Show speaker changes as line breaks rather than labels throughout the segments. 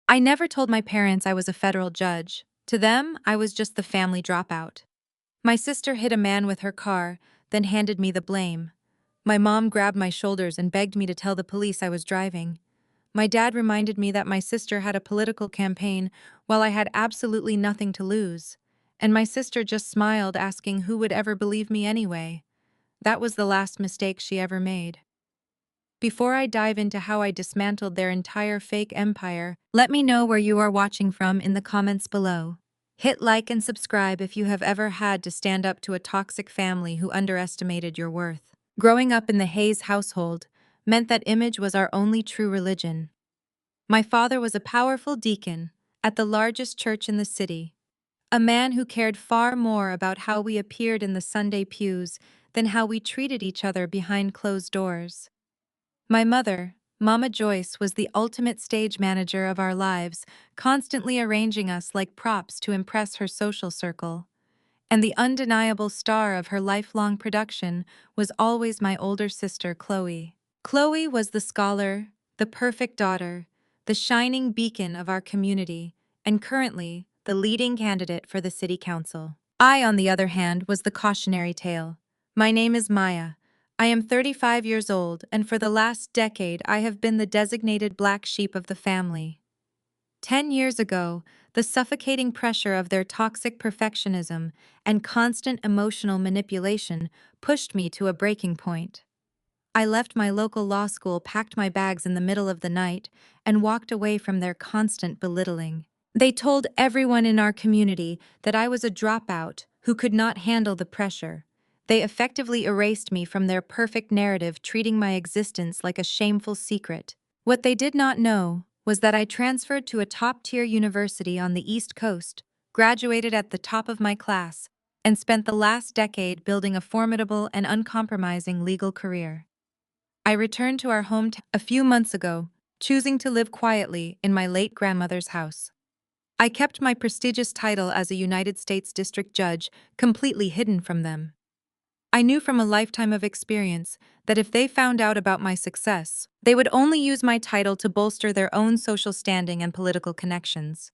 I never told my parents I was a federal judge. To them, I was just the family dropout. My sister hit a man with her car, then handed me the blame. My mom grabbed my shoulders and begged me to tell the police I was driving. My dad reminded me that my sister had a political campaign while I had absolutely nothing to lose. And my sister just smiled, asking who would ever believe me anyway. That was the last mistake she ever made. Before I dive into how I dismantled their entire fake empire, let me know where you are watching from in the comments below. Hit like and subscribe if you have ever had to stand up to a toxic family who underestimated your worth. Growing up in the Hayes household meant that image was our only true religion. My father was a powerful deacon at the largest church in the city, a man who cared far more about how we appeared in the Sunday pews than how we treated each other behind closed doors. My mother, Mama Joyce, was the ultimate stage manager of our lives, constantly arranging us like props to impress her social circle. And the undeniable star of her lifelong production was always my older sister, Chloe. Chloe was the scholar, the perfect daughter, the shining beacon of our community, and currently the leading candidate for the city council. I, on the other hand, was the cautionary tale. My name is Maya. I am 35 years old, and for the last decade I have been the designated black sheep of the family. 10 years ago, the suffocating pressure of their toxic perfectionism and constant emotional manipulation pushed me to a breaking point. I left my local law school, packed my bags in the middle of the night, and walked away from their constant belittling. They told everyone in our community that I was a dropout who could not handle the pressure. They effectively erased me from their perfect narrative, treating my existence like a shameful secret. What they did not know was that I transferred to a top-tier university on the East Coast, graduated at the top of my class, and spent the last decade building a formidable and uncompromising legal career. I returned to our hometown a few months ago, choosing to live quietly in my late grandmother's house. I kept my prestigious title as a United States District Judge completely hidden from them. I knew from a lifetime of experience that if they found out about my success, they would only use my title to bolster their own social standing and political connections.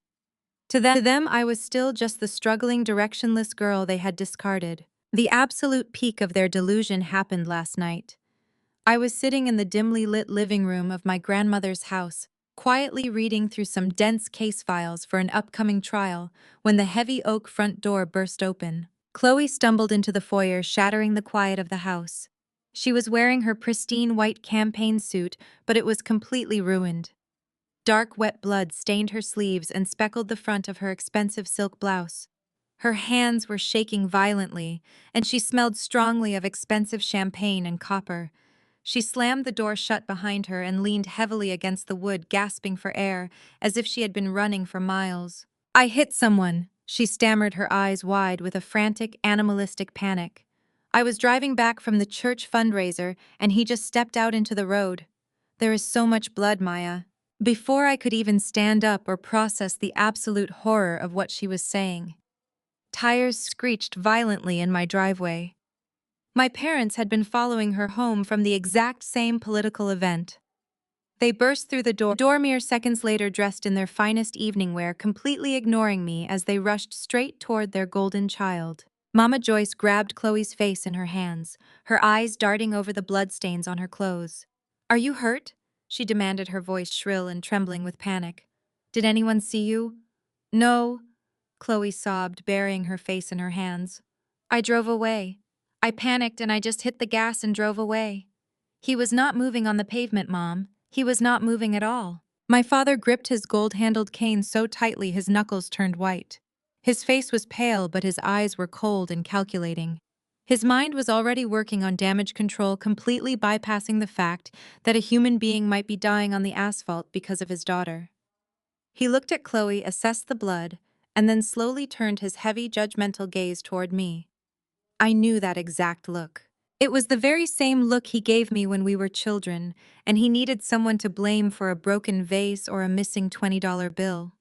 To them, I was still just the struggling, directionless girl they had discarded. The absolute peak of their delusion happened last night. I was sitting in the dimly lit living room of my grandmother's house, quietly reading through some dense case files for an upcoming trial, when the heavy oak front door burst open. Chloe stumbled into the foyer, shattering the quiet of the house. She was wearing her pristine white campaign suit, but it was completely ruined. Dark, wet blood stained her sleeves and speckled the front of her expensive silk blouse. Her hands were shaking violently, and she smelled strongly of expensive champagne and copper. She slammed the door shut behind her and leaned heavily against the wood, gasping for air, as if she had been running for miles. "I hit someone," she stammered, her eyes wide with a frantic, animalistic panic. "I was driving back from the church fundraiser, and he just stepped out into the road. There is so much blood, Maya." Before I could even stand up or process the absolute horror of what she was saying, tires screeched violently in my driveway. My parents had been following her home from the exact same political event. They burst through the door mere seconds later, dressed in their finest evening wear, completely ignoring me as they rushed straight toward their golden child. Mama Joyce grabbed Chloe's face in her hands, her eyes darting over the bloodstains on her clothes. "Are you hurt?" she demanded, her voice shrill and trembling with panic. "Did anyone see you?" "No," Chloe sobbed, burying her face in her hands. "I drove away. I panicked and I just hit the gas and drove away. He was not moving on the pavement, Mom. He was not moving at all." My father gripped his gold-handled cane so tightly his knuckles turned white. His face was pale, but his eyes were cold and calculating. His mind was already working on damage control, completely bypassing the fact that a human being might be dying on the asphalt because of his daughter. He looked at Chloe, assessed the blood, and then slowly turned his heavy, judgmental gaze toward me. I knew that exact look. It was the very same look he gave me when we were children, and he needed someone to blame for a broken vase or a missing $20 bill.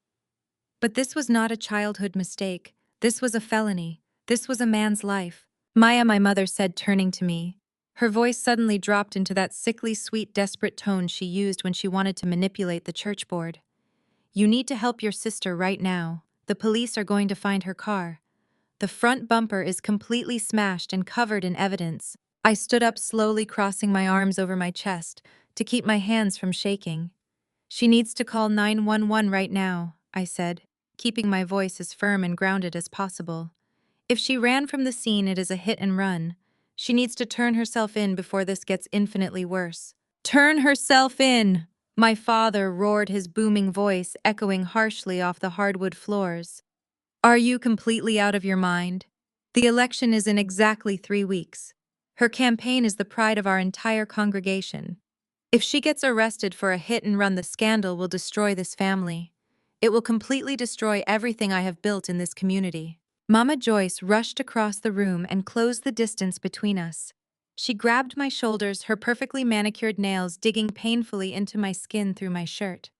But this was not a childhood mistake. This was a felony. This was a man's life. "Maya," my mother said, turning to me. Her voice suddenly dropped into that sickly sweet, desperate tone she used when she wanted to manipulate the church board. You need to help your sister right now. The police are going to find her car. The front bumper is completely smashed and covered in evidence. I stood up slowly, crossing my arms over my chest to keep my hands from shaking. She needs to call 911 right now, I said, keeping my voice as firm and grounded as possible. If she ran from the scene, it is a hit and run. She needs to turn herself in before this gets infinitely worse. Turn herself in! My father roared, his booming voice echoing harshly off the hardwood floors. Are you completely out of your mind? The election is in exactly 3 weeks. Her campaign is the pride of our entire congregation. If she gets arrested for a hit and run, the scandal will destroy this family. It will completely destroy everything I have built in this community. Mama Joyce rushed across the room and closed the distance between us. She grabbed my shoulders, her perfectly manicured nails digging painfully into my skin through my shirt.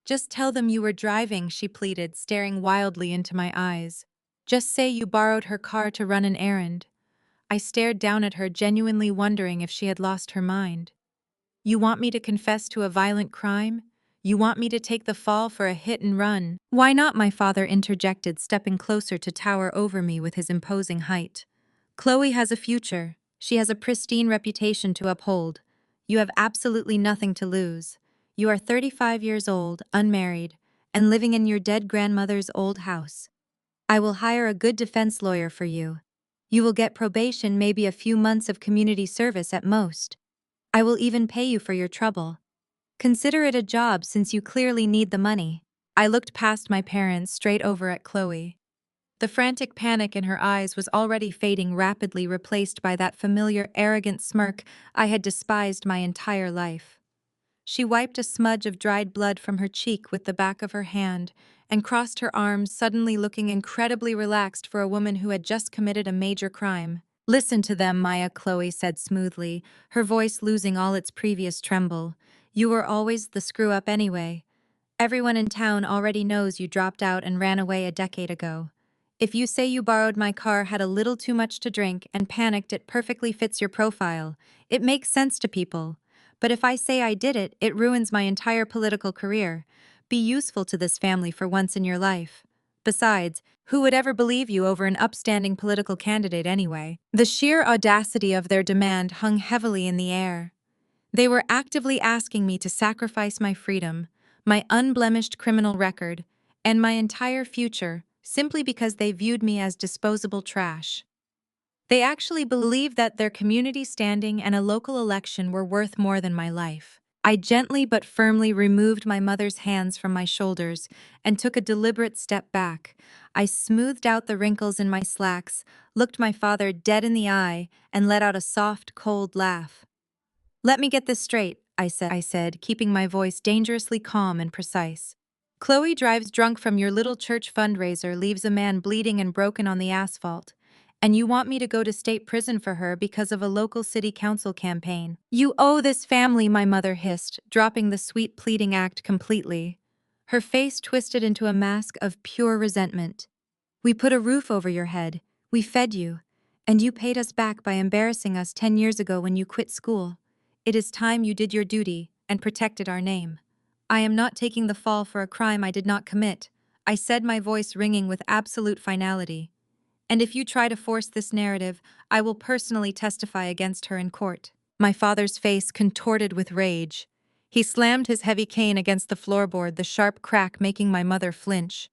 Just tell them you were driving, she pleaded, staring wildly into my eyes. Just say you borrowed her car to run an errand. I stared down at her, genuinely wondering if she had lost her mind. You want me to confess to a violent crime? You want me to take the fall for a hit and run? Why not? My father interjected, stepping closer to tower over me with his imposing height. Chloe has a future. She has a pristine reputation to uphold. You have absolutely nothing to lose. You are 35 years old, unmarried, and living in your dead grandmother's old house. I will hire a good defense lawyer for you. You will get probation, maybe a few months of community service at most. I will even pay you for your trouble. Consider it a job since you clearly need the money. I looked past my parents straight over at Chloe. The frantic panic in her eyes was already fading, rapidly replaced by that familiar, arrogant smirk I had despised my entire life. She wiped a smudge of dried blood from her cheek with the back of her hand and crossed her arms, suddenly looking incredibly relaxed for a woman who had just committed a major crime. Listen to them, Maya, Chloe said smoothly, her voice losing all its previous tremble. You were always the screw-up anyway. Everyone in town already knows you dropped out and ran away a decade ago. If you say you borrowed my car, had a little too much to drink, and panicked, it perfectly fits your profile. It makes sense to people. But if I say I did it, it ruins my entire political career. Be useful to this family for once in your life. Besides, who would ever believe you over an upstanding political candidate anyway? The sheer audacity of their demand hung heavily in the air. They were actively asking me to sacrifice my freedom, my unblemished criminal record, and my entire future simply because they viewed me as disposable trash. They actually believed that their community standing and a local election were worth more than my life. I gently but firmly removed my mother's hands from my shoulders and took a deliberate step back. I smoothed out the wrinkles in my slacks, looked my father dead in the eye, and let out a soft, cold laugh. Let me get this straight, I said, keeping my voice dangerously calm and precise. Chloe drives drunk from your little church fundraiser, leaves a man bleeding and broken on the asphalt. And you want me to go to state prison for her because of a local city council campaign. You owe this family, my mother hissed, dropping the sweet pleading act completely. Her face twisted into a mask of pure resentment. We put a roof over your head, we fed you, and you paid us back by embarrassing us 10 years ago when you quit school. It is time you did your duty and protected our name. I am not taking the fall for a crime I did not commit, I said, my voice ringing with absolute finality. And if you try to force this narrative, I will personally testify against her in court. My father's face contorted with rage. He slammed his heavy cane against the floorboard, the sharp crack making my mother flinch.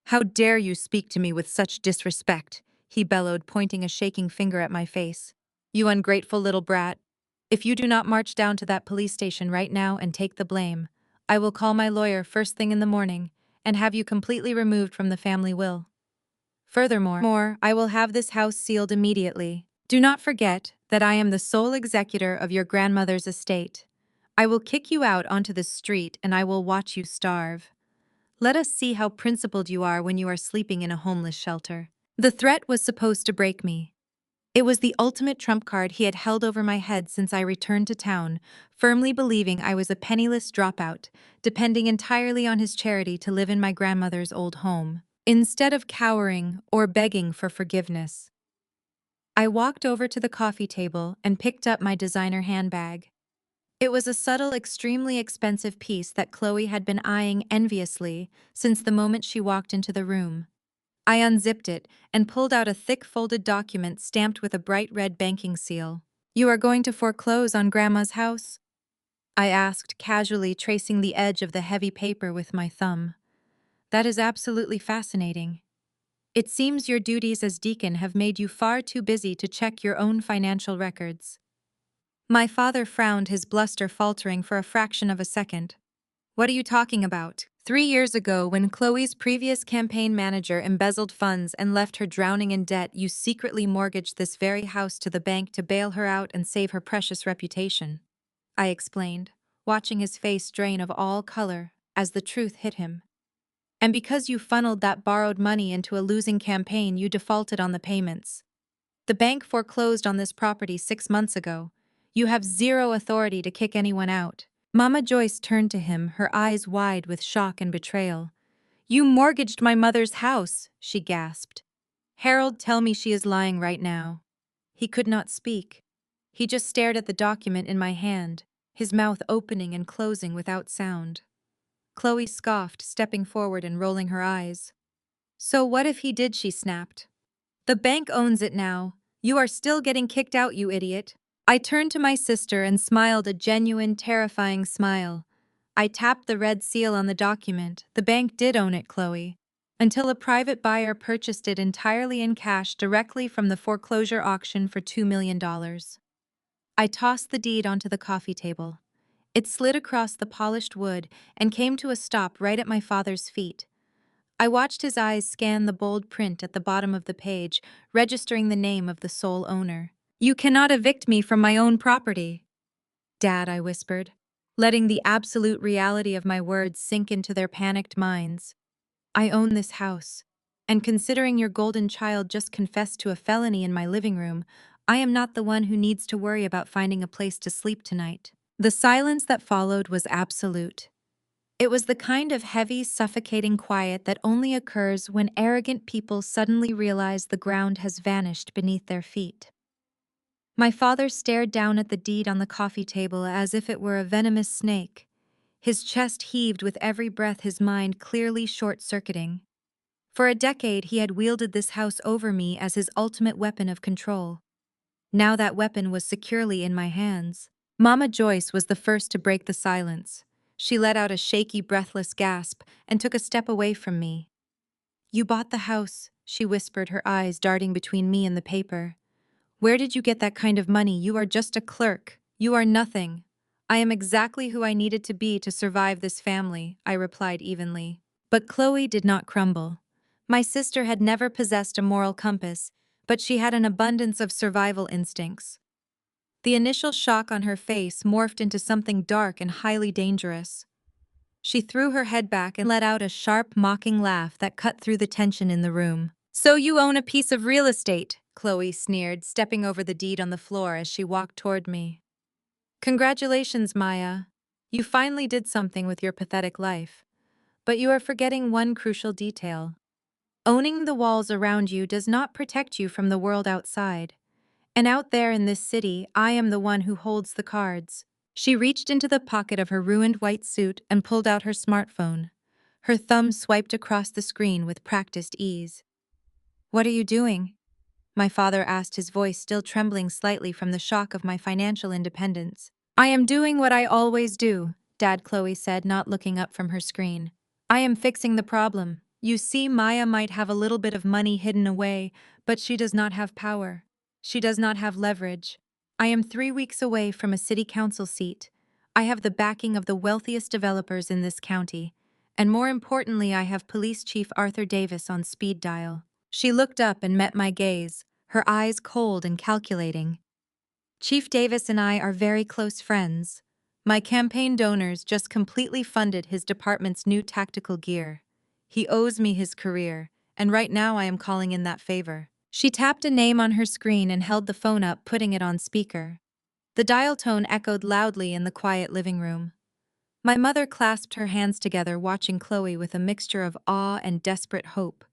How dare you speak to me with such disrespect, he bellowed, pointing a shaking finger at my face. You ungrateful little brat. If you do not march down to that police station right now and take the blame, I will call my lawyer first thing in the morning and have you completely removed from the family will. Furthermore, I will have this house sealed immediately. Do not forget that I am the sole executor of your grandmother's estate. I will kick you out onto the street and I will watch you starve. Let us see how principled you are when you are sleeping in a homeless shelter. The threat was supposed to break me. It was the ultimate trump card he had held over my head since I returned to town, firmly believing I was a penniless dropout, depending entirely on his charity to live in my grandmother's old home. Instead of cowering or begging for forgiveness, I walked over to the coffee table and picked up my designer handbag. It was a subtle, extremely expensive piece that Chloe had been eyeing enviously since the moment she walked into the room. I unzipped it and pulled out a thick folded document stamped with a bright red banking seal. "You are going to foreclose on Grandma's house?" I asked, casually tracing the edge of the heavy paper with my thumb. "That is absolutely fascinating. It seems your duties as deacon have made you far too busy to check your own financial records." My father frowned, his bluster faltering for a fraction of a second. "What are you talking about? 3 years ago, when Chloe's previous campaign manager embezzled funds and left her drowning in debt, you secretly mortgaged this very house to the bank to bail her out and save her precious reputation," I explained, watching his face drain of all color as the truth hit him. "And because you funneled that borrowed money into a losing campaign, you defaulted on the payments. The bank foreclosed on this property 6 months ago. You have zero authority to kick anyone out." Mama Joyce turned to him, her eyes wide with shock and betrayal. "You mortgaged my mother's house," she gasped. "Harold, tell me she is lying right now." He could not speak. He just stared at the document in my hand, his mouth opening and closing without sound. Chloe scoffed, stepping forward and rolling her eyes. "So what if he did?" she snapped. "The bank owns it now. You are still getting kicked out, you idiot." I turned to my sister and smiled a genuine, terrifying smile. I tapped the red seal on the document. "The bank did own it, Chloe, until a private buyer purchased it entirely in cash directly from the foreclosure auction for $2 million. I tossed the deed onto the coffee table. It slid across the polished wood and came to a stop right at my father's feet. I watched his eyes scan the bold print at the bottom of the page, registering the name of the sole owner. "You cannot evict me from my own property." "Dad," I whispered, letting the absolute reality of my words sink into their panicked minds. "I own this house. And considering your golden child just confessed to a felony in my living room, I am not the one who needs to worry about finding a place to sleep tonight." The silence that followed was absolute. It was the kind of heavy, suffocating quiet that only occurs when arrogant people suddenly realize the ground has vanished beneath their feet. My father stared down at the deed on the coffee table as if it were a venomous snake. His chest heaved with every breath, his mind clearly short-circuiting. For a decade, he had wielded this house over me as his ultimate weapon of control. Now that weapon was securely in my hands. Mama Joyce was the first to break the silence. She let out a shaky, breathless gasp and took a step away from me. "You bought the house," she whispered, her eyes darting between me and the paper. "Where did you get that kind of money? You are just a clerk. You are nothing." "I am exactly who I needed to be to survive this family," I replied evenly. But Chloe did not crumble. My sister had never possessed a moral compass, but she had an abundance of survival instincts. The initial shock on her face morphed into something dark and highly dangerous. She threw her head back and let out a sharp, mocking laugh that cut through the tension in the room. "So you own a piece of real estate," Chloe sneered, stepping over the deed on the floor as she walked toward me. "Congratulations, Maya. You finally did something with your pathetic life. But you are forgetting one crucial detail. Owning the walls around you does not protect you from the world outside. And out there in this city, I am the one who holds the cards." She reached into the pocket of her ruined white suit and pulled out her smartphone. Her thumb swiped across the screen with practiced ease. "What are you doing?" my father asked, his voice still trembling slightly from the shock of my financial independence. "I am doing what I always do," Dad, Chloe said, not looking up from her screen. "I am fixing the problem. You see, Maya might have a little bit of money hidden away, but she does not have power. She does not have leverage. I am 3 weeks away from a city council seat. I have the backing of the wealthiest developers in this county. And more importantly, I have Police Chief Arthur Davis on speed dial." She looked up and met my gaze, her eyes cold and calculating. "Chief Davis and I are very close friends. My campaign donors just completely funded his department's new tactical gear. He owes me his career, and right now I am calling in that favor." She tapped a name on her screen and held the phone up, putting it on speaker. The dial tone echoed loudly in the quiet living room. My mother clasped her hands together, watching Chloe with a mixture of awe and desperate hope.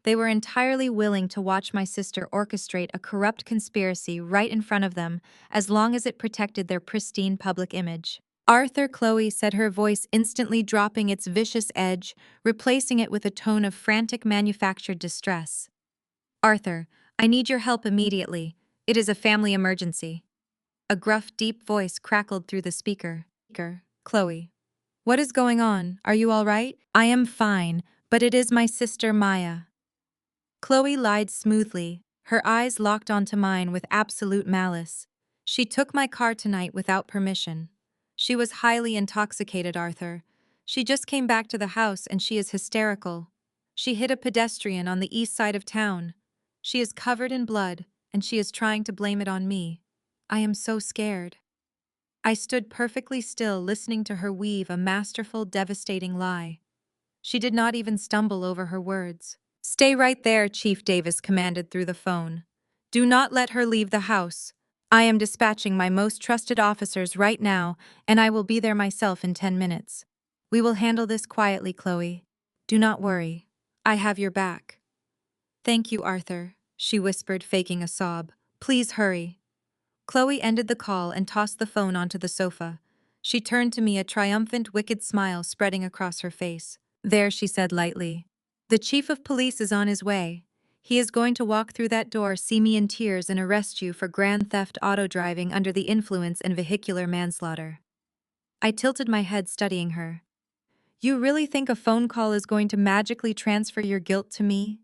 They were entirely willing to watch my sister orchestrate a corrupt conspiracy right in front of them, as long as it protected their pristine public image. Arthur, Chloe said, her voice instantly dropping its vicious edge, replacing it with a tone of frantic manufactured distress. Arthur, I need your help immediately. It is a family emergency. A gruff, deep voice crackled through the speaker. Chloe. What is going on? Are you all right? I am fine, but it is my sister Maya. Chloe lied smoothly, her eyes locked onto mine with absolute malice. She took my car tonight without permission. She was highly intoxicated, Arthur. She just came back to the house and she is hysterical. She hit a pedestrian on the east side of town. She is covered in blood, and she is trying to blame it on me. I am so scared. I stood perfectly still, listening to her weave a masterful, devastating lie. She did not even stumble over her words. Stay right there, Chief Davis commanded through the phone. Do not let her leave the house. I am dispatching my most trusted officers right now, and I will be there myself in 10 minutes. We will handle this quietly, Chloe. Do not worry. I have your back. Thank you, Arthur, she whispered, faking a sob. Please hurry. Chloe ended the call and tossed the phone onto the sofa. She turned to me, a triumphant, wicked smile spreading across her face. There, she said lightly. The chief of police is on his way. He is going to walk through that door, see me in tears, and arrest you for grand theft auto driving under the influence and vehicular manslaughter. I tilted my head, studying her. You really think a phone call is going to magically transfer your guilt to me?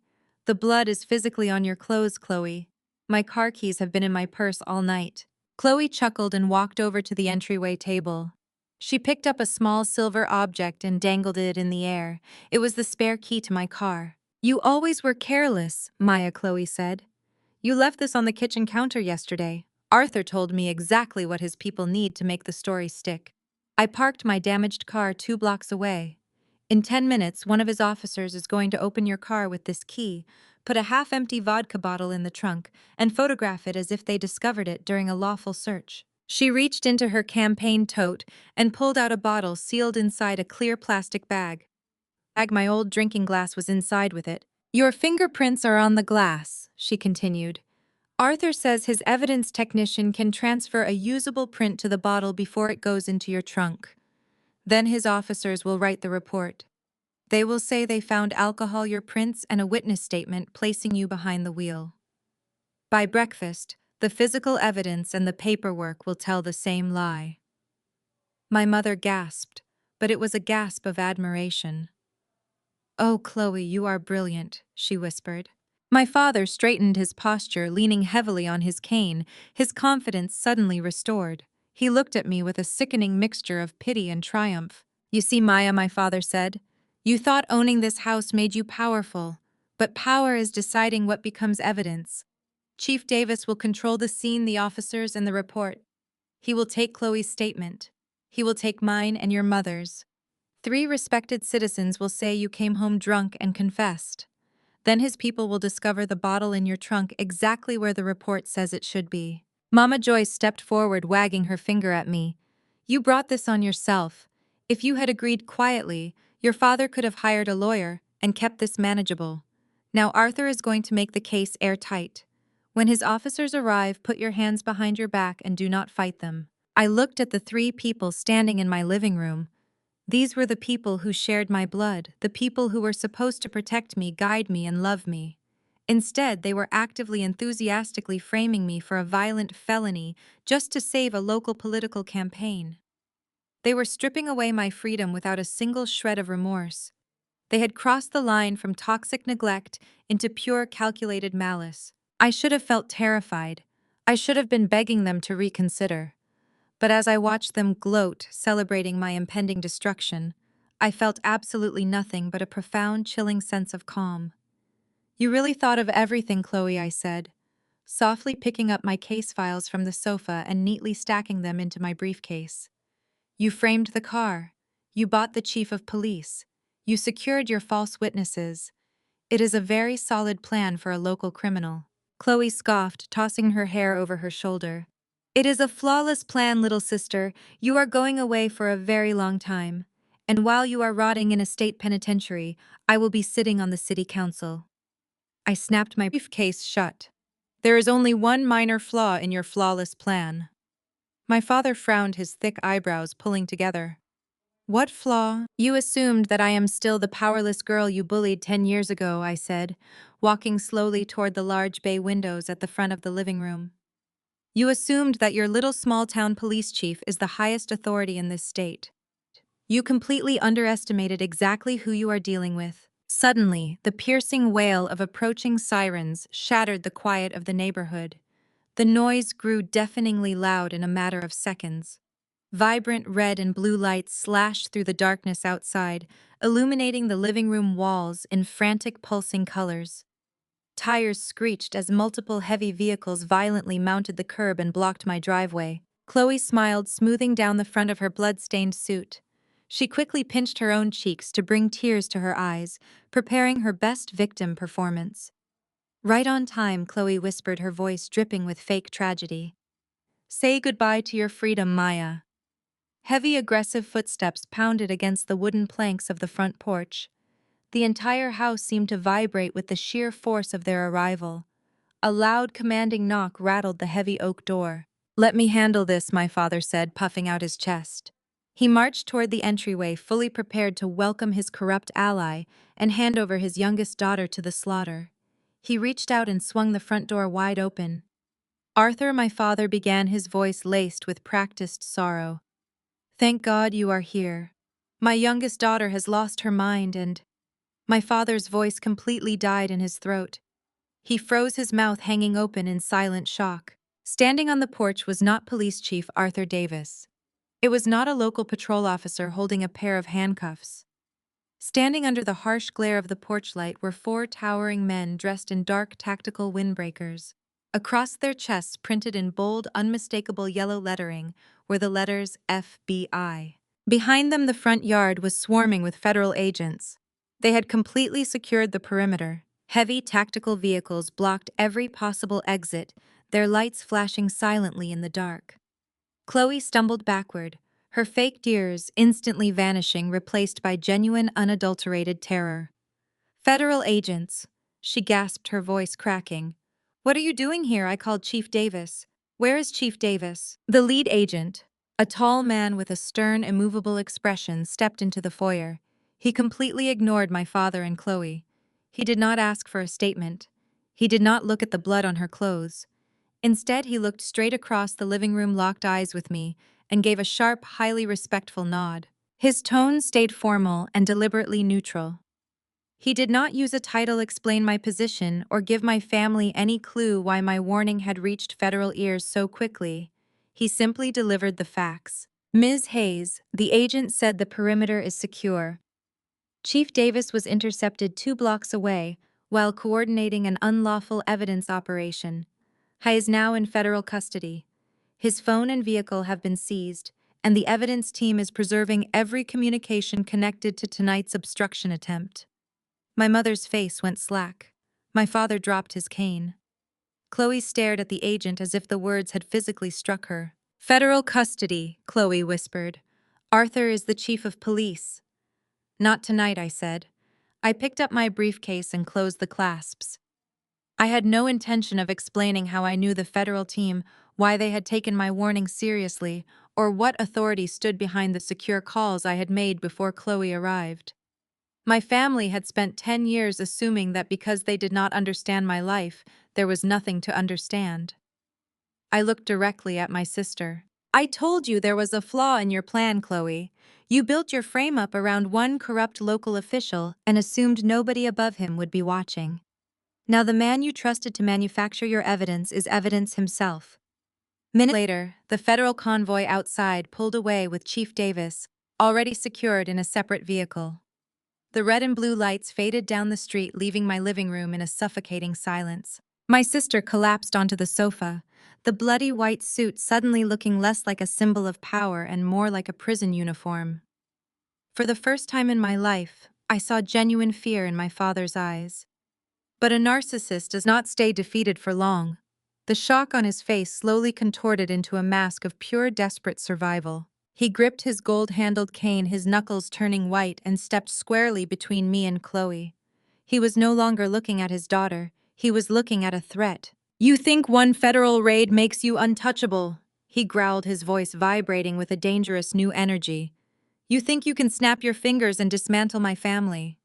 The blood is physically on your clothes, Chloe. My car keys have been in my purse all night. Chloe chuckled and walked over to the entryway table. She picked up a small silver object and dangled it in the air. It was the spare key to my car. You always were careless, Maya, Chloe said. You left this on the kitchen counter yesterday. Arthur told me exactly what his people need to make the story stick. I parked my damaged car 2 blocks away. In 10 minutes, one of his officers is going to open your car with this key, put a half-empty vodka bottle in the trunk, and photograph it as if they discovered it during a lawful search. She reached into her campaign tote and pulled out a bottle sealed inside a clear plastic bag. My old drinking glass was inside with it. Your fingerprints are on the glass, she continued. Arthur says his evidence technician can transfer a usable print to the bottle before it goes into your trunk. Then his officers will write the report. They will say they found alcohol, your prints, and a witness statement placing you behind the wheel. By breakfast, the physical evidence and the paperwork will tell the same lie. My mother gasped, but it was a gasp of admiration. Oh, Chloe, you are brilliant, she whispered. My father straightened his posture, leaning heavily on his cane, his confidence suddenly restored. He looked at me with a sickening mixture of pity and triumph. You see, Maya, my father said, you thought owning this house made you powerful, but power is deciding what becomes evidence. Chief Davis will control the scene, the officers, and the report. He will take Chloe's statement. He will take mine and your mother's. 3 respected citizens will say you came home drunk and confessed. Then his people will discover the bottle in your trunk exactly where the report says it should be. Mama Joyce stepped forward, wagging her finger at me. You brought this on yourself. If you had agreed quietly, your father could have hired a lawyer and kept this manageable. Now Arthur is going to make the case airtight. When his officers arrive, put your hands behind your back and do not fight them. I looked at the 3 people standing in my living room. These were the people who shared my blood, the people who were supposed to protect me, guide me, and love me. Instead, they were actively, enthusiastically framing me for a violent felony just to save a local political campaign. They were stripping away my freedom without a single shred of remorse. They had crossed the line from toxic neglect into pure calculated malice. I should have felt terrified. I should have been begging them to reconsider. But as I watched them gloat, celebrating my impending destruction, I felt absolutely nothing but a profound, chilling sense of calm. You really thought of everything, Chloe, I said, softly picking up my case files from the sofa and neatly stacking them into my briefcase. You framed the car. You bought the chief of police. You secured your false witnesses. It is a very solid plan for a local criminal. Chloe scoffed, tossing her hair over her shoulder. It is a flawless plan, little sister. You are going away for a very long time. And while you are rotting in a state penitentiary, I will be sitting on the city council. I snapped my briefcase shut. There is only one minor flaw in your flawless plan. My father frowned, his thick eyebrows pulling together. What flaw? You assumed that I am still the powerless girl you bullied 10 years ago, I said, walking slowly toward the large bay windows at the front of the living room. You assumed that your little small-town police chief is the highest authority in this state. You completely underestimated exactly who you are dealing with. Suddenly, the piercing wail of approaching sirens shattered the quiet of the neighborhood. The noise grew deafeningly loud in a matter of seconds. Vibrant red and blue lights slashed through the darkness outside, illuminating the living room walls in frantic pulsing colors. Tires screeched as multiple heavy vehicles violently mounted the curb and blocked my driveway. Chloe smiled, smoothing down the front of her blood-stained suit. She quickly pinched her own cheeks to bring tears to her eyes, preparing her best victim performance. Right on time, Chloe whispered, her voice dripping with fake tragedy. Say goodbye to your freedom, Maya. Heavy, aggressive footsteps pounded against the wooden planks of the front porch. The entire house seemed to vibrate with the sheer force of their arrival. A loud, commanding knock rattled the heavy oak door. Let me handle this, my father said, puffing out his chest. He marched toward the entryway, fully prepared to welcome his corrupt ally and hand over his youngest daughter to the slaughter. He reached out and swung the front door wide open. Arthur, my father began, his voice laced with practiced sorrow. Thank God you are here. My youngest daughter has lost her mind and… My father's voice completely died in his throat. He froze, his mouth hanging open in silent shock. Standing on the porch was not Police Chief Arthur Davis. It was not a local patrol officer holding a pair of handcuffs. Standing under the harsh glare of the porch light were four towering men dressed in dark tactical windbreakers. Across their chests, printed in bold, unmistakable yellow lettering, were the letters FBI. Behind them, the front yard was swarming with federal agents. They had completely secured the perimeter. Heavy tactical vehicles blocked every possible exit, their lights flashing silently in the dark. Chloe stumbled backward, her fake tears instantly vanishing, replaced by genuine, unadulterated terror. Federal agents, she gasped, her voice cracking. What are you doing here? I called Chief Davis. Where is Chief Davis? The lead agent, a tall man with a stern, immovable expression, stepped into the foyer. He completely ignored my father and Chloe. He did not ask for a statement. He did not look at the blood on her clothes. Instead, he looked straight across the living room, locked eyes with me, and gave a sharp, highly respectful nod. His tone stayed formal and deliberately neutral. He did not use a title, explain my position, or give my family any clue why my warning had reached federal ears so quickly. He simply delivered the facts. Ms. Hayes, the agent said the perimeter is secure. Chief Davis was intercepted 2 blocks away while coordinating an unlawful evidence operation. He is now in federal custody. His phone and vehicle have been seized, and the evidence team is preserving every communication connected to tonight's obstruction attempt. My mother's face went slack. My father dropped his cane. Chloe stared at the agent as if the words had physically struck her. Federal custody, Chloe whispered. Arthur is the chief of police. Not tonight, I said. I picked up my briefcase and closed the clasps. I had no intention of explaining how I knew the federal team, why they had taken my warning seriously, or what authority stood behind the secure calls I had made before Chloe arrived. My family had spent 10 years assuming that because they did not understand my life, there was nothing to understand. I looked directly at my sister. I told you there was a flaw in your plan, Chloe. You built your frame up around one corrupt local official and assumed nobody above him would be watching. Now the man you trusted to manufacture your evidence is evidence himself. Minutes later, the federal convoy outside pulled away with Chief Davis, already secured in a separate vehicle. The red and blue lights faded down the street, leaving my living room in a suffocating silence. My sister collapsed onto the sofa, the bloody white suit suddenly looking less like a symbol of power and more like a prison uniform. For the first time in my life, I saw genuine fear in my father's eyes. But a narcissist does not stay defeated for long. The shock on his face slowly contorted into a mask of pure, desperate survival. He gripped his gold-handled cane, his knuckles turning white, and stepped squarely between me and Chloe. He was no longer looking at his daughter. He was looking at a threat. "You think one federal raid makes you untouchable?" He growled, his voice vibrating with a dangerous new energy. "You think you can snap your fingers and dismantle my family?"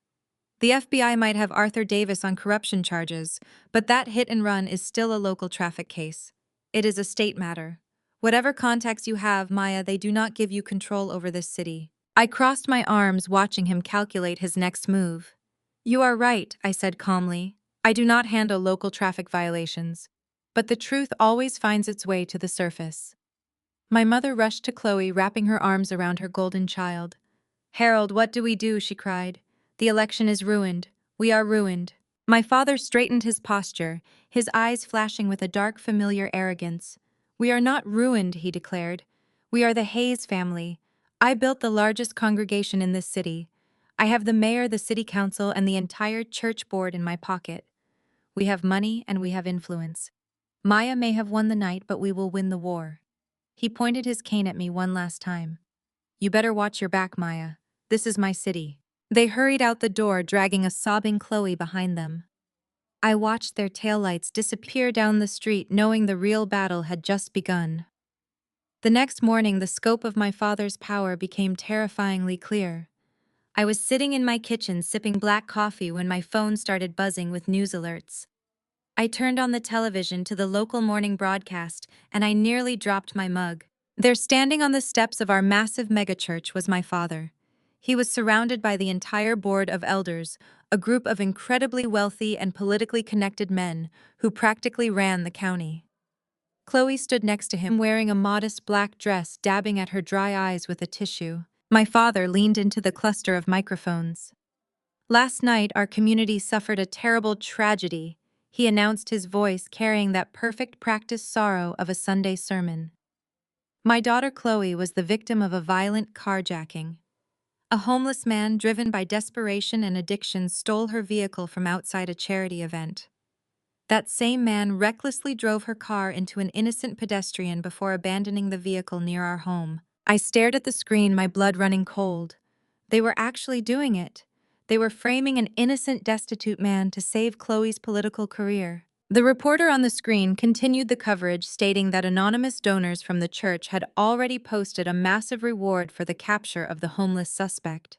The FBI might have Arthur Davis on corruption charges, but that hit and run is still a local traffic case. It is a state matter. Whatever contacts you have, Maya, they do not give you control over this city. I crossed my arms, watching him calculate his next move. "You are right," I said calmly. "I do not handle local traffic violations. But the truth always finds its way to the surface." My mother rushed to Chloe, wrapping her arms around her golden child. "Harold, what do we do?" she cried. "The election is ruined. We are ruined." My father straightened his posture, his eyes flashing with a dark, familiar arrogance. "We are not ruined," he declared. "We are the Hayes family. I built the largest congregation in this city. I have the mayor, the city council, and the entire church board in my pocket. We have money and we have influence. Maya may have won the night, but we will win the war." He pointed his cane at me one last time. "You better watch your back, Maya. This is my city." They hurried out the door, dragging a sobbing Chloe behind them. I watched their taillights disappear down the street, knowing the real battle had just begun. The next morning, the scope of my father's power became terrifyingly clear. I was sitting in my kitchen sipping black coffee when my phone started buzzing with news alerts. I turned on the television to the local morning broadcast, and I nearly dropped my mug. There, standing on the steps of our massive megachurch, was my father. He was surrounded by the entire board of elders, a group of incredibly wealthy and politically connected men who practically ran the county. Chloe stood next to him, wearing a modest black dress, dabbing at her dry eyes with a tissue. My father leaned into the cluster of microphones. "Last night, our community suffered a terrible tragedy," he announced, his voice carrying that perfect practiced sorrow of a Sunday sermon. "My daughter Chloe was the victim of a violent carjacking. A homeless man, driven by desperation and addiction, stole her vehicle from outside a charity event. That same man recklessly drove her car into an innocent pedestrian before abandoning the vehicle near our home." I stared at the screen, my blood running cold. They were actually doing it. They were framing an innocent, destitute man to save Chloe's political career. The reporter on the screen continued the coverage, stating that anonymous donors from the church had already posted a massive reward for the capture of the homeless suspect.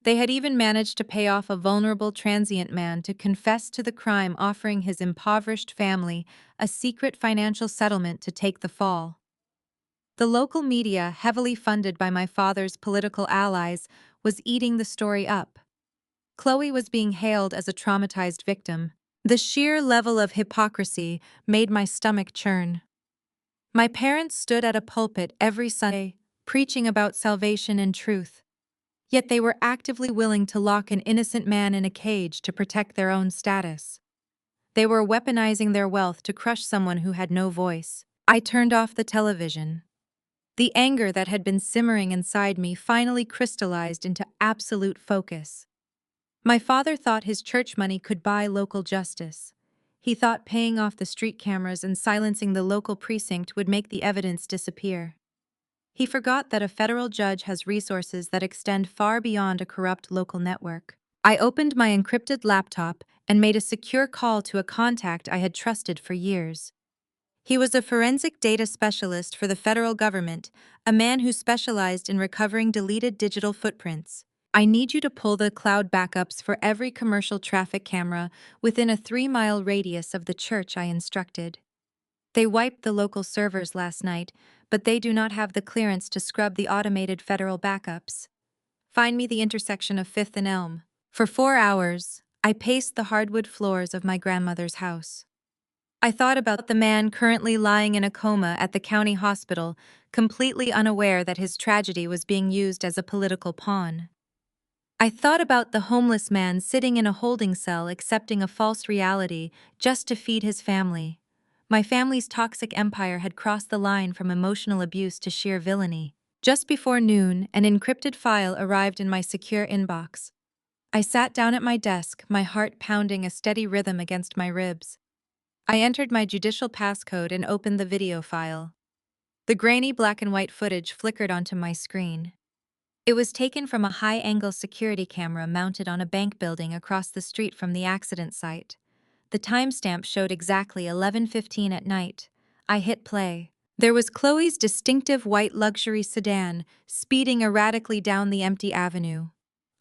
They had even managed to pay off a vulnerable transient man to confess to the crime, offering his impoverished family a secret financial settlement to take the fall. The local media, heavily funded by my father's political allies, was eating the story up. Chloe was being hailed as a traumatized victim. The sheer level of hypocrisy made my stomach churn. My parents stood at a pulpit every Sunday, preaching about salvation and truth. Yet they were actively willing to lock an innocent man in a cage to protect their own status. They were weaponizing their wealth to crush someone who had no voice. I turned off the television. The anger that had been simmering inside me finally crystallized into absolute focus. My father thought his church money could buy local justice. He thought paying off the street cameras and silencing the local precinct would make the evidence disappear. He forgot that a federal judge has resources that extend far beyond a corrupt local network. I opened my encrypted laptop and made a secure call to a contact I had trusted for years. He was a forensic data specialist for the federal government, a man who specialized in recovering deleted digital footprints. "I need you to pull the cloud backups for every commercial traffic camera within a 3-mile radius of the church," I instructed. "They wiped the local servers last night, but they do not have the clearance to scrub the automated federal backups. Find me the intersection of 5th and Elm." For 4 hours, I paced the hardwood floors of my grandmother's house. I thought about the man currently lying in a coma at the county hospital, completely unaware that his tragedy was being used as a political pawn. I thought about the homeless man sitting in a holding cell accepting a false reality just to feed his family. My family's toxic empire had crossed the line from emotional abuse to sheer villainy. Just before noon, an encrypted file arrived in my secure inbox. I sat down at my desk, my heart pounding a steady rhythm against my ribs. I entered my judicial passcode and opened the video file. The grainy black and white footage flickered onto my screen. It was taken from a high-angle security camera mounted on a bank building across the street from the accident site. The timestamp showed exactly 11:15 at night. I hit play. There was Chloe's distinctive white luxury sedan, speeding erratically down the empty avenue.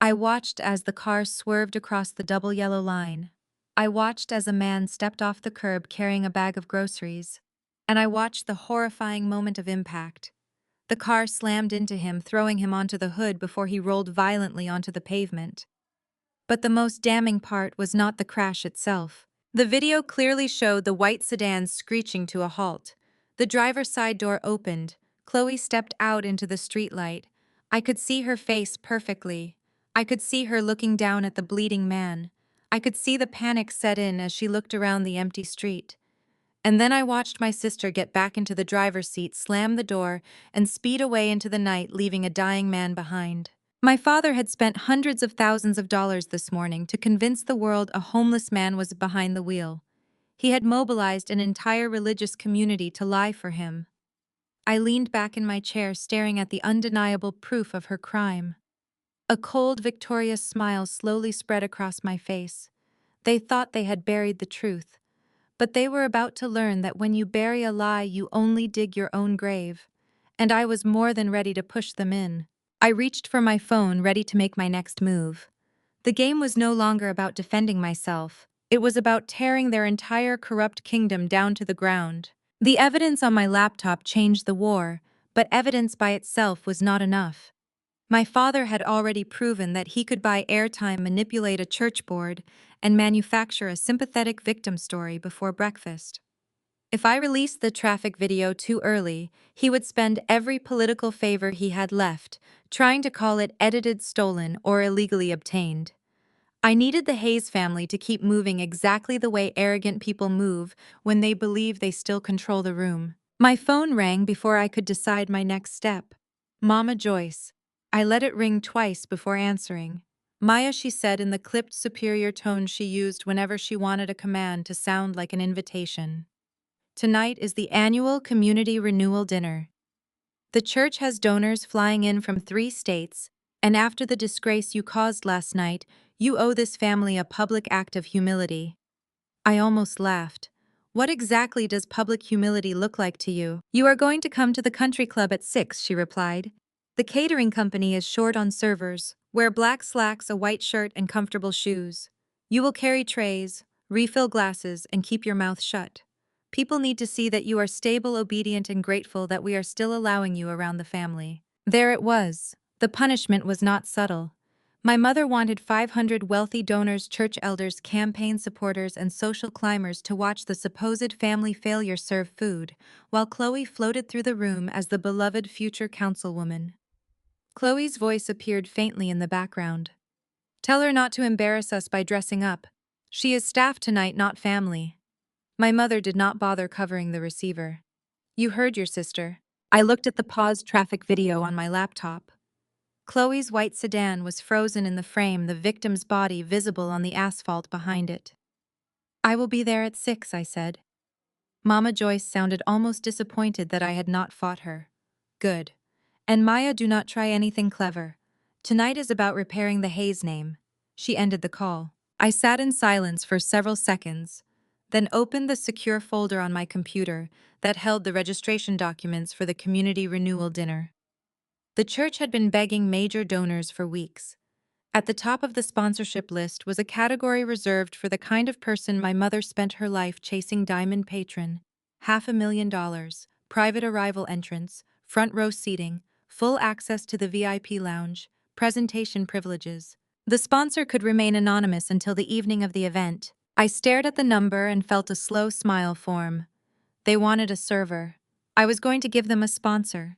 I watched as the car swerved across the double yellow line. I watched as a man stepped off the curb carrying a bag of groceries. And I watched the horrifying moment of impact. The car slammed into him, throwing him onto the hood before he rolled violently onto the pavement. But the most damning part was not the crash itself. The video clearly showed the white sedan screeching to a halt. The driver's side door opened. Chloe stepped out into the streetlight. I could see her face perfectly. I could see her looking down at the bleeding man. I could see the panic set in as she looked around the empty street. And then I watched my sister get back into the driver's seat, slam the door, and speed away into the night, leaving a dying man behind. My father had spent hundreds of thousands of dollars this morning to convince the world a homeless man was behind the wheel. He had mobilized an entire religious community to lie for him. I leaned back in my chair, staring at the undeniable proof of her crime. A cold, victorious smile slowly spread across my face. They thought they had buried the truth. But they were about to learn that when you bury a lie, you only dig your own grave. And I was more than ready to push them in. I reached for my phone, ready to make my next move. The game was no longer about defending myself. It was about tearing their entire corrupt kingdom down to the ground. The evidence on my laptop changed the war, but evidence by itself was not enough. My father had already proven that he could buy airtime, manipulate a church board, and manufacture a sympathetic victim story before breakfast. If I released the traffic video too early, he would spend every political favor he had left, trying to call it edited, stolen, or illegally obtained. I needed the Hayes family to keep moving exactly the way arrogant people move when they believe they still control the room. My phone rang before I could decide my next step. Mama Joyce. I let it ring twice before answering. Maya, she said in the clipped, superior tone she used whenever she wanted a command to sound like an invitation. Tonight is the annual Community Renewal Dinner. The church has donors flying in from 3 states, and after the disgrace you caused last night, you owe this family a public act of humility. I almost laughed. What exactly does public humility look like to you? You are going to come to the country club at 6, she replied. The catering company is short on servers. Wear black slacks, a white shirt, and comfortable shoes. You will carry trays, refill glasses, and keep your mouth shut. People need to see that you are stable, obedient, and grateful that we are still allowing you around the family. There it was. The punishment was not subtle. My mother wanted 500 wealthy donors, church elders, campaign supporters, and social climbers to watch the supposed family failure serve food, while Chloe floated through the room as the beloved future councilwoman. Chloe's voice appeared faintly in the background. Tell her not to embarrass us by dressing up. She is staff tonight, not family. My mother did not bother covering the receiver. You heard your sister. I looked at the paused traffic video on my laptop. Chloe's white sedan was frozen in the frame, the victim's body visible on the asphalt behind it. I will be there at 6, I said. Mama Joyce sounded almost disappointed that I had not fought her. Good. And Maya, do not try anything clever. Tonight is about repairing the Hayes name. She ended the call. I sat in silence for several seconds, then opened the secure folder on my computer that held the registration documents for the community renewal dinner. The church had been begging major donors for weeks. At the top of the sponsorship list was a category reserved for the kind of person my mother spent her life chasing: diamond patron, $500,000, private arrival entrance, front row seating, full access to the VIP lounge, presentation privileges. The sponsor could remain anonymous until the evening of the event. I stared at the number and felt a slow smile form. They wanted a server. I was going to give them a sponsor.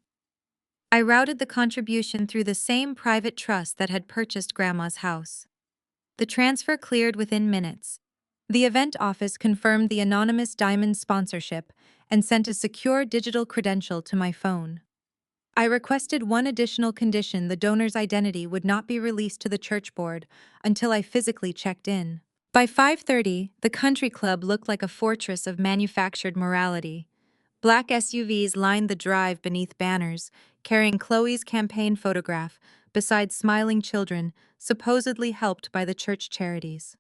I routed the contribution through the same private trust that had purchased Grandma's house. The transfer cleared within minutes. The event office confirmed the anonymous diamond sponsorship and sent a secure digital credential to my phone. I requested one additional condition: the donor's identity would not be released to the church board until I physically checked in. By 5:30, the country club looked like a fortress of manufactured morality. Black SUVs lined the drive beneath banners, carrying Chloe's campaign photograph, beside smiling children, supposedly helped by the church charities.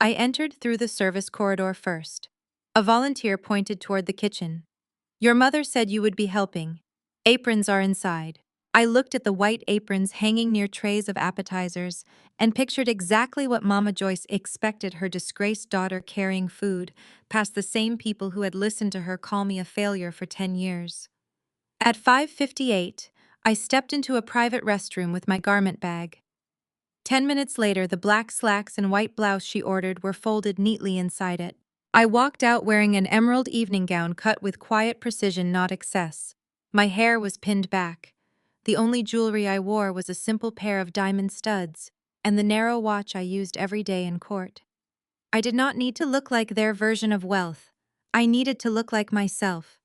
I entered through the service corridor first. A volunteer pointed toward the kitchen. Your mother said you would be helping. Aprons are inside. I looked at the white aprons hanging near trays of appetizers and pictured exactly what Mama Joyce expected her disgraced daughter carrying food past the same people who had listened to her call me a failure for 10 years. At 5:58, I stepped into a private restroom with my garment bag. 10 minutes later, the black slacks and white blouse she ordered were folded neatly inside it. I walked out wearing an emerald evening gown cut with quiet precision, not excess. My hair was pinned back. The only jewelry I wore was a simple pair of diamond studs and the narrow watch I used every day in court. I did not need to look like their version of wealth. I needed to look like myself.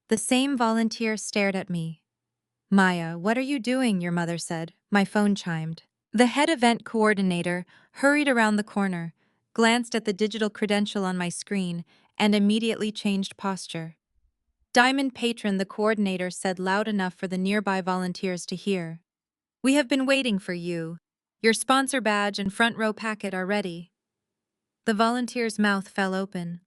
The same volunteer stared at me. Maya, what are you doing? Your mother said. My phone chimed. The head event coordinator hurried around the corner, glanced at the digital credential on my screen, and immediately changed posture. Diamond Patron, the coordinator said loud enough for the nearby volunteers to hear. We have been waiting for you. Your sponsor badge and front row packet are ready. The volunteer's mouth fell open.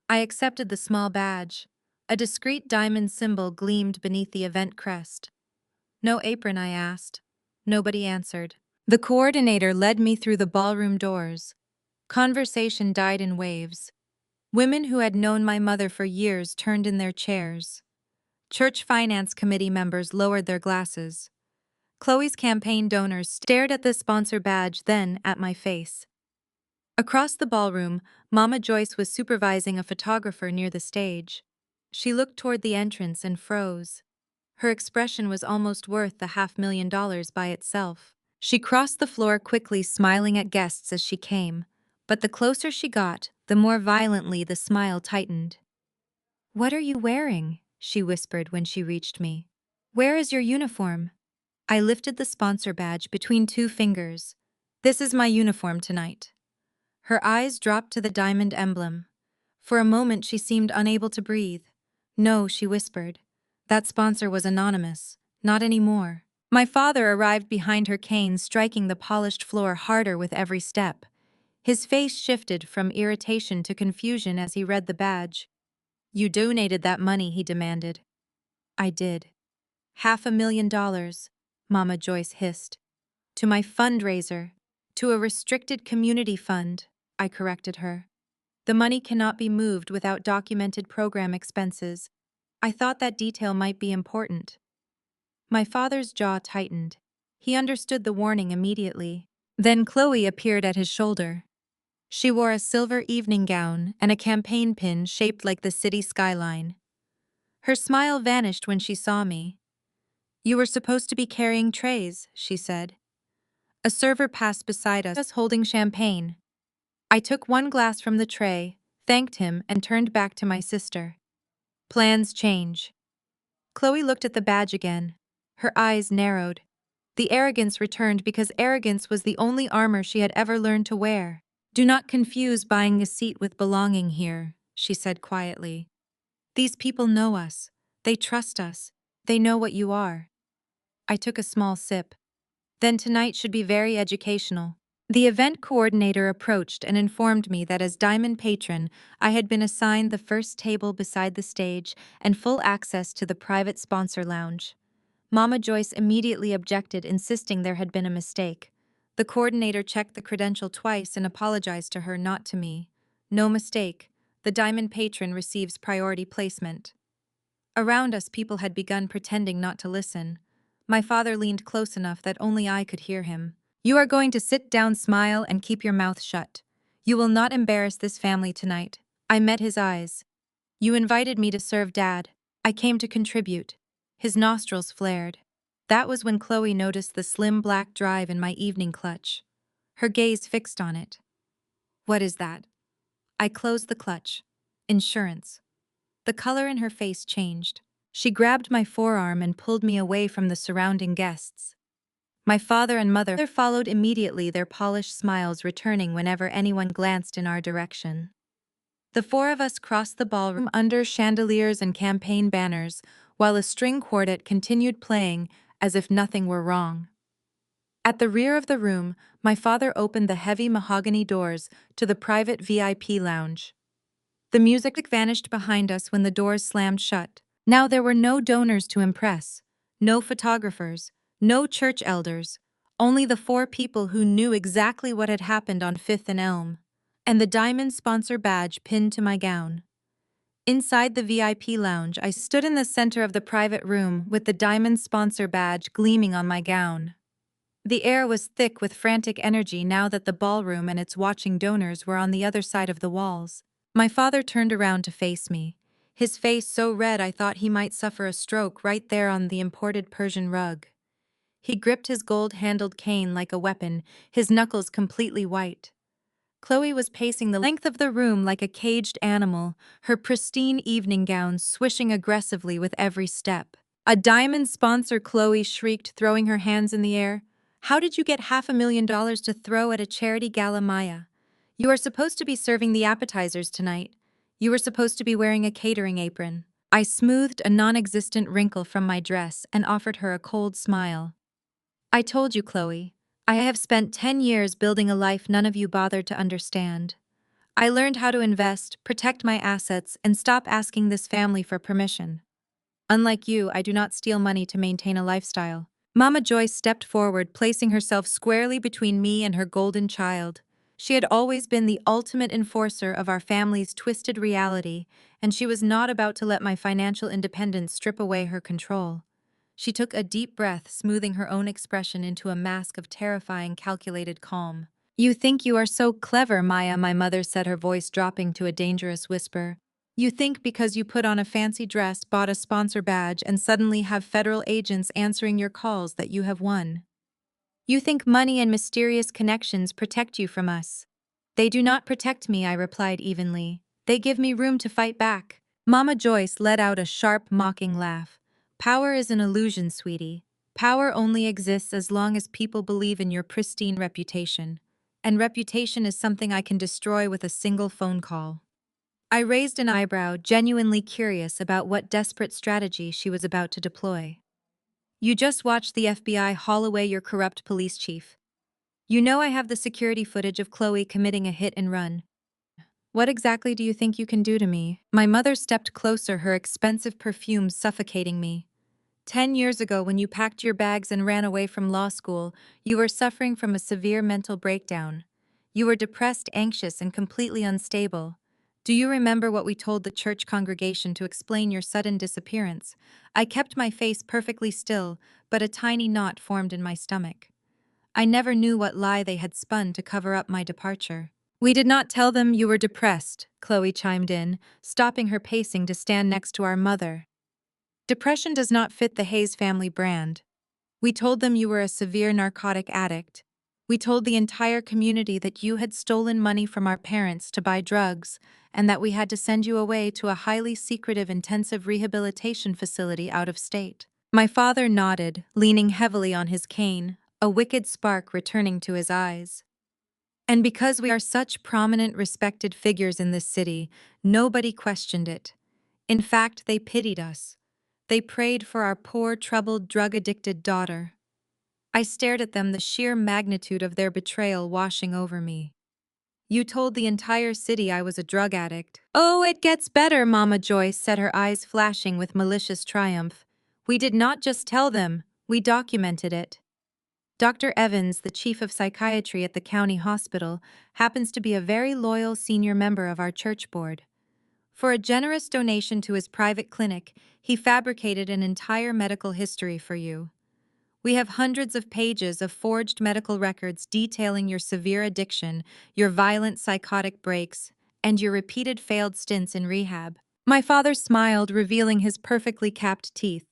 I accepted the small badge. A discreet diamond symbol gleamed beneath the event crest. No apron, I asked. Nobody answered. The coordinator led me through the ballroom doors. Conversation died in waves. Women who had known my mother for years turned in their chairs. Church finance committee members lowered their glasses. Chloe's campaign donors stared at the sponsor badge, then at my face. Across the ballroom, Mama Joyce was supervising a photographer near the stage. She looked toward the entrance and froze. Her expression was almost worth the $500,000 by itself. She crossed the floor quickly, smiling at guests as she came, but the closer she got, the more violently the smile tightened. What are you wearing? She whispered when she reached me. Where is your uniform? I lifted the sponsor badge between two fingers. This is my uniform tonight. Her eyes dropped to the diamond emblem. For a moment she seemed unable to breathe. No, she whispered. That sponsor was anonymous. Not anymore. My father arrived behind her cane, striking the polished floor harder with every step. His face shifted from irritation to confusion as he read the badge. You donated that money, he demanded. I did. $500,000, Mama Joyce hissed. To my fundraiser. To a restricted community fund, I corrected her. The money cannot be moved without documented program expenses. I thought that detail might be important. My father's jaw tightened. He understood the warning immediately. Then Chloe appeared at his shoulder. She wore a silver evening gown and a campaign pin shaped like the city skyline. Her smile vanished when she saw me. You were supposed to be carrying trays, she said. A server passed beside us holding champagne. I took one glass from the tray, thanked him, and turned back to my sister. Plans change. Chloe looked at the badge again. Her eyes narrowed. The arrogance returned because arrogance was the only armor she had ever learned to wear. Do not confuse buying a seat with belonging here, she said quietly. These people know us. They trust us. They know what you are. I took a small sip. Then tonight should be very educational. The event coordinator approached and informed me that as Diamond Patron, I had been assigned the first table beside the stage and full access to the private sponsor lounge. Mama Joyce immediately objected, insisting there had been a mistake. The coordinator checked the credential twice and apologized to her, not to me. No mistake. The Diamond Patron receives priority placement. Around us, people had begun pretending not to listen. My father leaned close enough that only I could hear him. You are going to sit down, smile, and keep your mouth shut. You will not embarrass this family tonight. I met his eyes. You invited me to serve Dad. I came to contribute. His nostrils flared. That was when Chloe noticed the slim black drive in my evening clutch. Her gaze fixed on it. What is that? I closed the clutch. Insurance. The color in her face changed. She grabbed my forearm and pulled me away from the surrounding guests. My father and mother followed immediately, their polished smiles returning whenever anyone glanced in our direction. The four of us crossed the ballroom under chandeliers and campaign banners, while a string quartet continued playing as if nothing were wrong. At the rear of the room, my father opened the heavy mahogany doors to the private VIP lounge. The music vanished behind us when the doors slammed shut. Now there were no donors to impress, no photographers, no church elders, only the four people who knew exactly what had happened on Fifth and Elm, and the diamond sponsor badge pinned to my gown. Inside the VIP lounge, I stood in the center of the private room with the diamond sponsor badge gleaming on my gown. The air was thick with frantic energy now that the ballroom and its watching donors were on the other side of the walls. My father turned around to face me, his face so red I thought he might suffer a stroke right there on the imported Persian rug. He gripped his gold-handled cane like a weapon, his knuckles completely white. Chloe was pacing the length of the room like a caged animal, her pristine evening gown swishing aggressively with every step. "A diamond sponsor," Chloe shrieked, throwing her hands in the air. "How did you get $500,000 to throw at a charity gala, Maya? You are supposed to be serving the appetizers tonight. You were supposed to be wearing a catering apron." I smoothed a non-existent wrinkle from my dress and offered her a cold smile. "I told you, Chloe. I have spent 10 years building a life none of you bothered to understand. I learned how to invest, protect my assets, and stop asking this family for permission. Unlike you, I do not steal money to maintain a lifestyle." Mama Joyce stepped forward, placing herself squarely between me and her golden child. She had always been the ultimate enforcer of our family's twisted reality, and she was not about to let my financial independence strip away her control. She took a deep breath, smoothing her own expression into a mask of terrifying, calculated calm. "You think you are so clever, Maya," my mother said, her voice dropping to a dangerous whisper. "You think because you put on a fancy dress, bought a sponsor badge, and suddenly have federal agents answering your calls that you have won. You think money and mysterious connections protect you from us." "They do not protect me," I replied evenly. "They give me room to fight back." Mama Joyce let out a sharp, mocking laugh. "Power is an illusion, sweetie. Power only exists as long as people believe in your pristine reputation. And reputation is something I can destroy with a single phone call." I raised an eyebrow, genuinely curious about what desperate strategy she was about to deploy. "You just watched the FBI haul away your corrupt police chief. You know I have the security footage of Chloe committing a hit and run. What exactly do you think you can do to me?" My mother stepped closer, her expensive perfume suffocating me. 10 years ago, when you packed your bags and ran away from law school, you were suffering from a severe mental breakdown. You were depressed, anxious, and completely unstable. Do you remember what we told the church congregation to explain your sudden disappearance? I kept my face perfectly still, but a tiny knot formed in my stomach. I never knew what lie they had spun to cover up my departure. "We did not tell them you were depressed," Chloe chimed in, stopping her pacing to stand next to our mother. "Depression does not fit the Hayes family brand. We told them you were a severe narcotic addict. We told the entire community that you had stolen money from our parents to buy drugs, and that we had to send you away to a highly secretive intensive rehabilitation facility out of state." My father nodded, leaning heavily on his cane, a wicked spark returning to his eyes. "And because we are such prominent, respected figures in this city, nobody questioned it. In fact, they pitied us. They prayed for our poor, troubled, drug-addicted daughter." I stared at them, the sheer magnitude of their betrayal washing over me. "You told the entire city I was a drug addict." "Oh, it gets better," Mama Joyce said, her eyes flashing with malicious triumph. "We did not just tell them, we documented it. Dr. Evans, the chief of psychiatry at the county hospital, happens to be a very loyal senior member of our church board. For a generous donation to his private clinic, he fabricated an entire medical history for you. We have hundreds of pages of forged medical records detailing your severe addiction, your violent psychotic breaks, and your repeated failed stints in rehab." My father smiled, revealing his perfectly capped teeth.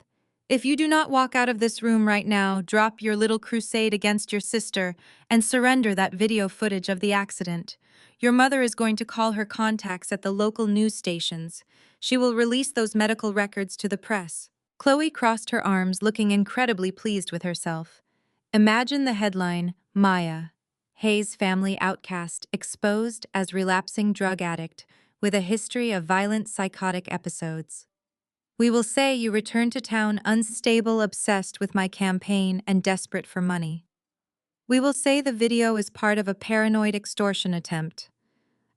"If you do not walk out of this room right now, drop your little crusade against your sister, and surrender that video footage of the accident, your mother is going to call her contacts at the local news stations. She will release those medical records to the press." Chloe crossed her arms, looking incredibly pleased with herself. Imagine the headline: "Maya, Hayes family outcast, exposed as relapsing drug addict, with a history of violent psychotic episodes. We will say you returned to town unstable, obsessed with my campaign, and desperate for money." We will say the video is part of a paranoid extortion attempt.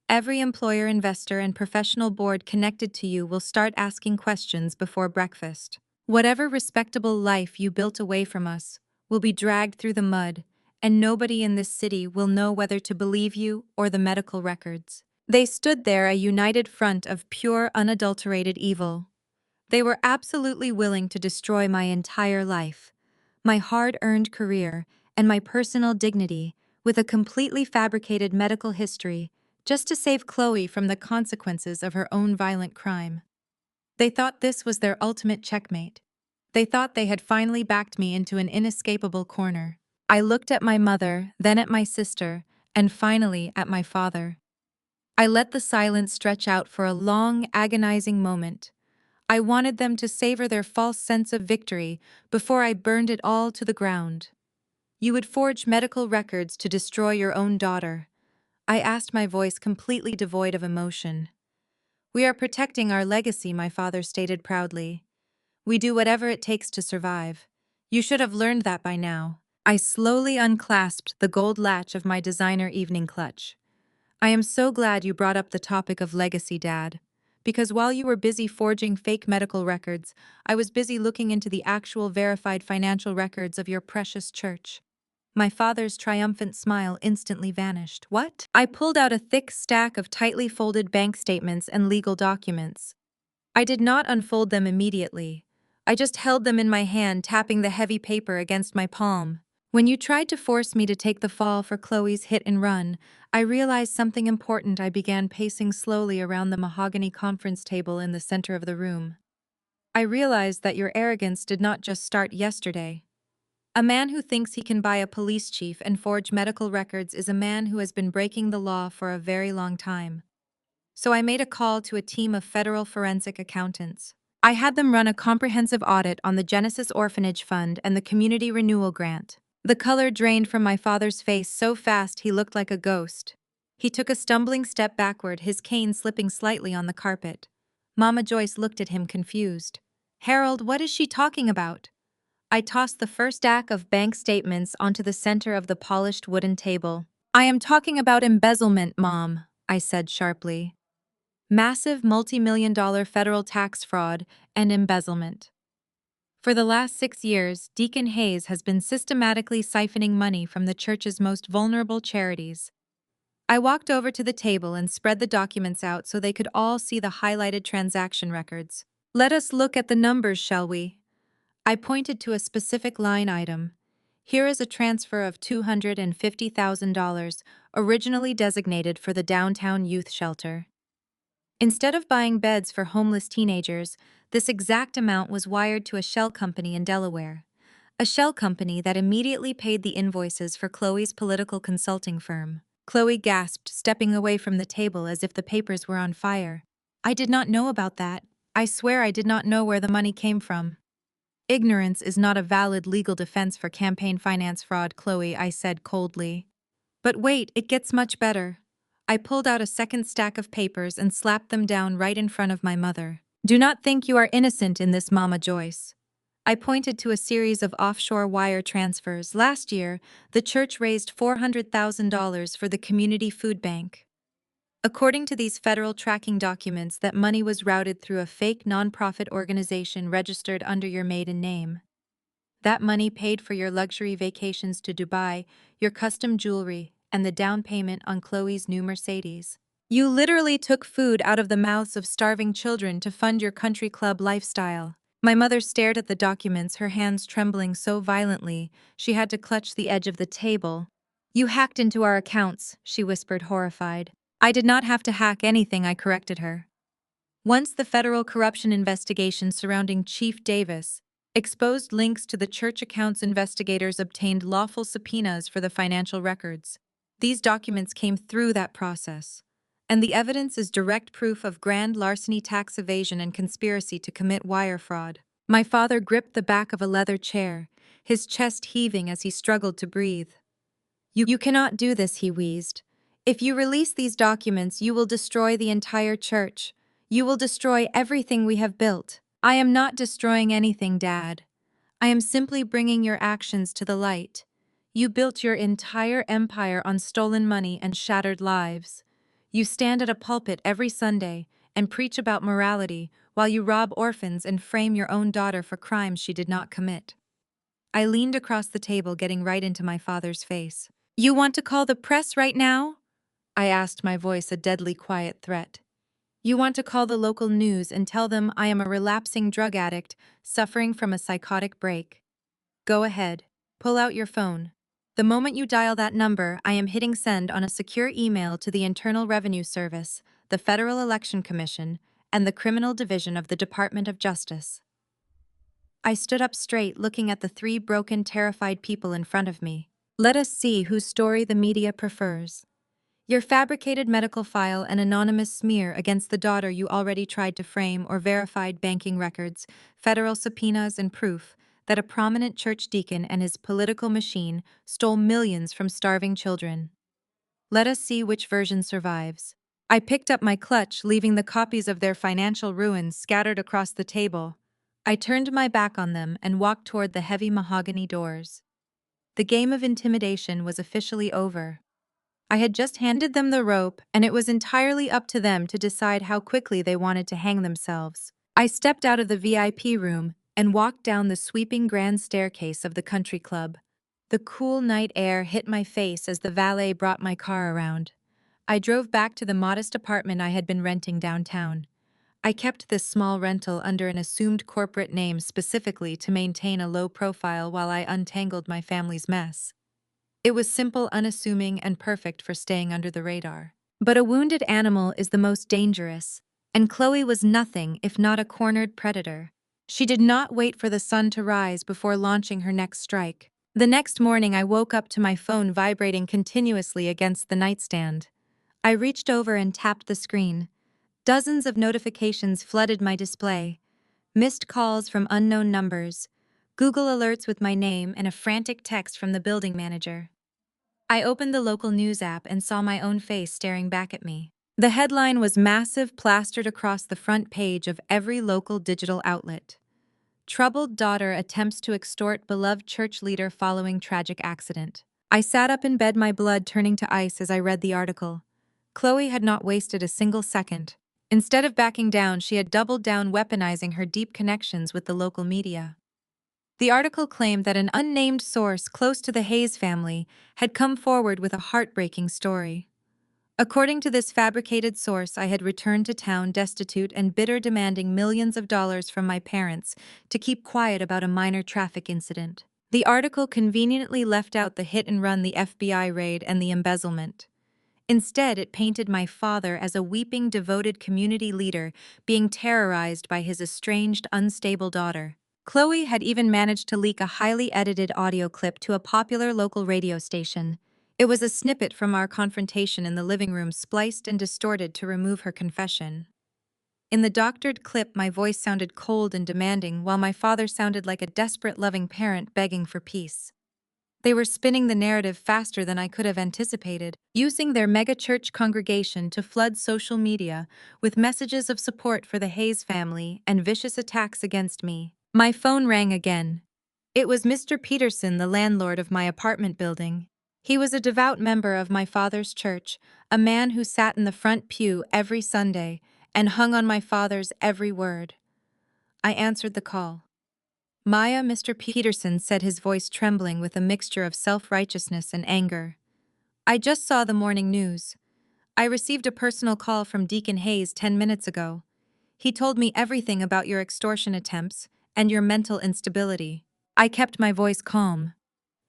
Every employer, investor, and professional board connected to you will start asking questions before breakfast. Whatever respectable life you built away from us will be dragged through the mud, and nobody in this city will know whether to believe you or the medical records. They stood there, a united front of pure, unadulterated evil. They were absolutely willing to destroy my entire life, my hard-earned career, and my personal dignity with a completely fabricated medical history just to save Chloe from the consequences of her own violent crime. They thought this was their ultimate checkmate. They thought they had finally backed me into an inescapable corner. I looked at my mother, then at my sister, and finally at my father. I let the silence stretch out for a long, agonizing moment. I wanted them to savor their false sense of victory before I burned it all to the ground. You would forge medical records to destroy your own daughter. I asked, my voice completely devoid of emotion. We are protecting our legacy, my father stated proudly. We do whatever it takes to survive. You should have learned that by now. I slowly unclasped the gold latch of my designer evening clutch. I am so glad you brought up the topic of legacy, Dad. Because while you were busy forging fake medical records, I was busy looking into the actual verified financial records of your precious church. My father's triumphant smile instantly vanished. What? I pulled out a thick stack of tightly folded bank statements and legal documents. I did not unfold them immediately. I just held them in my hand, tapping the heavy paper against my palm. When you tried to force me to take the fall for Chloe's hit and run, I realized something important. I began pacing slowly around the mahogany conference table in the center of the room. I realized that your arrogance did not just start yesterday. A man who thinks he can buy a police chief and forge medical records is a man who has been breaking the law for a very long time. So I made a call to a team of federal forensic accountants. I had them run a comprehensive audit on the Genesis Orphanage Fund and the Community Renewal Grant. The color drained from my father's face so fast he looked like a ghost. He took a stumbling step backward, his cane slipping slightly on the carpet. Mama Joyce looked at him confused. Harold, what is she talking about? I tossed the first stack of bank statements onto the center of the polished wooden table. I am talking about embezzlement, Mom, I said sharply. Massive multi-million-dollar federal tax fraud and embezzlement. For the last 6 years, Deacon Hayes has been systematically siphoning money from the church's most vulnerable charities. I walked over to the table and spread the documents out so they could all see the highlighted transaction records. Let us look at the numbers, shall we? I pointed to a specific line item. Here is a transfer of $250,000, originally designated for the downtown youth shelter. Instead of buying beds for homeless teenagers, this exact amount was wired to a shell company in Delaware. A shell company that immediately paid the invoices for Chloe's political consulting firm. Chloe gasped, stepping away from the table as if the papers were on fire. I did not know about that. I swear I did not know where the money came from. Ignorance is not a valid legal defense for campaign finance fraud, Chloe, I said coldly. But wait, it gets much better. I pulled out a second stack of papers and slapped them down right in front of my mother. Do not think you are innocent in this, Mama Joyce. I pointed to a series of offshore wire transfers. Last year, the church raised $400,000 for the community food bank. According to these federal tracking documents, that money was routed through a fake nonprofit organization registered under your maiden name. That money paid for your luxury vacations to Dubai, your custom jewelry, and the down payment on Chloe's new Mercedes. You literally took food out of the mouths of starving children to fund your country club lifestyle. My mother stared at the documents, her hands trembling so violently she had to clutch the edge of the table. You hacked into our accounts, she whispered, horrified. I did not have to hack anything, I corrected her. Once the federal corruption investigation surrounding Chief Davis exposed links to the church accounts, investigators obtained lawful subpoenas for the financial records. These documents came through that process. And the evidence is direct proof of grand larceny, tax evasion, and conspiracy to commit wire fraud. My father gripped the back of a leather chair, his chest heaving as he struggled to breathe. You cannot do this, he wheezed. If you release these documents, you will destroy the entire church. You will destroy everything we have built. I am not destroying anything, Dad. I am simply bringing your actions to the light. You built your entire empire on stolen money and shattered lives. You stand at a pulpit every Sunday and preach about morality while you rob orphans and frame your own daughter for crimes she did not commit. I leaned across the table, getting right into my father's face. You want to call the press right now? I asked, my voice a deadly quiet threat. You want to call the local news and tell them I am a relapsing drug addict suffering from a psychotic break? Go ahead. Pull out your phone. The moment you dial that number, I am hitting send on a secure email to the Internal Revenue Service, the Federal Election Commission, and the Criminal Division of the Department of Justice. I stood up straight, looking at the three broken, terrified people in front of me. Let us see whose story the media prefers. Your fabricated medical file, an anonymous smear against the daughter you already tried to frame, or verified banking records, federal subpoenas, and proof that a prominent church deacon and his political machine stole millions from starving children. Let us see which version survives. I picked up my clutch, leaving the copies of their financial ruins scattered across the table. I turned my back on them and walked toward the heavy mahogany doors. The game of intimidation was officially over. I had just handed them the rope, and it was entirely up to them to decide how quickly they wanted to hang themselves. I stepped out of the VIP room and walked down the sweeping grand staircase of the country club. The cool night air hit my face as the valet brought my car around. I drove back to the modest apartment I had been renting downtown. I kept this small rental under an assumed corporate name specifically to maintain a low profile while I untangled my family's mess. It was simple, unassuming, and perfect for staying under the radar. But a wounded animal is the most dangerous, and Chloe was nothing if not a cornered predator. She did not wait for the sun to rise before launching her next strike. The next morning, I woke up to my phone vibrating continuously against the nightstand. I reached over and tapped the screen. Dozens of notifications flooded my display. Missed calls from unknown numbers, Google alerts with my name, and a frantic text from the building manager. I opened the local news app and saw my own face staring back at me. The headline was massive, plastered across the front page of every local digital outlet. Troubled daughter attempts to extort beloved church leader following tragic accident. I sat up in bed, my blood turning to ice as I read the article. Chloe had not wasted a single second. Instead of backing down, she had doubled down, weaponizing her deep connections with the local media. The article claimed that an unnamed source close to the Hayes family had come forward with a heartbreaking story. According to this fabricated source, I had returned to town destitute and bitter, demanding millions of dollars from my parents to keep quiet about a minor traffic incident. The article conveniently left out the hit and run, the FBI raid, and the embezzlement. Instead, it painted my father as a weeping, devoted community leader being terrorized by his estranged, unstable daughter. Chloe had even managed to leak a highly edited audio clip to a popular local radio station. It was a snippet from our confrontation in the living room, spliced and distorted to remove her confession. In the doctored clip, my voice sounded cold and demanding, while my father sounded like a desperate, loving parent begging for peace. They were spinning the narrative faster than I could have anticipated, using their megachurch congregation to flood social media with messages of support for the Hayes family and vicious attacks against me. My phone rang again. It was Mr. Peterson, the landlord of my apartment building. He was a devout member of my father's church, a man who sat in the front pew every Sunday and hung on my father's every word. I answered the call. Maya, Mr. Peterson said, his voice trembling with a mixture of self-righteousness and anger. I just saw the morning news. I received a personal call from Deacon Hayes 10 minutes ago. He told me everything about your extortion attempts and your mental instability. I kept my voice calm.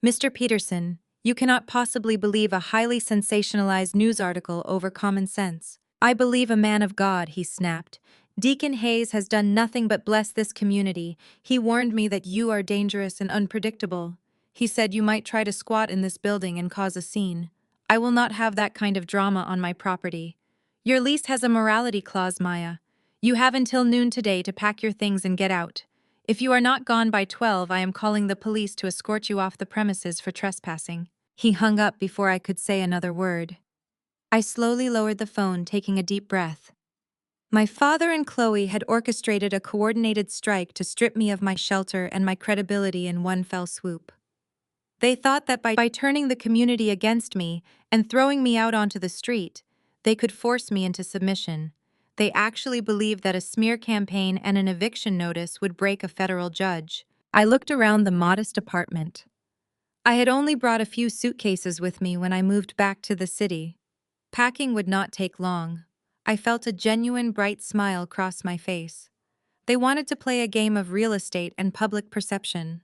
Mr. Peterson, you cannot possibly believe a highly sensationalized news article over common sense. I believe a man of God, he snapped. Deacon Hayes has done nothing but bless this community. He warned me that you are dangerous and unpredictable. He said you might try to squat in this building and cause a scene. I will not have that kind of drama on my property. Your lease has a morality clause, Maya. You have until noon today to pack your things and get out. If you are not gone by 12, I am calling the police to escort you off the premises for trespassing. He hung up before I could say another word. I slowly lowered the phone, taking a deep breath. My father and Chloe had orchestrated a coordinated strike to strip me of my shelter and my credibility in one fell swoop. They thought that by turning the community against me and throwing me out onto the street, they could force me into submission. They actually believed that a smear campaign and an eviction notice would break a federal judge. I looked around the modest apartment. I had only brought a few suitcases with me when I moved back to the city. Packing would not take long. I felt a genuine bright smile cross my face. They wanted to play a game of real estate and public perception.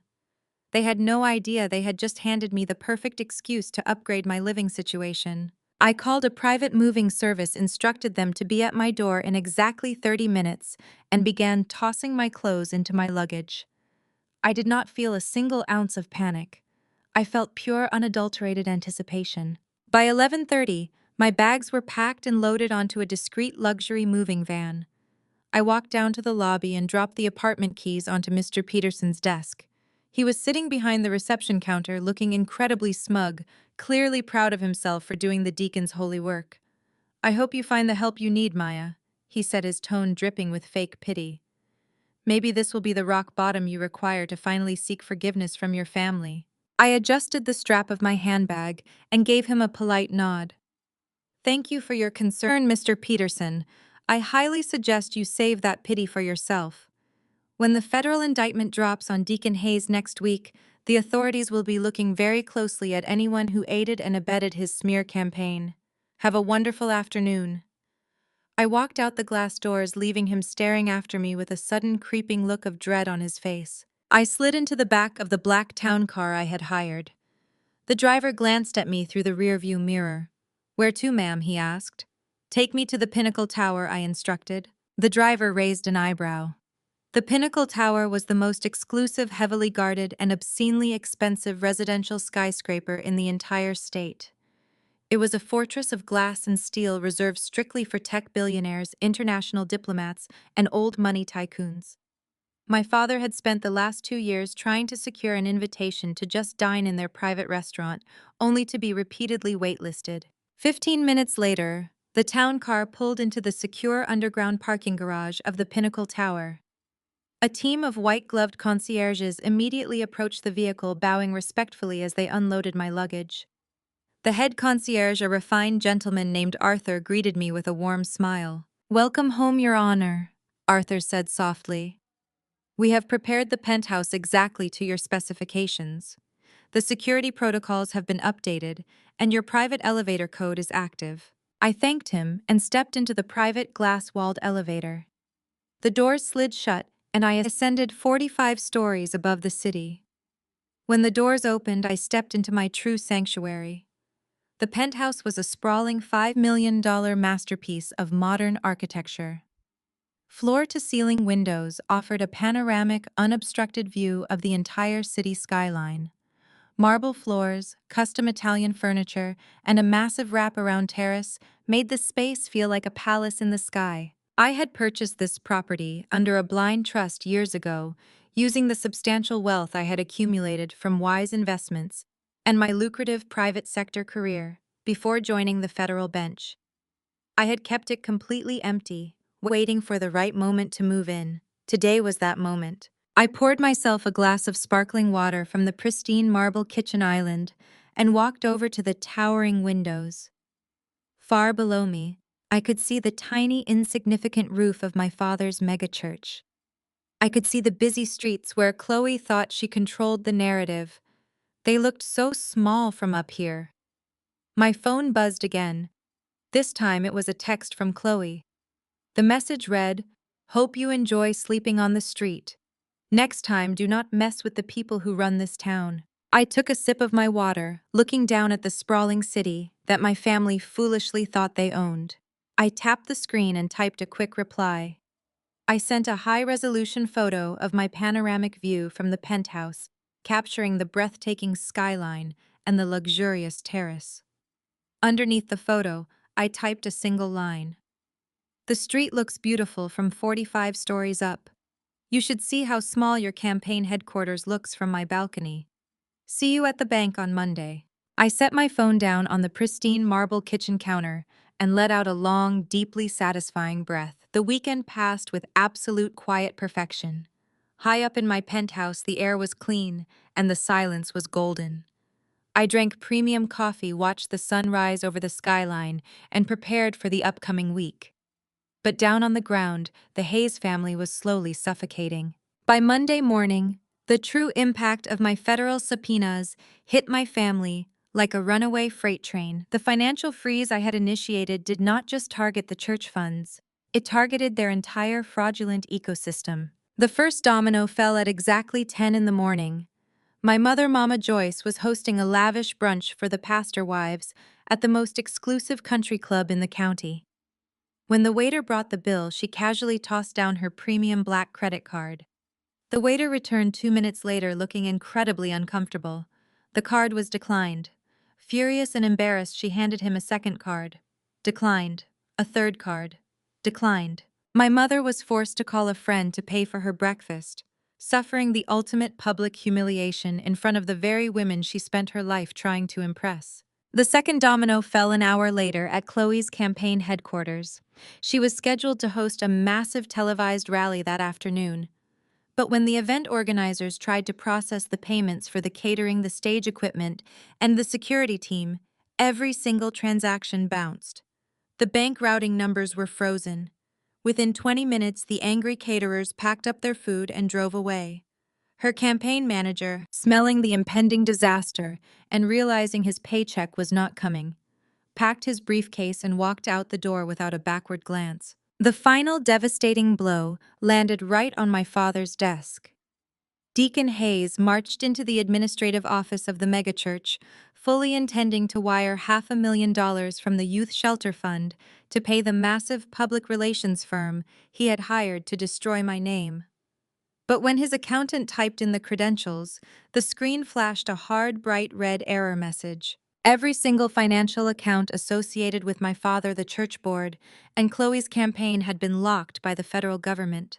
They had no idea they had just handed me the perfect excuse to upgrade my living situation. I called a private moving service, instructed them to be at my door in exactly 30 minutes, and began tossing my clothes into my luggage. I did not feel a single ounce of panic. I felt pure, unadulterated anticipation. By 11:30, my bags were packed and loaded onto a discreet luxury moving van. I walked down to the lobby and dropped the apartment keys onto Mr. Peterson's desk. He was sitting behind the reception counter, looking incredibly smug, clearly proud of himself for doing the deacon's holy work. "I hope you find the help you need, Maya," he said, his tone dripping with fake pity. "Maybe this will be the rock bottom you require to finally seek forgiveness from your family." I adjusted the strap of my handbag and gave him a polite nod. "Thank you for your concern, Mr. Peterson. I highly suggest you save that pity for yourself. When the federal indictment drops on Deacon Hayes next week, the authorities will be looking very closely at anyone who aided and abetted his smear campaign. Have a wonderful afternoon." I walked out the glass doors, leaving him staring after me with a sudden creeping look of dread on his face. I slid into the back of the black town car I had hired. The driver glanced at me through the rearview mirror. "Where to, ma'am?" he asked. "Take me to the Pinnacle Tower," I instructed. The driver raised an eyebrow. The Pinnacle Tower was the most exclusive, heavily guarded, and obscenely expensive residential skyscraper in the entire state. It was a fortress of glass and steel reserved strictly for tech billionaires, international diplomats, and old money tycoons. My father had spent the last 2 years trying to secure an invitation to just dine in their private restaurant, only to be repeatedly waitlisted. 15 minutes later, the town car pulled into the secure underground parking garage of the Pinnacle Tower. A team of white-gloved concierges immediately approached the vehicle, bowing respectfully as they unloaded my luggage. The head concierge, a refined gentleman named Arthur, greeted me with a warm smile. "Welcome home, Your Honor," Arthur said softly. "We have prepared the penthouse exactly to your specifications. The security protocols have been updated, and your private elevator code is active." I thanked him and stepped into the private glass-walled elevator. The doors slid shut, and I ascended 45 stories above the city. When the doors opened, I stepped into my true sanctuary. The penthouse was a sprawling $5 million masterpiece of modern architecture. Floor-to-ceiling windows offered a panoramic, unobstructed view of the entire city skyline. Marble floors, custom Italian furniture, and a massive wraparound terrace made the space feel like a palace in the sky. I had purchased this property under a blind trust years ago, using the substantial wealth I had accumulated from wise investments and my lucrative private sector career before joining the federal bench. I had kept it completely empty, waiting for the right moment to move in. Today was that moment. I poured myself a glass of sparkling water from the pristine marble kitchen island and walked over to the towering windows. Far below me, I could see the tiny, insignificant roof of my father's megachurch. I could see the busy streets where Chloe thought she controlled the narrative. They looked so small from up here. My phone buzzed again. This time it was a text from Chloe. The message read, "Hope you enjoy sleeping on the street. Next time, do not mess with the people who run this town." I took a sip of my water, looking down at the sprawling city that my family foolishly thought they owned. I tapped the screen and typed a quick reply. I sent a high-resolution photo of my panoramic view from the penthouse, capturing the breathtaking skyline and the luxurious terrace. Underneath the photo, I typed a single line. "The street looks beautiful from 45 stories up. You should see how small your campaign headquarters looks from my balcony. See you at the bank on Monday." I set my phone down on the pristine marble kitchen counter and let out a long, deeply satisfying breath. The weekend passed with absolute quiet perfection. High up in my penthouse, the air was clean and the silence was golden. I drank premium coffee, watched the sun rise over the skyline, and prepared for the upcoming week. But down on the ground, the Hayes family was slowly suffocating. By Monday morning, the true impact of my federal subpoenas hit my family like a runaway freight train. The financial freeze I had initiated did not just target the church funds, it targeted their entire fraudulent ecosystem. The first domino fell at exactly 10 in the morning. My mother, Mama Joyce, was hosting a lavish brunch for the pastor wives at the most exclusive country club in the county. When the waiter brought the bill, she casually tossed down her premium black credit card. The waiter returned 2 minutes later looking incredibly uncomfortable. The card was declined. Furious and embarrassed, she handed him a second card. Declined. A third card. Declined. My mother was forced to call a friend to pay for her breakfast, suffering the ultimate public humiliation in front of the very women she spent her life trying to impress. The second domino fell an hour later at Chloe's campaign headquarters. She was scheduled to host a massive televised rally that afternoon. But when the event organizers tried to process the payments for the catering, the stage equipment, and the security team, every single transaction bounced. The bank routing numbers were frozen. Within 20 minutes, the angry caterers packed up their food and drove away. Her campaign manager, smelling the impending disaster and realizing his paycheck was not coming, packed his briefcase and walked out the door without a backward glance. The final devastating blow landed right on my father's desk. Deacon Hayes marched into the administrative office of the megachurch, fully intending to wire $500,000 from the youth shelter fund to pay the massive public relations firm he had hired to destroy my name. But when his accountant typed in the credentials, the screen flashed a hard, bright red error message. Every single financial account associated with my father, the church board, and Chloe's campaign had been locked by the federal government.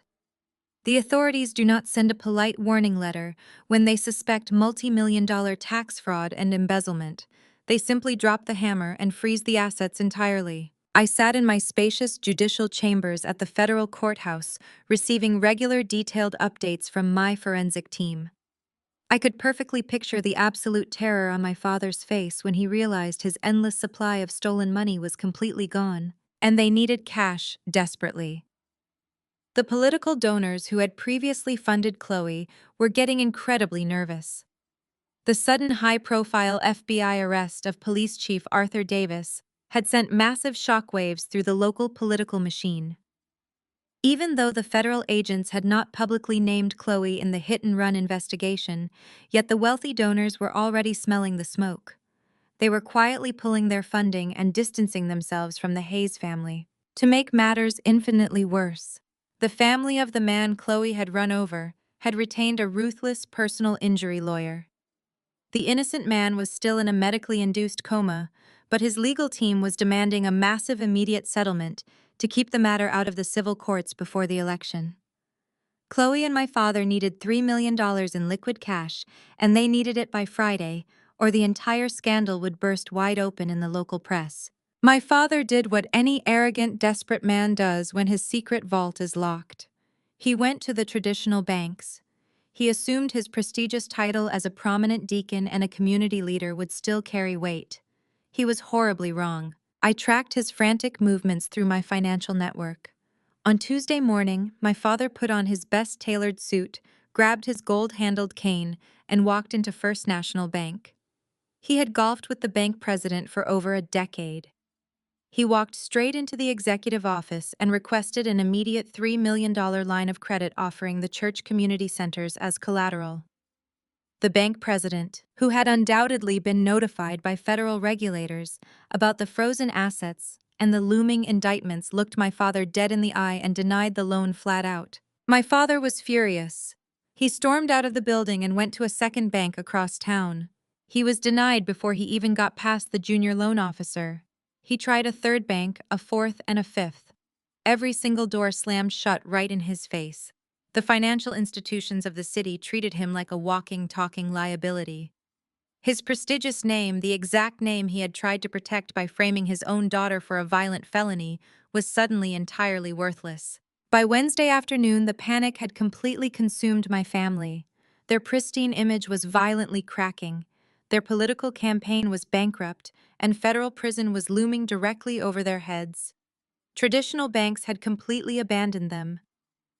The authorities do not send a polite warning letter when they suspect multi-million-dollar tax fraud and embezzlement. They simply drop the hammer and freeze the assets entirely. I sat in my spacious judicial chambers at the federal courthouse, receiving regular detailed updates from my forensic team. I could perfectly picture the absolute terror on my father's face when he realized his endless supply of stolen money was completely gone, and they needed cash desperately. The political donors who had previously funded Chloe were getting incredibly nervous. The sudden high-profile FBI arrest of Police Chief Arthur Davis had sent massive shockwaves through the local political machine. Even though the federal agents had not publicly named Chloe in the hit-and-run investigation, yet the wealthy donors were already smelling the smoke. They were quietly pulling their funding and distancing themselves from the Hayes family. To make matters infinitely worse, the family of the man Chloe had run over had retained a ruthless personal injury lawyer. The innocent man was still in a medically induced coma, but his legal team was demanding a massive immediate settlement to keep the matter out of the civil courts before the election. Chloe and my father needed $3 million in liquid cash, and they needed it by Friday, or the entire scandal would burst wide open in the local press. My father did what any arrogant, desperate man does when his secret vault is locked. He went to the traditional banks. He assumed his prestigious title as a prominent deacon and a community leader would still carry weight. He was horribly wrong. I tracked his frantic movements through my financial network. On Tuesday morning, my father put on his best tailored suit, grabbed his gold-handled cane, and walked into First National Bank. He had golfed with the bank president for over a decade. He walked straight into the executive office and requested an immediate $3 million line of credit offering the church community centers as collateral. The bank president, who had undoubtedly been notified by federal regulators about the frozen assets and the looming indictments, looked my father dead in the eye and denied the loan flat out. My father was furious. He stormed out of the building and went to a second bank across town. He was denied before he even got past the junior loan officer. He tried a third bank, a fourth, and a fifth. Every single door slammed shut right in his face. The financial institutions of the city treated him like a walking, talking liability. His prestigious name, the exact name he had tried to protect by framing his own daughter for a violent felony, was suddenly entirely worthless. By Wednesday afternoon, the panic had completely consumed my family. Their pristine image was violently cracking. Their political campaign was bankrupt, and federal prison was looming directly over their heads. Traditional banks had completely abandoned them.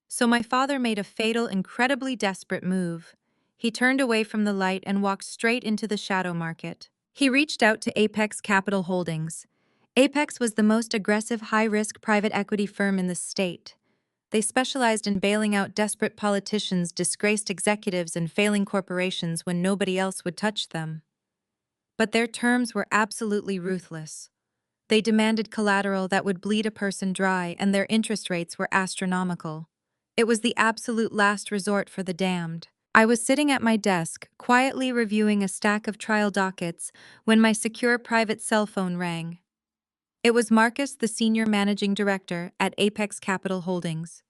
So my father made a fatal, incredibly desperate move. He turned away from the light and walked straight into the shadow market. He reached out to Apex Capital Holdings. Apex was the most aggressive, high-risk private equity firm in the state. They specialized in bailing out desperate politicians, disgraced executives, and failing corporations when nobody else would touch them. But their terms were absolutely ruthless. They demanded collateral that would bleed a person dry, and their interest rates were astronomical. It was the absolute last resort for the damned. I was sitting at my desk, quietly reviewing a stack of trial dockets, when my secure private cell phone rang. It was Marcus, the senior managing director at Apex Capital Holdings.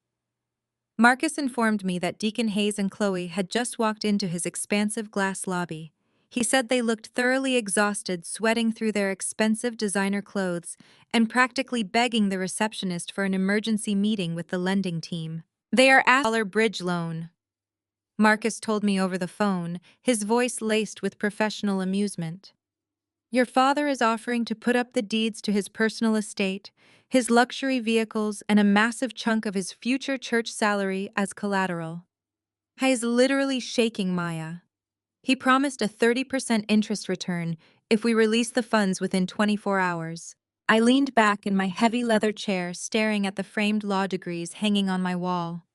Marcus informed me that Deacon Hayes and Chloe had just walked into his expansive glass lobby. He said they looked thoroughly exhausted, sweating through their expensive designer clothes and practically begging the receptionist for an emergency meeting with the lending team. They are asking for a bridge loan, Marcus told me over the phone, his voice laced with professional amusement. Your father is offering to put up the deeds to his personal estate, his luxury vehicles, and a massive chunk of his future church salary as collateral. He is literally shaking Maya. He promised a 30% interest return if we release the funds within 24 hours. I leaned back in my heavy leather chair, staring at the framed law degrees hanging on my wall.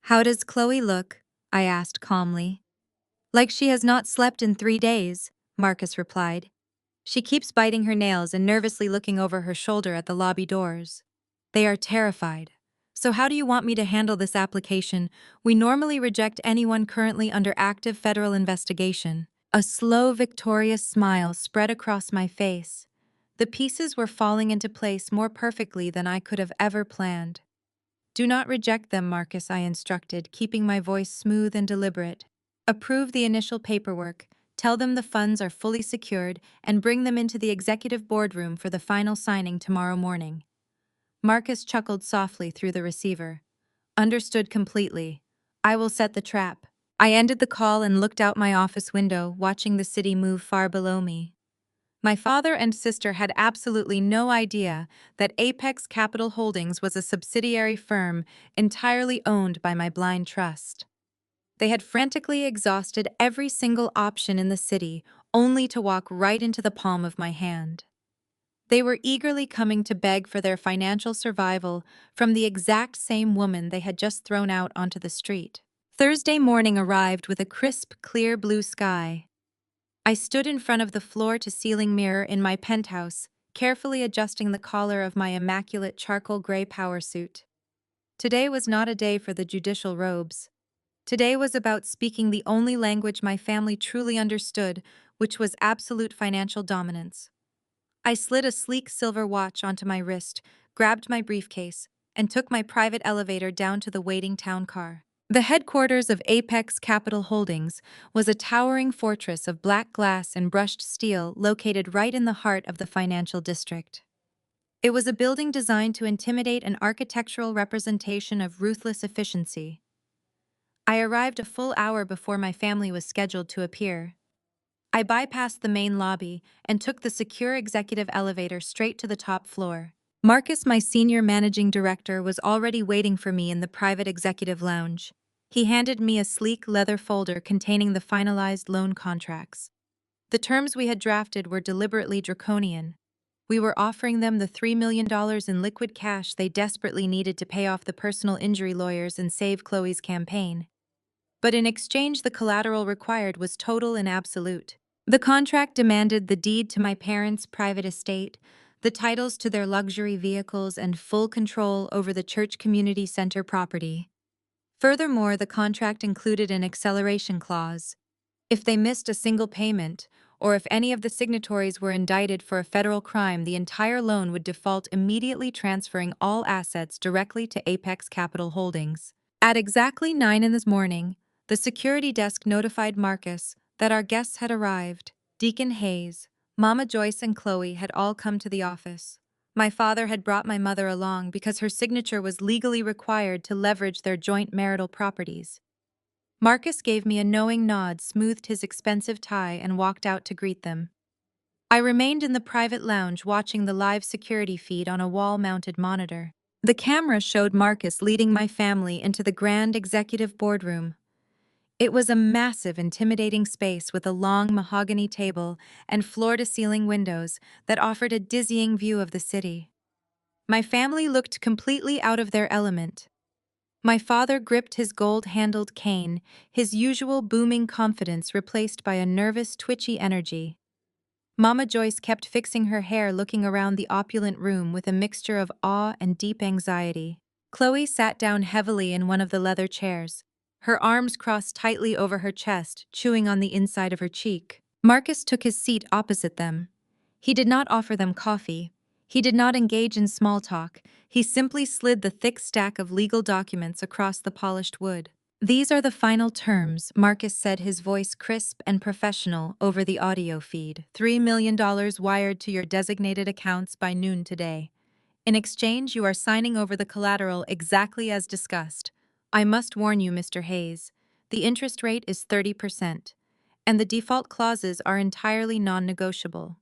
How does Chloe look? I asked calmly. Like she has not slept in 3 days, Marcus replied. She keeps biting her nails and nervously looking over her shoulder at the lobby doors. They are terrified. So how do you want me to handle this application? We normally reject anyone currently under active federal investigation. A slow, victorious smile spread across my face. The pieces were falling into place more perfectly than I could have ever planned. Do not reject them, Marcus, I instructed, keeping my voice smooth and deliberate. Approve the initial paperwork, tell them the funds are fully secured, and bring them into the executive boardroom for the final signing tomorrow morning. Marcus chuckled softly through the receiver. Understood completely. I will set the trap. I ended the call and looked out my office window, watching the city move far below me. My father and sister had absolutely no idea that Apex Capital Holdings was a subsidiary firm entirely owned by my blind trust. They had frantically exhausted every single option in the city, only to walk right into the palm of my hand. They were eagerly coming to beg for their financial survival from the exact same woman they had just thrown out onto the street. Thursday morning arrived with a crisp, clear blue sky. I stood in front of the floor-to-ceiling mirror in my penthouse, carefully adjusting the collar of my immaculate charcoal gray power suit. Today was not a day for the judicial robes. Today was about speaking the only language my family truly understood, which was absolute financial dominance. I slid a sleek silver watch onto my wrist, grabbed my briefcase, and took my private elevator down to the waiting town car. The headquarters of Apex Capital Holdings was a towering fortress of black glass and brushed steel located right in the heart of the financial district. It was a building designed to intimidate an architectural representation of ruthless efficiency. I arrived a full hour before my family was scheduled to appear. I bypassed the main lobby and took the secure executive elevator straight to the top floor. Marcus, my senior managing director, was already waiting for me in the private executive lounge. He handed me a sleek leather folder containing the finalized loan contracts. The terms we had drafted were deliberately draconian. We were offering them the $3 million in liquid cash they desperately needed to pay off the personal injury lawyers and save Chloe's campaign. But in exchange, the collateral required was total and absolute. The contract demanded the deed to my parents' private estate, the titles to their luxury vehicles, and full control over the church community center property. Furthermore, the contract included an acceleration clause. If they missed a single payment, or if any of the signatories were indicted for a federal crime, the entire loan would default, immediately transferring all assets directly to Apex Capital Holdings. At exactly 9 in the morning, the security desk notified Marcus that our guests had arrived. Deacon Hayes, Mama Joyce, and Chloe had all come to the office. My father had brought my mother along because her signature was legally required to leverage their joint marital properties. Marcus gave me a knowing nod, smoothed his expensive tie, and walked out to greet them. I remained in the private lounge watching the live security feed on a wall-mounted monitor. The camera showed Marcus leading my family into the grand executive boardroom. It was a massive, intimidating space with a long mahogany table and floor-to-ceiling windows that offered a dizzying view of the city. My family looked completely out of their element. My father gripped his gold-handled cane, his usual booming confidence replaced by a nervous, twitchy energy. Mama Joyce kept fixing her hair, looking around the opulent room with a mixture of awe and deep anxiety. Chloe sat down heavily in one of the leather chairs, her arms crossed tightly over her chest, chewing on the inside of her cheek. Marcus took his seat opposite them. He did not offer them coffee. He did not engage in small talk. He simply slid the thick stack of legal documents across the polished wood. "These are the final terms," Marcus said, his voice crisp and professional over the audio feed. $3 million wired to your designated accounts by noon today. In exchange, you are signing over the collateral exactly as discussed. I must warn you, Mr. Hayes, the interest rate is 30%, and the default clauses are entirely non-negotiable.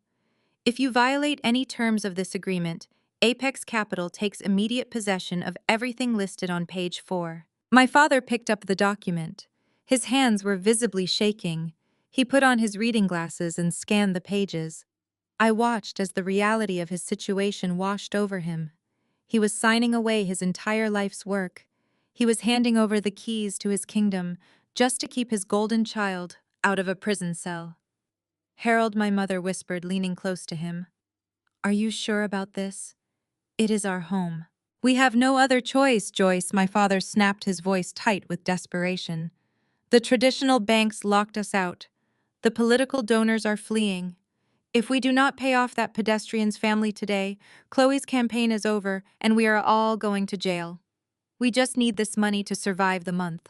If you violate any terms of this agreement, Apex Capital takes immediate possession of everything listed on page 4. My father picked up the document. His hands were visibly shaking. He put on his reading glasses and scanned the pages. I watched as the reality of his situation washed over him. He was signing away his entire life's work. He was handing over the keys to his kingdom just to keep his golden child out of a prison cell. "Harold," my mother whispered, leaning close to him. "Are you sure about this? It is our home." "We have no other choice, Joyce," my father snapped, his voice tight with desperation. "The traditional banks locked us out. The political donors are fleeing. If we do not pay off that pedestrian's family today, Chloe's campaign is over and we are all going to jail. We just need this money to survive the month.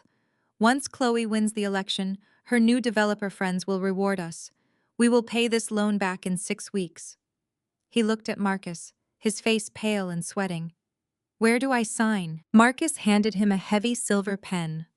Once Chloe wins the election, her new developer friends will reward us. We will pay this loan back in 6 weeks." He looked at Marcus, his face pale and sweating. "Where do I sign?" Marcus handed him a heavy silver pen.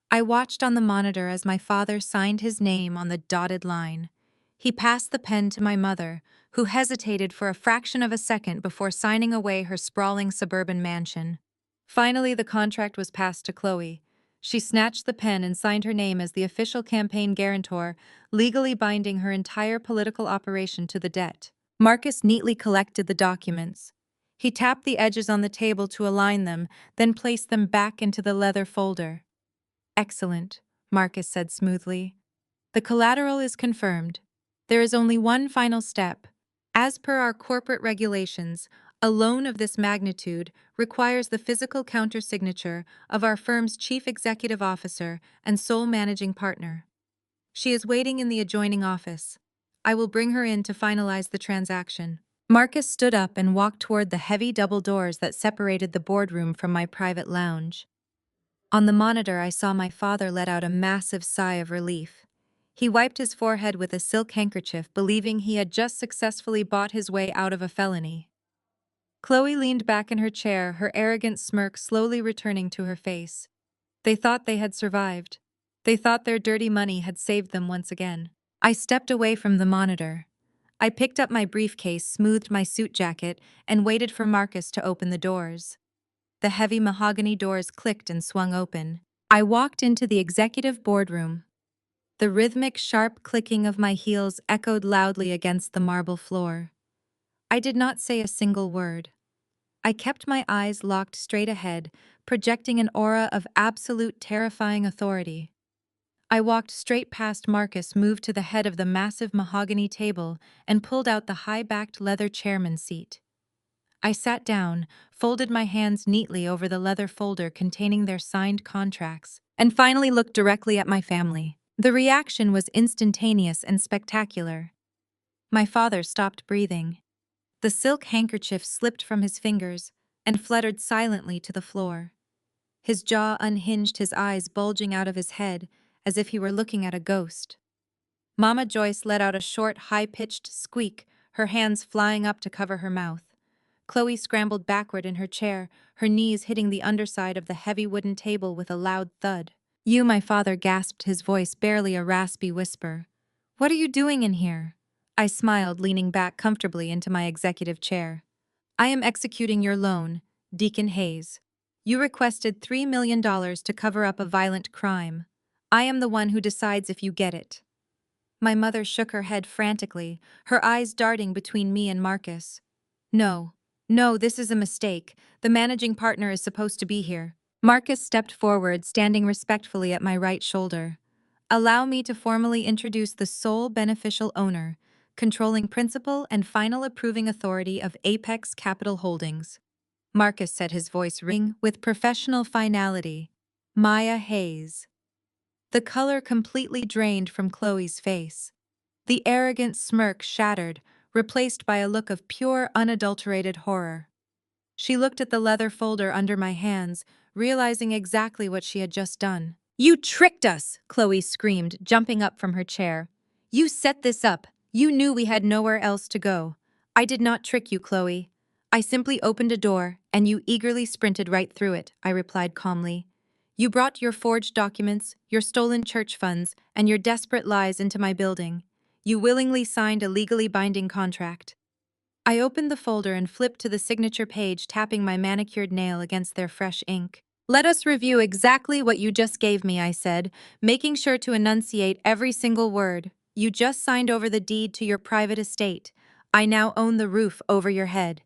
I watched on the monitor as my father signed his name on the dotted line. He passed the pen to my mother, who hesitated for a fraction of a second before signing away her sprawling suburban mansion. Finally, the contract was passed to Chloe. She snatched the pen and signed her name as the official campaign guarantor, legally binding her entire political operation to the debt. Marcus neatly collected the documents. He tapped the edges on the table to align them, then placed them back into the leather folder. "Excellent," Marcus said smoothly. "The collateral is confirmed. There is only one final step. As per our corporate regulations, a loan of this magnitude requires the physical countersignature of our firm's chief executive officer and sole managing partner. She is waiting in the adjoining office. I will bring her in to finalize the transaction." Marcus stood up and walked toward the heavy double doors that separated the boardroom from my private lounge. On the monitor, I saw my father let out a massive sigh of relief. He wiped his forehead with a silk handkerchief, believing he had just successfully bought his way out of a felony. Chloe leaned back in her chair, her arrogant smirk slowly returning to her face. They thought they had survived. They thought their dirty money had saved them once again. I stepped away from the monitor. I picked up my briefcase, smoothed my suit jacket, and waited for Marcus to open the doors. The heavy mahogany doors clicked and swung open. I walked into the executive boardroom. The rhythmic, sharp clicking of my heels echoed loudly against the marble floor. I did not say a single word. I kept my eyes locked straight ahead, projecting an aura of absolute terrifying authority. I walked straight past Marcus, moved to the head of the massive mahogany table, and pulled out the high-backed leather chairman's seat. I sat down, folded my hands neatly over the leather folder containing their signed contracts, and finally looked directly at my family. The reaction was instantaneous and spectacular. My father stopped breathing. The silk handkerchief slipped from his fingers and fluttered silently to the floor. His jaw unhinged, his eyes bulging out of his head as if he were looking at a ghost. Mama Joyce let out a short, high-pitched squeak, her hands flying up to cover her mouth. Chloe scrambled backward in her chair, her knees hitting the underside of the heavy wooden table with a loud thud. You, my father gasped, his voice barely a raspy whisper. What are you doing in here? I smiled, leaning back comfortably into my executive chair. I am executing your loan, Deacon Hayes. You requested $3 million to cover up a violent crime. I am the one who decides if you get it. My mother shook her head frantically, her eyes darting between me and Marcus. No. No, this is a mistake. The managing partner is supposed to be here. Marcus stepped forward, standing respectfully at my right shoulder. Allow me to formally introduce the sole beneficial owner, controlling principal and final approving authority of Apex Capital Holdings. Marcus said, his voice ringing with professional finality. Maya Hayes. The color completely drained from Chloe's face. The arrogant smirk shattered, replaced by a look of pure, unadulterated horror. She looked at the leather folder under my hands, realizing exactly what she had just done. You tricked us, Chloe screamed, jumping up from her chair. You set this up. You knew we had nowhere else to go. I did not trick you, Chloe. I simply opened a door, and you eagerly sprinted right through it, I replied calmly. You brought your forged documents, your stolen church funds, and your desperate lies into my building. You willingly signed a legally binding contract. I opened the folder and flipped to the signature page, tapping my manicured nail against their fresh ink. Let us review exactly what you just gave me, I said, making sure to enunciate every single word. You just signed over the deed to your private estate. I now own the roof over your head.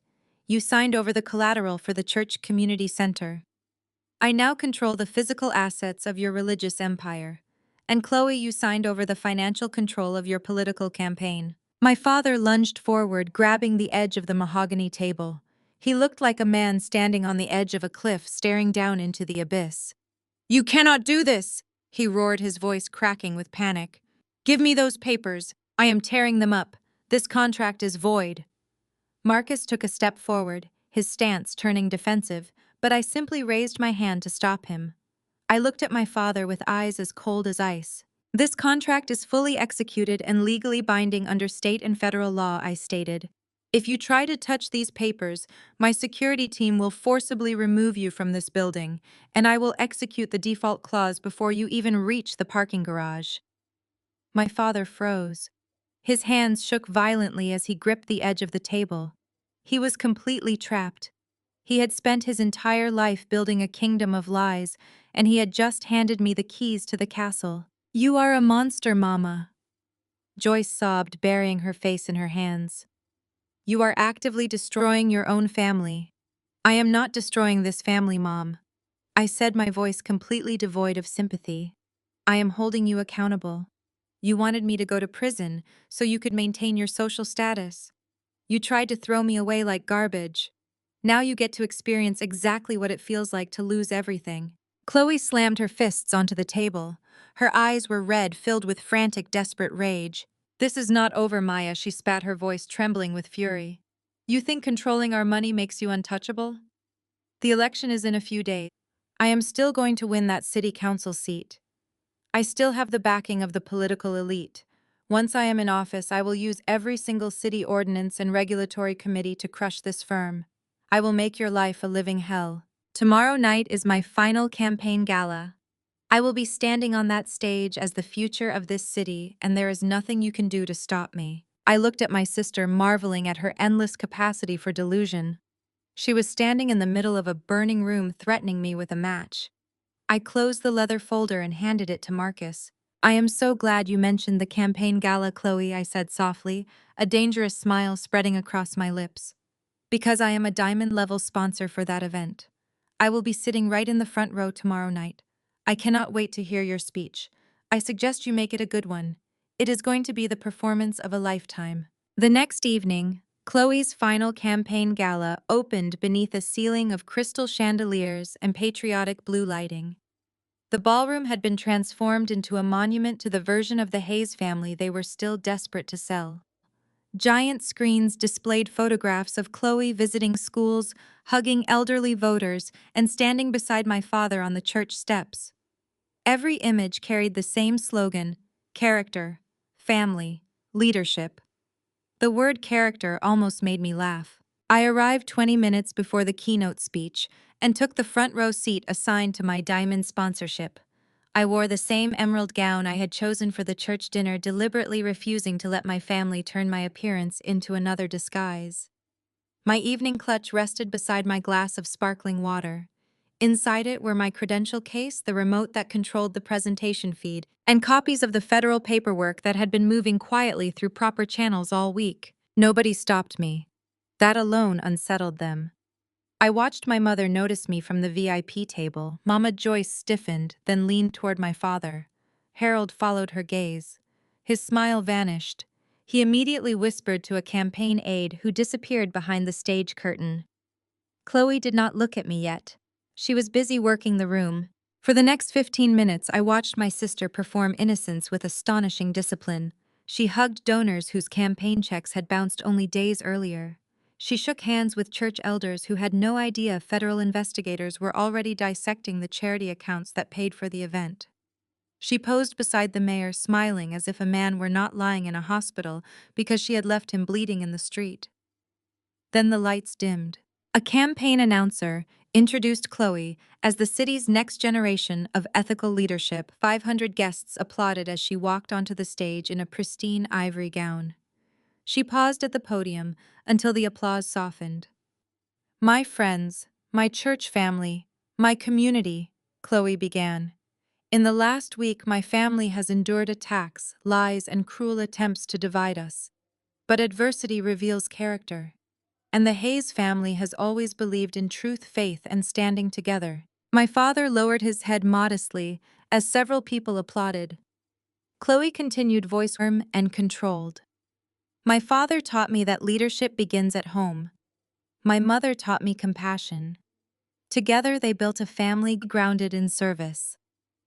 You signed over the collateral for the church community center. I now control the physical assets of your religious empire. And Chloe, you signed over the financial control of your political campaign. My father lunged forward, grabbing the edge of the mahogany table. He looked like a man standing on the edge of a cliff, staring down into the abyss. You cannot do this, he roared, his voice cracking with panic. Give me those papers. I am tearing them up. This contract is void. Marcus took a step forward, his stance turning defensive, but I simply raised my hand to stop him. I looked at my father with eyes as cold as ice. This contract is fully executed and legally binding under state and federal law, I stated. If you try to touch these papers, my security team will forcibly remove you from this building, and I will execute the default clause before you even reach the parking garage. My father froze. His hands shook violently as he gripped the edge of the table. He was completely trapped. He had spent his entire life building a kingdom of lies, and he had just handed me the keys to the castle. You are a monster, Mama. Joyce sobbed, burying her face in her hands. You are actively destroying your own family. I am not destroying this family, Mom. I said, my voice completely devoid of sympathy. I am holding you accountable. You wanted me to go to prison so you could maintain your social status. You tried to throw me away like garbage. Now you get to experience exactly what it feels like to lose everything. Chloe slammed her fists onto the table. Her eyes were red, filled with frantic, desperate rage. This is not over, Maya, she spat, her voice trembling with fury. You think controlling our money makes you untouchable? The election is in a few days. I am still going to win that city council seat. I still have the backing of the political elite. Once I am in office, I will use every single city ordinance and regulatory committee to crush this firm. I will make your life a living hell. Tomorrow night is my final campaign gala. I will be standing on that stage as the future of this city, and there is nothing you can do to stop me. I looked at my sister, marveling at her endless capacity for delusion. She was standing in the middle of a burning room, threatening me with a match. I closed the leather folder and handed it to Marcus. I am so glad you mentioned the campaign gala, Chloe, I said softly, a dangerous smile spreading across my lips. Because I am a diamond-level sponsor for that event. I will be sitting right in the front row tomorrow night. I cannot wait to hear your speech. I suggest you make it a good one. It is going to be the performance of a lifetime. The next evening, Chloe's final campaign gala opened beneath a ceiling of crystal chandeliers and patriotic blue lighting. The ballroom had been transformed into a monument to the version of the Hayes family they were still desperate to sell. Giant screens displayed photographs of Chloe visiting schools, hugging elderly voters, and standing beside my father on the church steps. Every image carried the same slogan: character, family, leadership. The word character almost made me laugh. I arrived 20 minutes before the keynote speech and took the front row seat assigned to my diamond sponsorship. I wore the same emerald gown I had chosen for the church dinner, deliberately refusing to let my family turn my appearance into another disguise. My evening clutch rested beside my glass of sparkling water. Inside it were my credential case, the remote that controlled the presentation feed, and copies of the federal paperwork that had been moving quietly through proper channels all week. Nobody stopped me. That alone unsettled them. I watched my mother notice me from the VIP table. Mama Joyce stiffened, then leaned toward my father. Harold followed her gaze. His smile vanished. He immediately whispered to a campaign aide who disappeared behind the stage curtain. Chloe did not look at me yet. She was busy working the room. For the next 15 minutes, I watched my sister perform innocence with astonishing discipline. She hugged donors whose campaign checks had bounced only days earlier. She shook hands with church elders who had no idea federal investigators were already dissecting the charity accounts that paid for the event. She posed beside the mayor, smiling as if a man were not lying in a hospital because she had left him bleeding in the street. Then the lights dimmed. A campaign announcer introduced Chloe as the city's next generation of ethical leadership. 500 guests applauded as she walked onto the stage in a pristine ivory gown. She paused at the podium until the applause softened. "My friends, my church family, my community," Chloe began. "In the last week, my family has endured attacks, lies, and cruel attempts to divide us. But adversity reveals character. And the Hayes family has always believed in truth, faith, and standing together." My father lowered his head modestly as several people applauded. Chloe continued, voice firm and controlled. "My father taught me that leadership begins at home. My mother taught me compassion. Together they built a family grounded in service.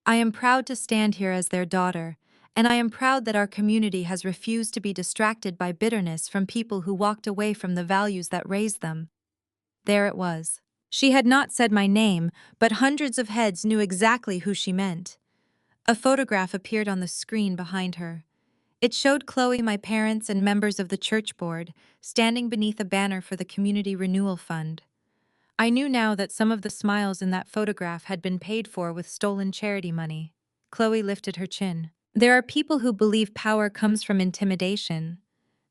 I am proud to stand here as their daughter, and I am proud that our community has refused to be distracted by bitterness from people who walked away from the values that raised them." There it was. She had not said my name, but hundreds of heads knew exactly who she meant. A photograph appeared on the screen behind her. It showed Chloe, my parents, and members of the church board standing beneath a banner for the Community Renewal Fund. I knew now that some of the smiles in that photograph had been paid for with stolen charity money. Chloe lifted her chin. "There are people who believe power comes from intimidation.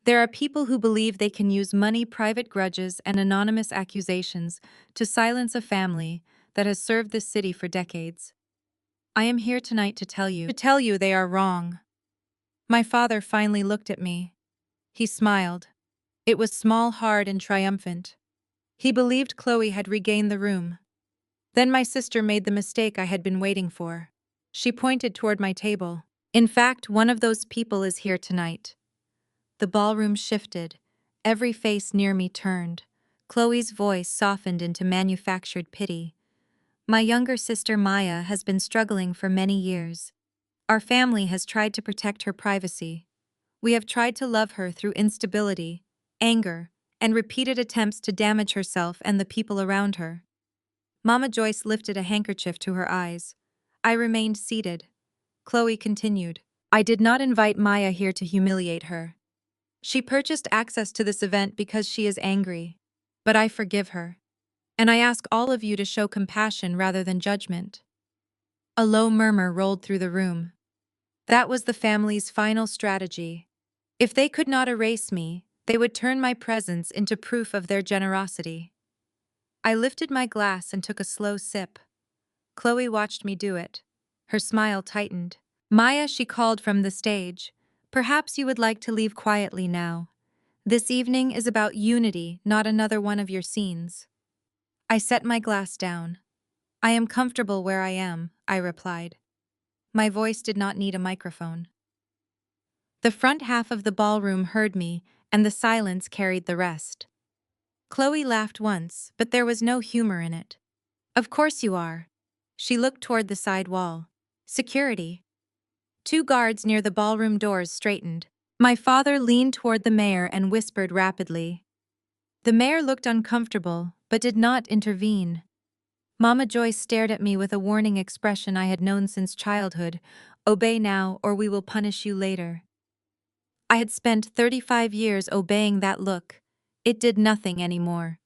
There are people who believe they can use money, private grudges, and anonymous accusations to silence a family that has served this city for decades. I am here tonight to tell you they are wrong." My father finally looked at me. He smiled. It was small, hard, and triumphant. He believed Chloe had regained the room. Then my sister made the mistake I had been waiting for. She pointed toward my table. "In fact, one of those people is here tonight." The ballroom shifted. Every face near me turned. Chloe's voice softened into manufactured pity. "My younger sister Maya has been struggling for many years. Our family has tried to protect her privacy. We have tried to love her through instability, anger, and repeated attempts to damage herself and the people around her." Mama Joyce lifted a handkerchief to her eyes. I remained seated. Chloe continued. "I did not invite Maya here to humiliate her. She purchased access to this event because she is angry. But I forgive her. And I ask all of you to show compassion rather than judgment." A low murmur rolled through the room. That was the family's final strategy. If they could not erase me, they would turn my presence into proof of their generosity. I lifted my glass and took a slow sip. Chloe watched me do it. Her smile tightened. "Maya," she called from the stage, "perhaps you would like to leave quietly now. This evening is about unity, not another one of your scenes." I set my glass down. "I am comfortable where I am," I replied. My voice did not need a microphone. The front half of the ballroom heard me, and the silence carried the rest. Chloe laughed once, but there was no humor in it. "Of course you are." She looked toward the side wall. "Security." Two guards near the ballroom doors straightened. My father leaned toward the mayor and whispered rapidly. The mayor looked uncomfortable, but did not intervene. Mama Joyce stared at me with a warning expression I had known since childhood. "Obey now, or we will punish you later." I had spent 35 years obeying that look. It did nothing anymore.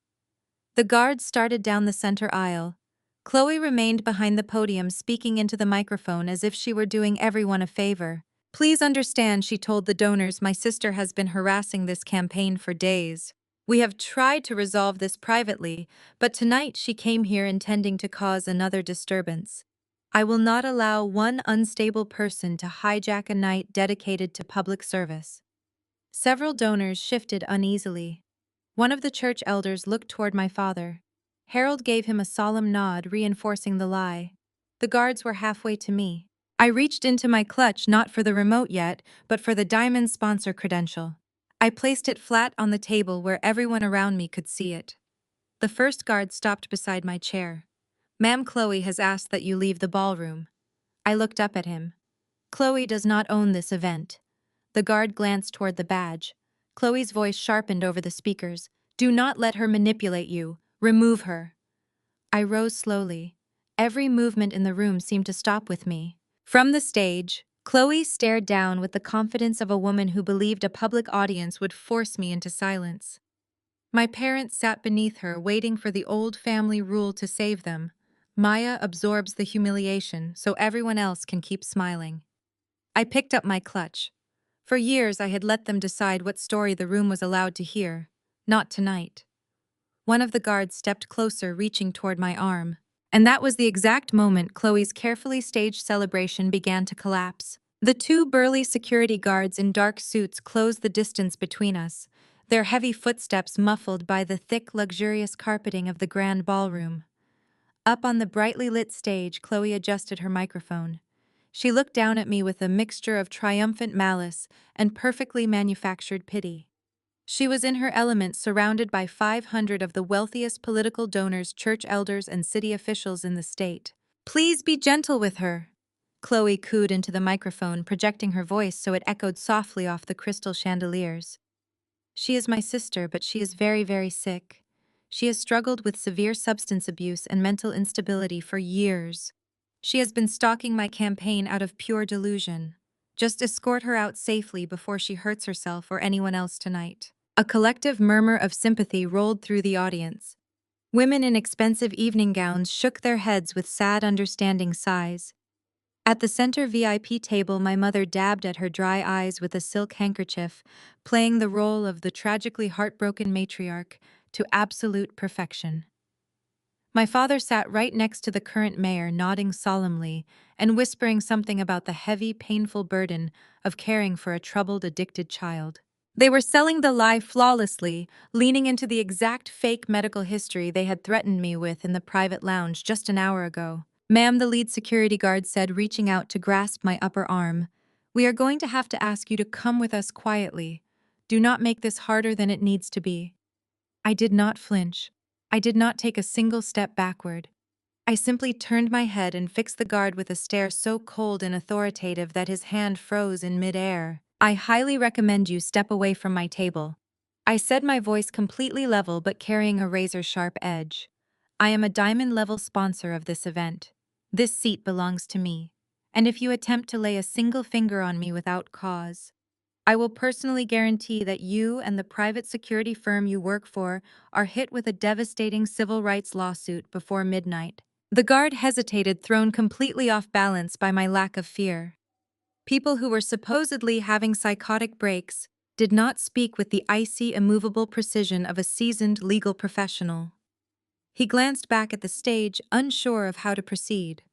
The guards started down the center aisle. Chloe remained behind the podium speaking into the microphone as if she were doing everyone a favor. Please understand, she told the donors, my sister has been harassing this campaign for days. We have tried to resolve this privately, but tonight she came here intending to cause another disturbance. I will not allow one unstable person to hijack a night dedicated to public service. Several donors shifted uneasily. One of the church elders looked toward my father. Harold gave him a solemn nod, reinforcing the lie. The guards were halfway to me. I reached into my clutch not for the remote yet, but for the diamond sponsor credential. I placed it flat on the table where everyone around me could see it. The first guard stopped beside my chair. Ma'am, Chloe has asked that you leave the ballroom. I looked up at him. Chloe does not own this event. The guard glanced toward the badge. Chloe's voice sharpened over the speakers. Do not let her manipulate you. Remove her. I rose slowly. Every movement in the room seemed to stop with me. From the stage, Chloe stared down with the confidence of a woman who believed a public audience would force me into silence. My parents sat beneath her, waiting for the old family rule to save them. Maya absorbs the humiliation so everyone else can keep smiling. I picked up my clutch. For years I had let them decide what story the room was allowed to hear. Not tonight. One of the guards stepped closer, reaching toward my arm. And that was the exact moment Chloe's carefully staged celebration began to collapse. The two burly security guards in dark suits closed the distance between us, their heavy footsteps muffled by the thick, luxurious carpeting of the grand ballroom. Up on the brightly lit stage, Chloe adjusted her microphone. She looked down at me with a mixture of triumphant malice and perfectly manufactured pity. She was in her element, surrounded by 500 of the wealthiest political donors, church elders, and city officials in the state. Please be gentle with her, Chloe cooed into the microphone, projecting her voice so it echoed softly off the crystal chandeliers. She is my sister, but she is very, very sick. She has struggled with severe substance abuse and mental instability for years. She has been stalking my campaign out of pure delusion. Just escort her out safely before she hurts herself or anyone else tonight. A collective murmur of sympathy rolled through the audience. Women in expensive evening gowns shook their heads with sad, understanding sighs. At the center VIP table, my mother dabbed at her dry eyes with a silk handkerchief, playing the role of the tragically heartbroken matriarch to absolute perfection. My father sat right next to the current mayor, nodding solemnly and whispering something about the heavy, painful burden of caring for a troubled, addicted child. They were selling the lie flawlessly, leaning into the exact fake medical history they had threatened me with in the private lounge just an hour ago. Ma'am, the lead security guard said, reaching out to grasp my upper arm. We are going to have to ask you to come with us quietly. Do not make this harder than it needs to be. I did not flinch. I did not take a single step backward. I simply turned my head and fixed the guard with a stare so cold and authoritative that his hand froze in midair. I highly recommend you step away from my table. I said, my voice completely level but carrying a razor-sharp edge. I am a diamond-level sponsor of this event. This seat belongs to me. And if you attempt to lay a single finger on me without cause, I will personally guarantee that you and the private security firm you work for are hit with a devastating civil rights lawsuit before midnight. The guard hesitated, thrown completely off balance by my lack of fear. People who were supposedly having psychotic breaks did not speak with the icy, immovable precision of a seasoned legal professional. He glanced back at the stage, unsure of how to proceed.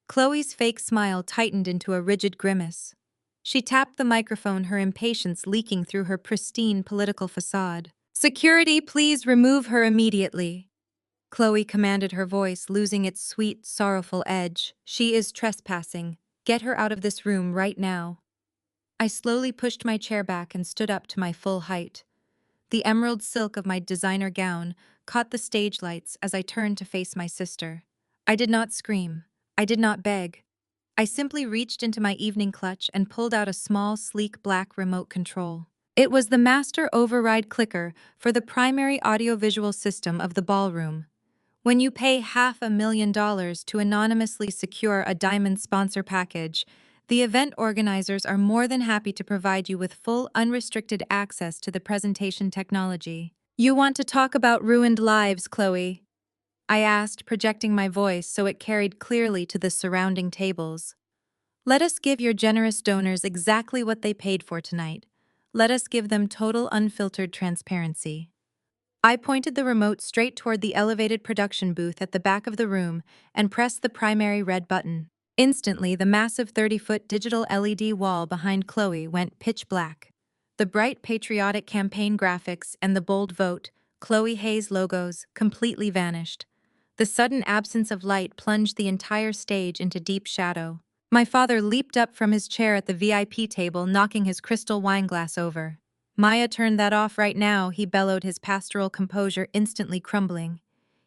Chloe's fake smile tightened into a rigid grimace. She tapped the microphone, her impatience leaking through her pristine political facade. Security, please remove her immediately. Chloe commanded, her voice losing its sweet, sorrowful edge. She is trespassing. Get her out of this room right now. I slowly pushed my chair back and stood up to my full height. The emerald silk of my designer gown caught the stage lights as I turned to face my sister. I did not scream. I did not beg. I simply reached into my evening clutch and pulled out a small, sleek black remote control. It was the master override clicker for the primary audiovisual system of the ballroom. When you pay $500,000 to anonymously secure a diamond sponsor package, the event organizers are more than happy to provide you with full, unrestricted access to the presentation technology. You want to talk about ruined lives, Chloe? I asked, projecting my voice so it carried clearly to the surrounding tables. Let us give your generous donors exactly what they paid for tonight. Let us give them total unfiltered transparency. I pointed the remote straight toward the elevated production booth at the back of the room and pressed the primary red button. Instantly, the massive 30-foot digital LED wall behind Chloe went pitch black. The bright patriotic campaign graphics and the bold vote, Chloe Hayes logos completely vanished. The sudden absence of light plunged the entire stage into deep shadow. My father leaped up from his chair at the VIP table, knocking his crystal wine glass over. Maya, turn that off right now, he bellowed, his pastoral composure instantly crumbling.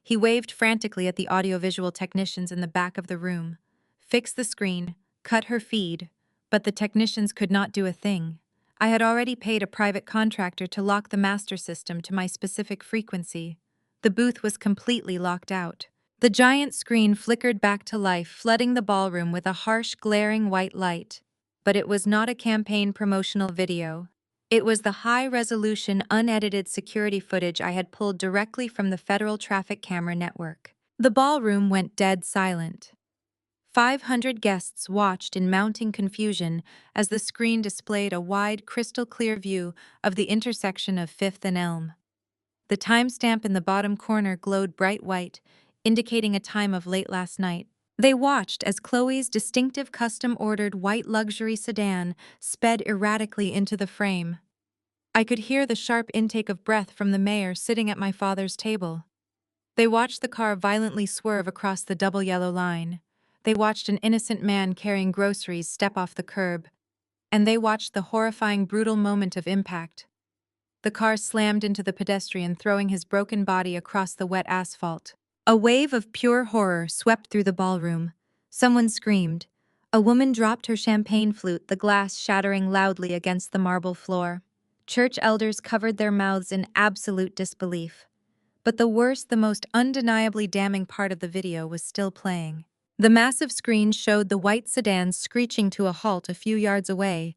He waved frantically at the audiovisual technicians in the back of the room. Fix the screen, cut her feed, but the technicians could not do a thing. I had already paid a private contractor to lock the master system to my specific frequency. The booth was completely locked out. The giant screen flickered back to life, flooding the ballroom with a harsh, glaring white light. But it was not a campaign promotional video. It was the high-resolution, unedited security footage I had pulled directly from the federal traffic camera network. The ballroom went dead silent. 500 guests watched in mounting confusion as the screen displayed a wide, crystal-clear view of the intersection of 5th and Elm. The timestamp in the bottom corner glowed bright white, indicating a time of late last night. They watched as Chloe's distinctive custom-ordered white luxury sedan sped erratically into the frame. I could hear the sharp intake of breath from the mayor sitting at my father's table. They watched the car violently swerve across the double yellow line. They watched an innocent man carrying groceries step off the curb. And they watched the horrifying, brutal moment of impact. The car slammed into the pedestrian, throwing his broken body across the wet asphalt. A wave of pure horror swept through the ballroom. Someone screamed. A woman dropped her champagne flute, the glass shattering loudly against the marble floor. Church elders covered their mouths in absolute disbelief. But the worst, the most undeniably damning part of the video was still playing. The massive screen showed the white sedan screeching to a halt a few yards away.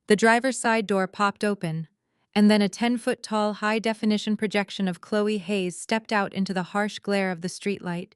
The driver's side door popped open, and then a 10-foot-tall, high-definition projection of Chloe Hayes stepped out into the harsh glare of the streetlight.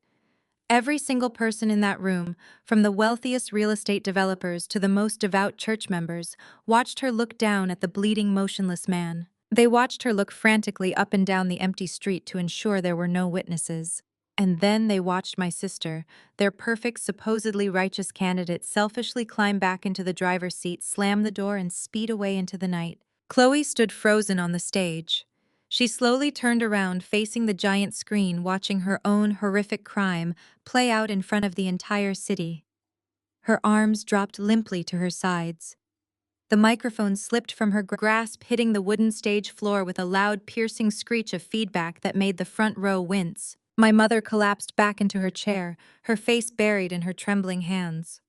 Every single person in that room, from the wealthiest real estate developers to the most devout church members, watched her look down at the bleeding, motionless man. They watched her look frantically up and down the empty street to ensure there were no witnesses. And then they watched my sister, their perfect, supposedly righteous candidate, selfishly climb back into the driver's seat, slam the door, and speed away into the night. Chloe stood frozen on the stage. She slowly turned around, facing the giant screen, watching her own horrific crime play out in front of the entire city. Her arms dropped limply to her sides. The microphone slipped from her grasp, hitting the wooden stage floor with a loud, piercing screech of feedback that made the front row wince. My mother collapsed back into her chair, her face buried in her trembling hands.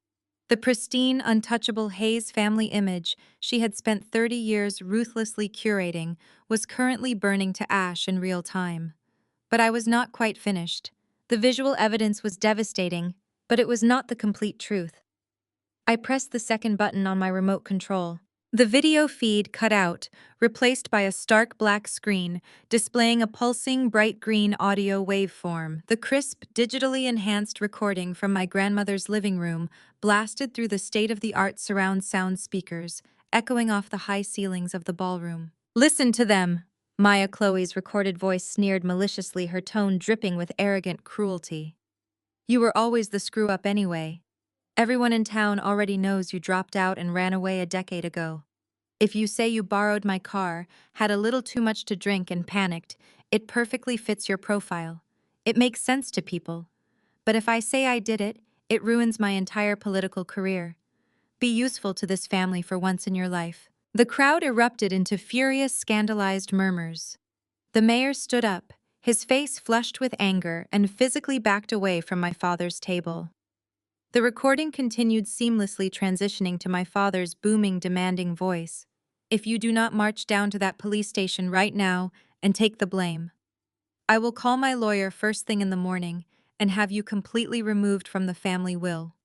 The pristine, untouchable Hayes family image she had spent 30 years ruthlessly curating was currently burning to ash in real time. But I was not quite finished. The visual evidence was devastating, but it was not the complete truth. I pressed the second button on my remote control. The video feed cut out, replaced by a stark black screen displaying a pulsing, bright green audio waveform. The crisp, digitally enhanced recording from my grandmother's living room blasted through the state-of-the-art surround sound speakers, echoing off the high ceilings of the ballroom. Listen to them! Maya Chloe's recorded voice sneered maliciously, her tone dripping with arrogant cruelty. You were always the screw-up anyway. Everyone in town already knows you dropped out and ran away a decade ago. If you say you borrowed my car, had a little too much to drink and panicked, it perfectly fits your profile. It makes sense to people. But if I say I did it, it ruins my entire political career. Be useful to this family for once in your life. The crowd erupted into furious, scandalized murmurs. The mayor stood up, his face flushed with anger, and physically backed away from my father's table. The recording continued, seamlessly transitioning to my father's booming, demanding voice. If you do not march down to that police station right now and take the blame, I will call my lawyer first thing in the morning and have you completely removed from the family will.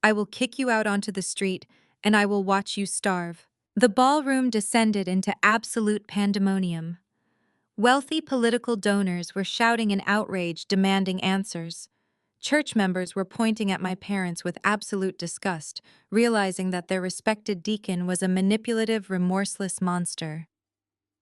I will kick you out onto the street and I will watch you starve. The ballroom descended into absolute pandemonium. Wealthy political donors were shouting in outrage, demanding answers. Church members were pointing at my parents with absolute disgust, realizing that their respected deacon was a manipulative, remorseless monster.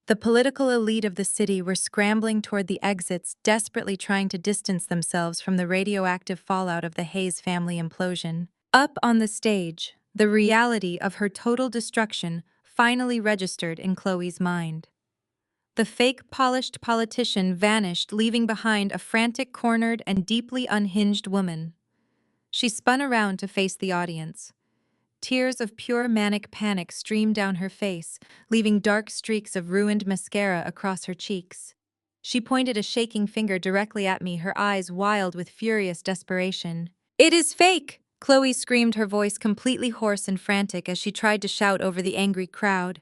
The political elite of the city were scrambling toward the exits, desperately trying to distance themselves from the radioactive fallout of the Hayes family implosion. Up on the stage, the reality of her total destruction finally registered in Chloe's mind. The fake polished politician vanished, leaving behind a frantic, cornered, and deeply unhinged woman. She spun around to face the audience. Tears of pure manic panic streamed down her face, leaving dark streaks of ruined mascara across her cheeks. She pointed a shaking finger directly at me, her eyes wild with furious desperation. "It is fake!" Chloe screamed, her voice completely hoarse and frantic as she tried to shout over the angry crowd.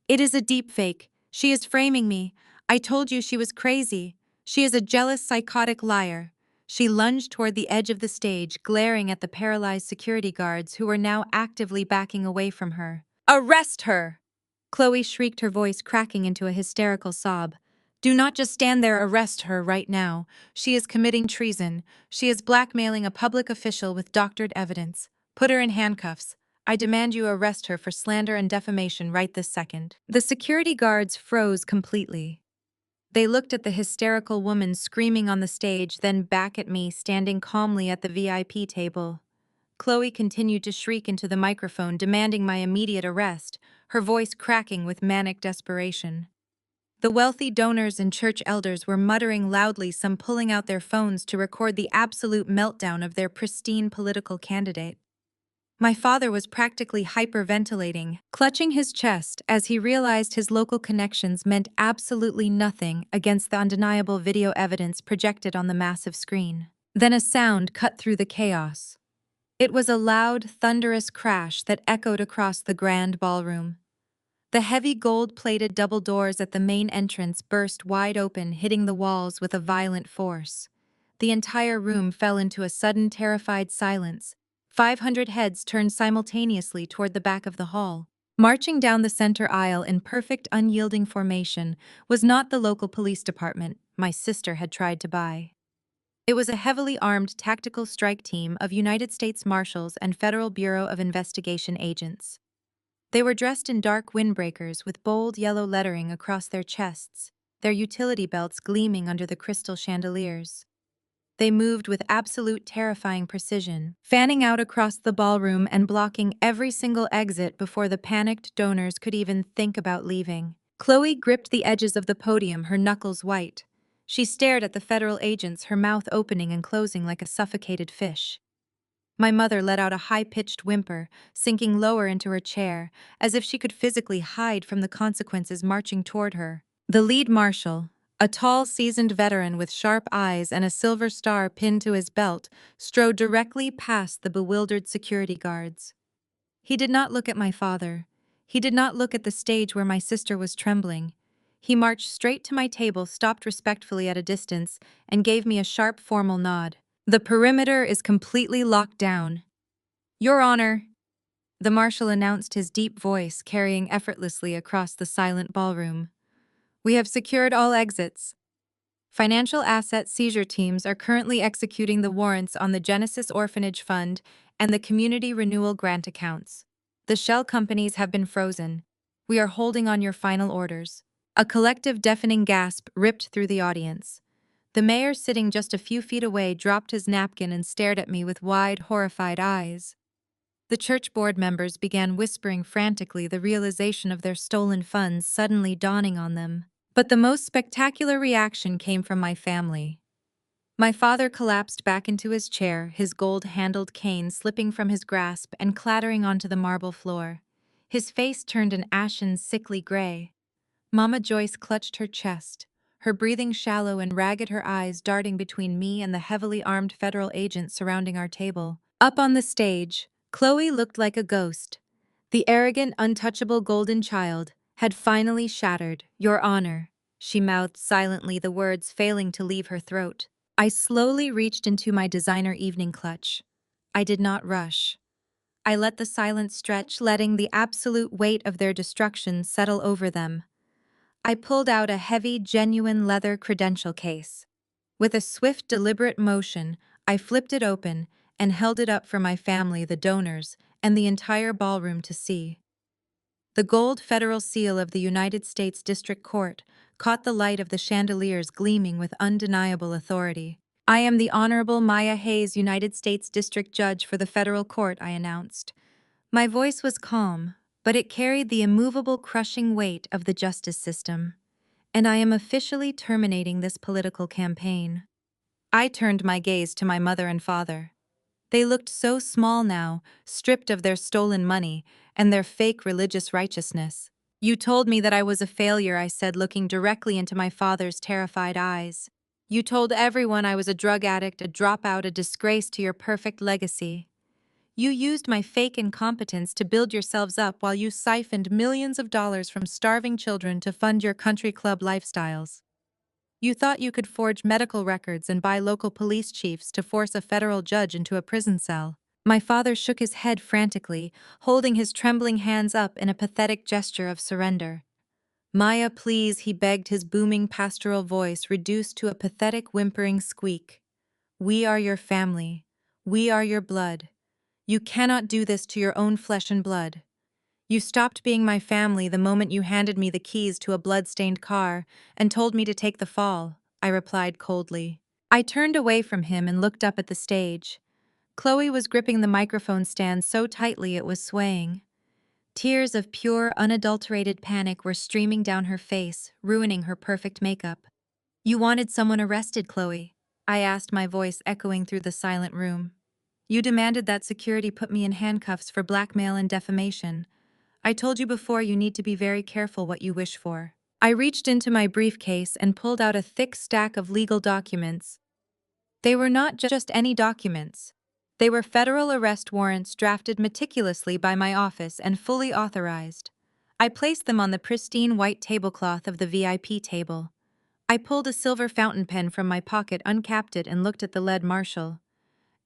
"It is a deep fake. She is framing me. I told you she was crazy. She is a jealous, psychotic liar." She lunged toward the edge of the stage, glaring at the paralyzed security guards who were now actively backing away from her. "Arrest her!" Chloe shrieked, her voice cracking into a hysterical sob. "Do not just stand there, arrest her right now. She is committing treason. She is blackmailing a public official with doctored evidence. Put her in handcuffs. I demand you arrest her for slander and defamation right this second." The security guards froze completely. They looked at the hysterical woman screaming on the stage, then back at me standing calmly at the VIP table. Chloe continued to shriek into the microphone, demanding my immediate arrest, her voice cracking with manic desperation. The wealthy donors and church elders were muttering loudly, some pulling out their phones to record the absolute meltdown of their pristine political candidate. My father was practically hyperventilating, clutching his chest as he realized his local connections meant absolutely nothing against the undeniable video evidence projected on the massive screen. Then a sound cut through the chaos. It was a loud, thunderous crash that echoed across the grand ballroom. The heavy gold-plated double doors at the main entrance burst wide open, hitting the walls with a violent force. The entire room fell into a sudden, terrified silence. 500 heads turned simultaneously toward the back of the hall. Marching down the center aisle in perfect, unyielding formation was not the local police department my sister had tried to buy. It was a heavily armed tactical strike team of United States Marshals and Federal Bureau of Investigation agents. They were dressed in dark windbreakers with bold yellow lettering across their chests, their utility belts gleaming under the crystal chandeliers. They moved with absolute terrifying precision, fanning out across the ballroom and blocking every single exit before the panicked donors could even think about leaving. Chloe gripped the edges of the podium, her knuckles white. She stared at the federal agents, her mouth opening and closing like a suffocated fish. My mother let out a high-pitched whimper, sinking lower into her chair, as if she could physically hide from the consequences marching toward her. The lead marshal, a tall, seasoned veteran with sharp eyes and a silver star pinned to his belt, strode directly past the bewildered security guards. He did not look at my father. He did not look at the stage where my sister was trembling. He marched straight to my table, stopped respectfully at a distance, and gave me a sharp, formal nod. "The perimeter is completely locked down." "Your Honor," the marshal announced, his deep voice carrying effortlessly across the silent ballroom. "We have secured all exits. Financial asset seizure teams are currently executing the warrants on the Genesis Orphanage Fund and the Community Renewal Grant accounts. The shell companies have been frozen. We are holding on your final orders." A collective deafening gasp ripped through the audience. The mayor, sitting just a few feet away, dropped his napkin and stared at me with wide, horrified eyes. The church board members began whispering frantically, the realization of their stolen funds suddenly dawning on them. But the most spectacular reaction came from my family. My father collapsed back into his chair, his gold-handled cane slipping from his grasp and clattering onto the marble floor. His face turned an ashen, sickly gray. Mama Joyce clutched her chest, her breathing shallow and ragged, her eyes darting between me and the heavily armed federal agents surrounding our table. Up on the stage, Chloe looked like a ghost. The arrogant, untouchable golden child had finally shattered. "Your Honor," she mouthed silently, the words failing to leave her throat. I slowly reached into my designer evening clutch. I did not rush. I let the silence stretch, letting the absolute weight of their destruction settle over them. I pulled out a heavy, genuine leather credential case. With a swift, deliberate motion, I flipped it open and held it up for my family, the donors, and the entire ballroom to see. The gold federal seal of the United States District Court caught the light of the chandeliers gleaming with undeniable authority. "I am the Honorable Maya Hayes, United States District Judge for the federal court," I announced. My voice was calm, but it carried the immovable, crushing weight of the justice system. "And I am officially terminating this political campaign." I turned my gaze to my mother and father. They looked so small now, stripped of their stolen money and their fake religious righteousness. "You told me that I was a failure," I said, looking directly into my father's terrified eyes. "You told everyone I was a drug addict, a dropout, a disgrace to your perfect legacy. You used my fake incompetence to build yourselves up while you siphoned millions of dollars from starving children to fund your country club lifestyles. You thought you could forge medical records and buy local police chiefs to force a federal judge into a prison cell." My father shook his head frantically, holding his trembling hands up in a pathetic gesture of surrender. "Maya, please," he begged, his booming pastoral voice reduced to a pathetic whimpering squeak. "We are your family. We are your blood. You cannot do this to your own flesh and blood. You stopped being my family the moment you handed me the keys to a blood-stained car and told me to take the fall," I replied coldly. I turned away from him and looked up at the stage. Chloe was gripping the microphone stand so tightly it was swaying. Tears of pure, unadulterated panic were streaming down her face, ruining her perfect makeup. "You wanted someone arrested, Chloe," I asked, my voice echoing through the silent room. "You demanded that security put me in handcuffs for blackmail and defamation. I told you before, you need to be very careful what you wish for." I reached into my briefcase and pulled out a thick stack of legal documents. They were not just any documents. They were federal arrest warrants drafted meticulously by my office and fully authorized. I placed them on the pristine white tablecloth of the VIP table. I pulled a silver fountain pen from my pocket, uncapped it, and looked at the lead marshal.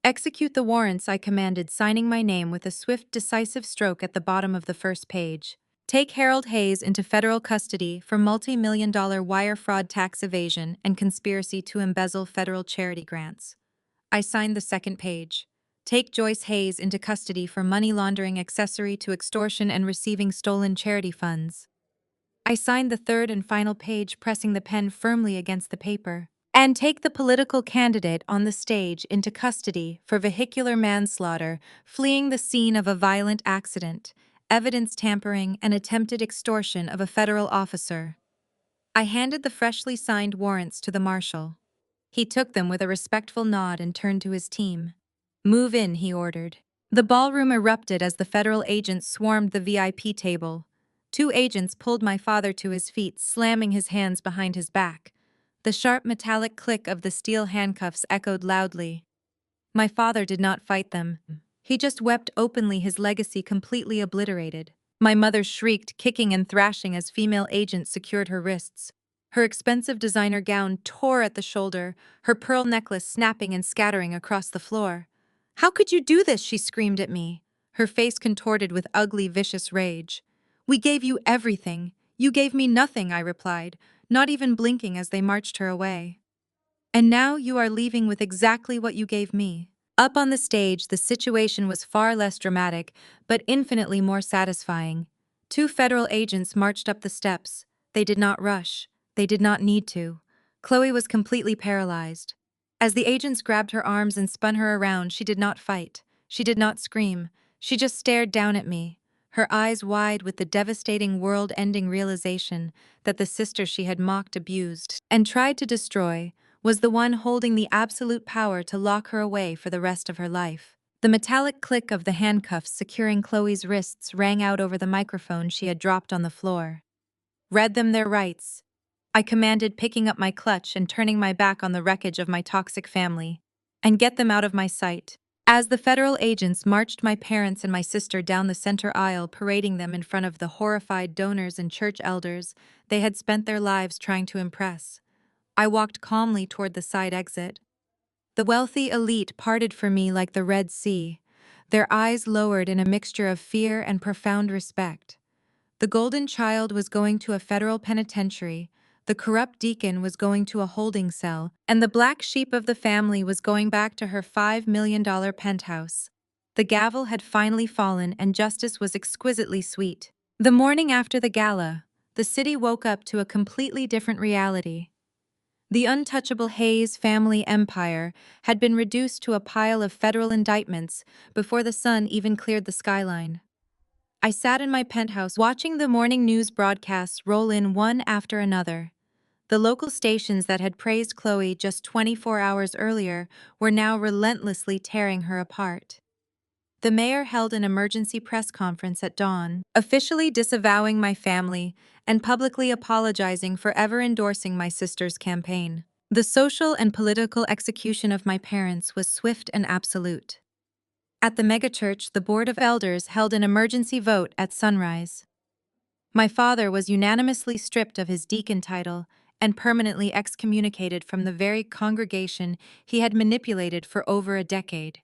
"Execute the warrants," I commanded, signing my name with a swift, decisive stroke at the bottom of the first page. "Take Harold Hayes into federal custody for multi-million-dollar wire fraud, tax evasion, and conspiracy to embezzle federal charity grants." I signed the second page. "Take Joyce Hayes into custody for money laundering, accessory to extortion, and receiving stolen charity funds." I signed the third and final page, pressing the pen firmly against the paper. "And take the political candidate on the stage into custody for vehicular manslaughter, fleeing the scene of a violent accident, evidence tampering, and attempted extortion of a federal officer." I handed the freshly signed warrants to the marshal. He took them with a respectful nod and turned to his team. "Move in," he ordered. The ballroom erupted as the federal agents swarmed the VIP table. Two agents pulled my father to his feet, slamming his hands behind his back. The sharp metallic click of the steel handcuffs echoed loudly. My father did not fight them. He just wept openly, his legacy completely obliterated. My mother shrieked, kicking and thrashing as female agents secured her wrists. Her expensive designer gown tore at the shoulder, her pearl necklace snapping and scattering across the floor. "How could you do this?" she screamed at me, her face contorted with ugly, vicious rage. "We gave you everything. You gave me nothing," I replied, not even blinking as they marched her away. "And now you are leaving with exactly what you gave me." Up on the stage, the situation was far less dramatic, but infinitely more satisfying. Two federal agents marched up the steps. They did not rush. They did not need to. Chloe was completely paralyzed. As the agents grabbed her arms and spun her around, she did not fight. She did not scream. She just stared down at me, her eyes wide with the devastating, world-ending realization that the sister she had mocked, abused, and tried to destroy was the one holding the absolute power to lock her away for the rest of her life. The metallic click of the handcuffs securing Chloe's wrists rang out over the microphone she had dropped on the floor. "Read them their rights," I commanded, picking up my clutch and turning my back on the wreckage of my toxic family. "And get them out of my sight." As the federal agents marched my parents and my sister down the center aisle, parading them in front of the horrified donors and church elders they had spent their lives trying to impress, I walked calmly toward the side exit. The wealthy elite parted for me like the Red Sea, their eyes lowered in a mixture of fear and profound respect. The golden child was going to a federal penitentiary, the corrupt deacon was going to a holding cell, and the black sheep of the family was going back to her $5 million penthouse. The gavel had finally fallen and justice was exquisitely sweet. The morning after the gala, the city woke up to a completely different reality. The untouchable Hayes family empire had been reduced to a pile of federal indictments before the sun even cleared the skyline. I sat in my penthouse watching the morning news broadcasts roll in one after another. The local stations that had praised Chloe just 24 hours earlier were now relentlessly tearing her apart. The mayor held an emergency press conference at dawn, officially disavowing my family and publicly apologizing for ever endorsing my sister's campaign. The social and political execution of my parents was swift and absolute. At the megachurch, the Board of Elders held an emergency vote at sunrise. My father was unanimously stripped of his deacon title and permanently excommunicated from the very congregation he had manipulated for over a decade.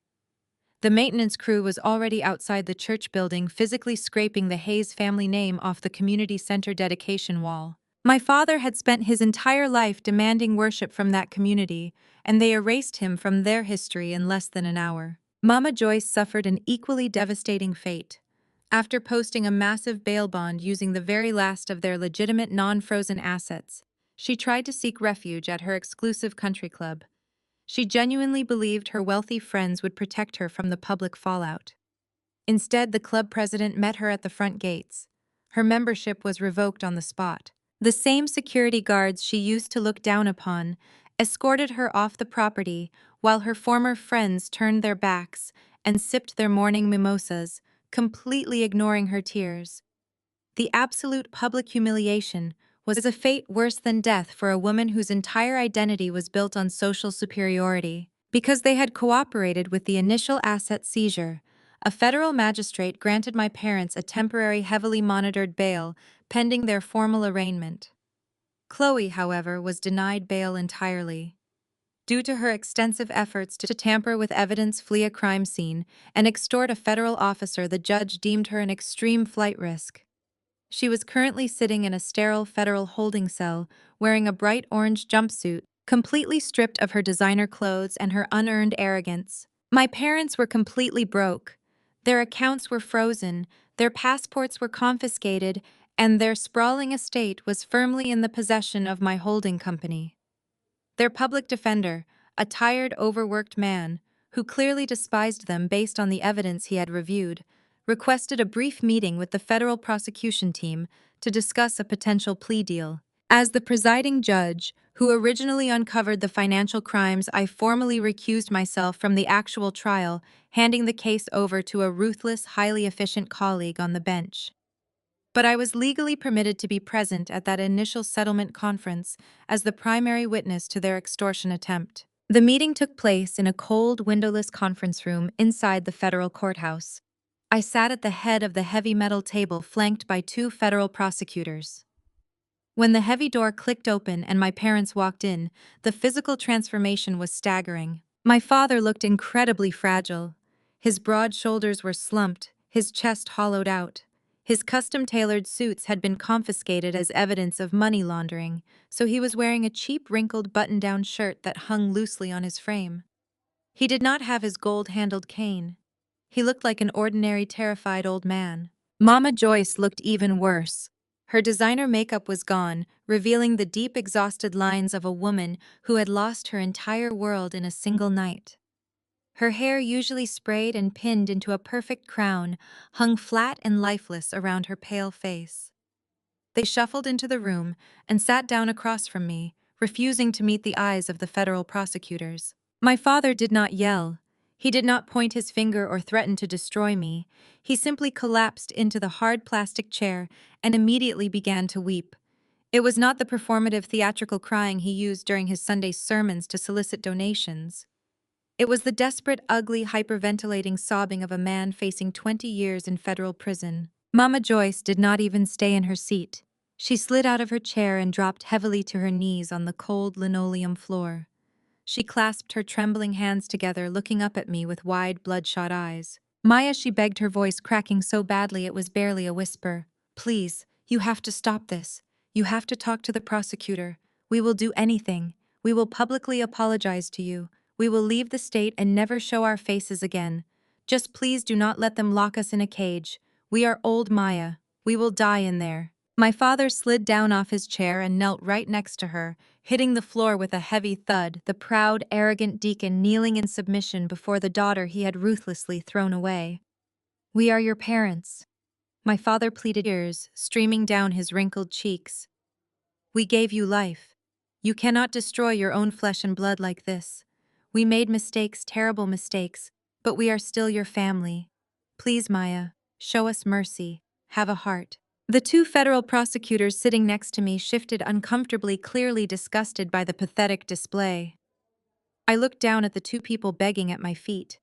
The maintenance crew was already outside the church building, physically scraping the Hayes family name off the community center dedication wall. My father had spent his entire life demanding worship from that community, and they erased him from their history in less than an hour. Mama Joyce suffered an equally devastating fate. After posting a massive bail bond using the very last of their legitimate non-frozen assets, she tried to seek refuge at her exclusive country club. She genuinely believed her wealthy friends would protect her from the public fallout. Instead, the club president met her at the front gates. Her membership was revoked on the spot. The same security guards she used to look down upon escorted her off the property while her former friends turned their backs and sipped their morning mimosas, completely ignoring her tears. The absolute public humiliation was a fate worse than death for a woman whose entire identity was built on social superiority. Because they had cooperated with the initial asset seizure, a federal magistrate granted my parents a temporary heavily monitored bail pending their formal arraignment. Chloe, however, was denied bail entirely. Due to her extensive efforts to tamper with evidence, flee a crime scene, and extort a federal officer, the judge deemed her an extreme flight risk. She was currently sitting in a sterile federal holding cell, wearing a bright orange jumpsuit, completely stripped of her designer clothes and her unearned arrogance. My parents were completely broke. Their accounts were frozen, their passports were confiscated, and their sprawling estate was firmly in the possession of my holding company. Their public defender, a tired, overworked man, who clearly despised them based on the evidence he had reviewed, requested a brief meeting with the federal prosecution team to discuss a potential plea deal. As the presiding judge, who originally uncovered the financial crimes, I formally recused myself from the actual trial, handing the case over to a ruthless, highly efficient colleague on the bench. But I was legally permitted to be present at that initial settlement conference as the primary witness to their extortion attempt. The meeting took place in a cold, windowless conference room inside the federal courthouse. I sat at the head of the heavy metal table flanked by two federal prosecutors. When the heavy door clicked open and my parents walked in, the physical transformation was staggering. My father looked incredibly fragile. His broad shoulders were slumped, his chest hollowed out. His custom-tailored suits had been confiscated as evidence of money laundering, so he was wearing a cheap, wrinkled button-down shirt that hung loosely on his frame. He did not have his gold-handled cane. He looked like an ordinary, terrified old man. Mama Joyce looked even worse. Her designer makeup was gone, revealing the deep, exhausted lines of a woman who had lost her entire world in a single night. Her hair, usually sprayed and pinned into a perfect crown, hung flat and lifeless around her pale face. They shuffled into the room and sat down across from me, refusing to meet the eyes of the federal prosecutors. My father did not yell. He did not point his finger or threaten to destroy me. He simply collapsed into the hard plastic chair and immediately began to weep. It was not the performative theatrical crying he used during his Sunday sermons to solicit donations. It was the desperate, ugly, hyperventilating sobbing of a man facing 20 years in federal prison. Mama Joyce did not even stay in her seat. She slid out of her chair and dropped heavily to her knees on the cold linoleum floor. She clasped her trembling hands together, looking up at me with wide, bloodshot eyes. "Maya," she begged, her voice cracking so badly it was barely a whisper. Please, you have to stop this. You have to talk to the prosecutor. We will do anything. We will publicly apologize to you. We will leave the state and never show our faces again. Just please do not let them lock us in a cage. We are old Maya. We will die in there. My father slid down off his chair and knelt right next to her, hitting the floor with a heavy thud, the proud, arrogant deacon kneeling in submission before the daughter he had ruthlessly thrown away. We are your parents. My father pleaded, tears streaming down his wrinkled cheeks. We gave you life. You cannot destroy your own flesh and blood like this. We made mistakes, terrible mistakes, but we are still your family. Please, Maya, show us mercy. Have a heart. The two federal prosecutors sitting next to me shifted uncomfortably, clearly disgusted by the pathetic display. I looked down at the two people begging at my feet.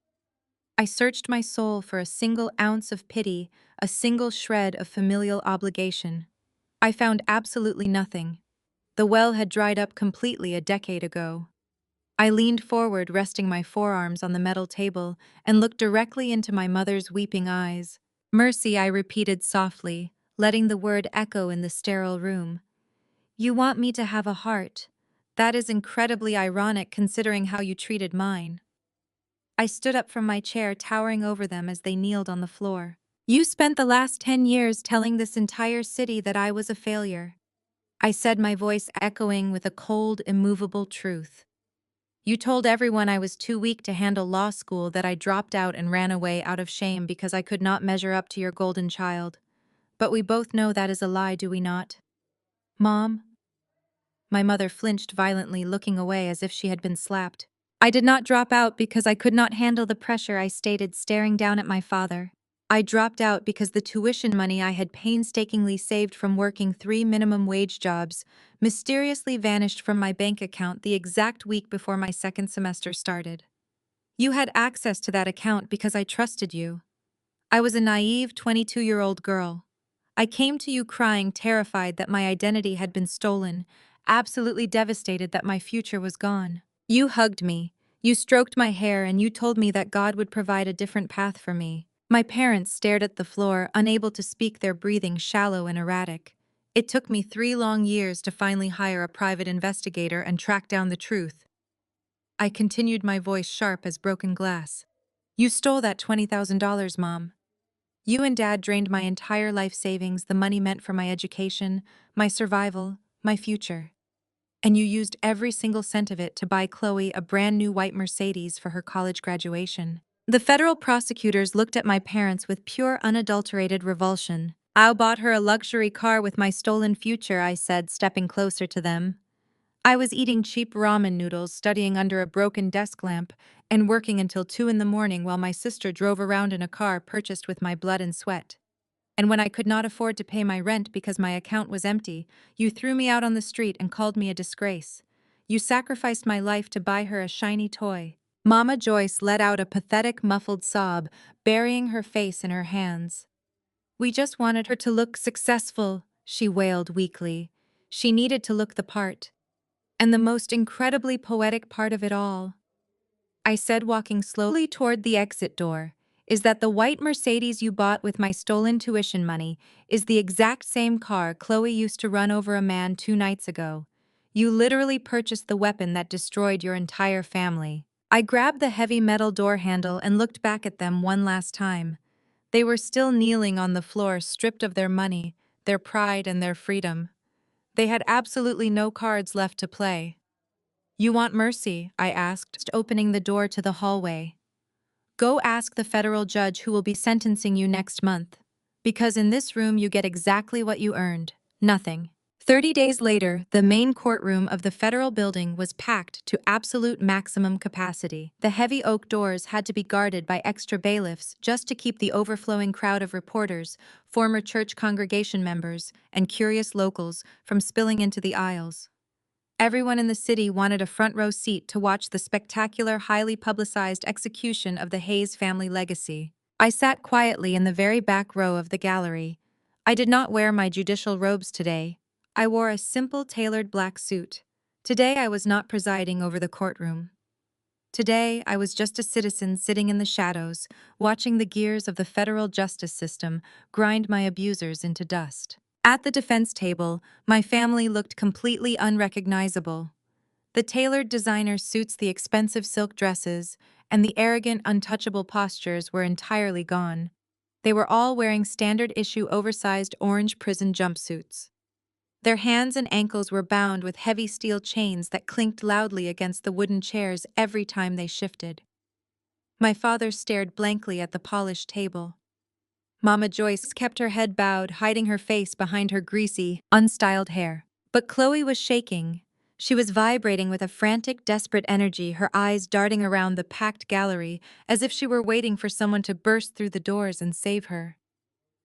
I searched my soul for a single ounce of pity, a single shred of familial obligation. I found absolutely nothing. The well had dried up completely a decade ago. I leaned forward, resting my forearms on the metal table, and looked directly into my mother's weeping eyes. Mercy, I repeated softly, letting the word echo in the sterile room. You want me to have a heart. That is incredibly ironic considering how you treated mine. I stood up from my chair, towering over them as they kneeled on the floor. You spent the last 10 years telling this entire city that I was a failure. I said, my voice echoing with a cold, immovable truth. You told everyone I was too weak to handle law school, that I dropped out and ran away out of shame because I could not measure up to your golden child. But we both know that is a lie, do we not? Mom? My mother flinched violently, looking away as if she had been slapped. I did not drop out because I could not handle the pressure, I stated, staring down at my father. I dropped out because the tuition money I had painstakingly saved from working 3 minimum wage jobs mysteriously vanished from my bank account the exact week before my second semester started. You had access to that account because I trusted you. I was a naive 22-year-old girl. I came to you crying, terrified that my identity had been stolen, absolutely devastated that my future was gone. You hugged me, you stroked my hair, and you told me that God would provide a different path for me. My parents stared at the floor, unable to speak, their breathing shallow and erratic. It took me 3 long years to finally hire a private investigator and track down the truth. I continued, my voice sharp as broken glass. You stole that $20,000, Mom. You and Dad drained my entire life savings, the money meant for my education, my survival, my future. And you used every single cent of it to buy Chloe a brand new white Mercedes for her college graduation. The federal prosecutors looked at my parents with pure, unadulterated revulsion. I bought her a luxury car with my stolen future, I said, stepping closer to them. I was eating cheap ramen noodles, studying under a broken desk lamp, and working until 2 in the morning while my sister drove around in a car purchased with my blood and sweat. And when I could not afford to pay my rent because my account was empty, you threw me out on the street and called me a disgrace. You sacrificed my life to buy her a shiny toy. Mama Joyce let out a pathetic, muffled sob, burying her face in her hands. We just wanted her to look successful, she wailed weakly. She needed to look the part. And the most incredibly poetic part of it all, I said, walking slowly toward the exit door, is that the white Mercedes you bought with my stolen tuition money is the exact same car Chloe used to run over a man 2 nights ago. You literally purchased the weapon that destroyed your entire family. I grabbed the heavy metal door handle and looked back at them one last time. They were still kneeling on the floor, stripped of their money, their pride, and their freedom. They had absolutely no cards left to play. You want mercy? I asked, opening the door to the hallway. Go ask the federal judge who will be sentencing you next month. Because in this room you get exactly what you earned. Nothing. 30 days later, the main courtroom of the federal building was packed to absolute maximum capacity. The heavy oak doors had to be guarded by extra bailiffs just to keep the overflowing crowd of reporters, former church congregation members, and curious locals from spilling into the aisles. Everyone in the city wanted a front-row seat to watch the spectacular, highly publicized execution of the Hayes family legacy. I sat quietly in the very back row of the gallery. I did not wear my judicial robes today. I wore a simple, tailored black suit. Today I was not presiding over the courtroom. Today, I was just a citizen sitting in the shadows, watching the gears of the federal justice system grind my abusers into dust. At the defense table, my family looked completely unrecognizable. The tailored designer suits, the expensive silk dresses, and the arrogant, untouchable postures were entirely gone. They were all wearing standard-issue oversized orange prison jumpsuits. Their hands and ankles were bound with heavy steel chains that clinked loudly against the wooden chairs every time they shifted. My father stared blankly at the polished table. Mama Joyce kept her head bowed, hiding her face behind her greasy, unstyled hair. But Chloe was shaking. She was vibrating with a frantic, desperate energy, her eyes darting around the packed gallery as if she were waiting for someone to burst through the doors and save her.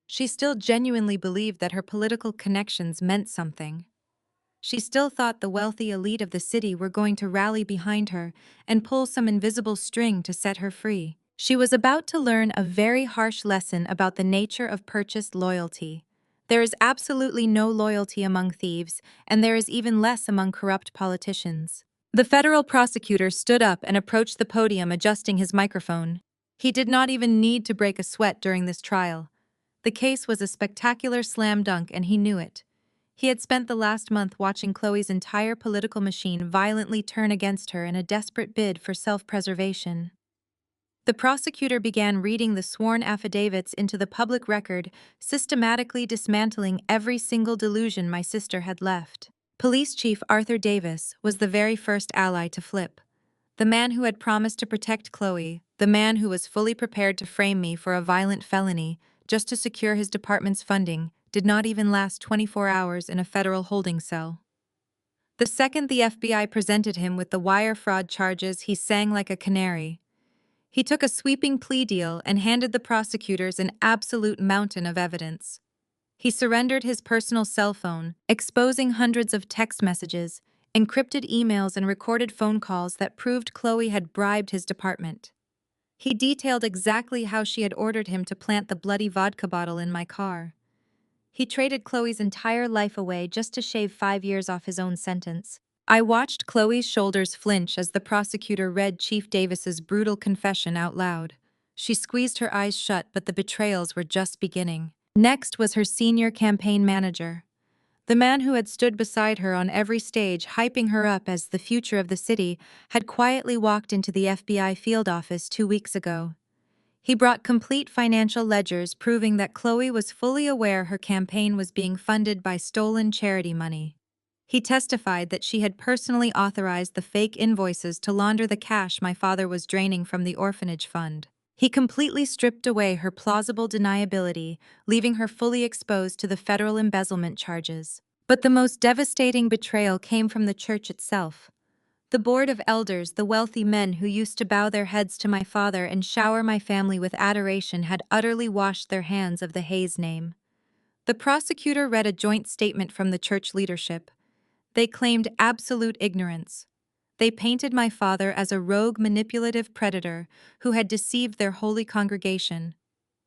She still genuinely believed that her political connections meant something. She still thought the wealthy elite of the city were going to rally behind her and pull some invisible string to set her free. She was about to learn a very harsh lesson about the nature of purchased loyalty. There is absolutely no loyalty among thieves, and there is even less among corrupt politicians. The federal prosecutor stood up and approached the podium, adjusting his microphone. He did not even need to break a sweat during this trial. The case was a spectacular slam dunk, and he knew it. He had spent the last month watching Chloe's entire political machine violently turn against her in a desperate bid for self-preservation. The prosecutor began reading the sworn affidavits into the public record, systematically dismantling every single delusion my sister had left. Police Chief Arthur Davis was the very first ally to flip. The man who had promised to protect Chloe, the man who was fully prepared to frame me for a violent felony just to secure his department's funding, did not even last 24 hours in a federal holding cell. The second the FBI presented him with the wire fraud charges, he sang like a canary. He took a sweeping plea deal and handed the prosecutors an absolute mountain of evidence. He surrendered his personal cell phone, exposing hundreds of text messages, encrypted emails, and recorded phone calls that proved Chloe had bribed his department. He detailed exactly how she had ordered him to plant the bloody vodka bottle in my car. He traded Chloe's entire life away just to shave 5 years off his own sentence. I watched Chloe's shoulders flinch as the prosecutor read Chief Davis's brutal confession out loud. She squeezed her eyes shut, but the betrayals were just beginning. Next was her senior campaign manager. The man who had stood beside her on every stage, hyping her up as the future of the city, had quietly walked into the FBI field office 2 weeks ago. He brought complete financial ledgers proving that Chloe was fully aware her campaign was being funded by stolen charity money. He testified that she had personally authorized the fake invoices to launder the cash my father was draining from the orphanage fund. He completely stripped away her plausible deniability, leaving her fully exposed to the federal embezzlement charges. But the most devastating betrayal came from the church itself. The board of elders, the wealthy men who used to bow their heads to my father and shower my family with adoration, had utterly washed their hands of the Hayes name. The prosecutor read a joint statement from the church leadership. They claimed absolute ignorance. They painted my father as a rogue, manipulative predator who had deceived their holy congregation.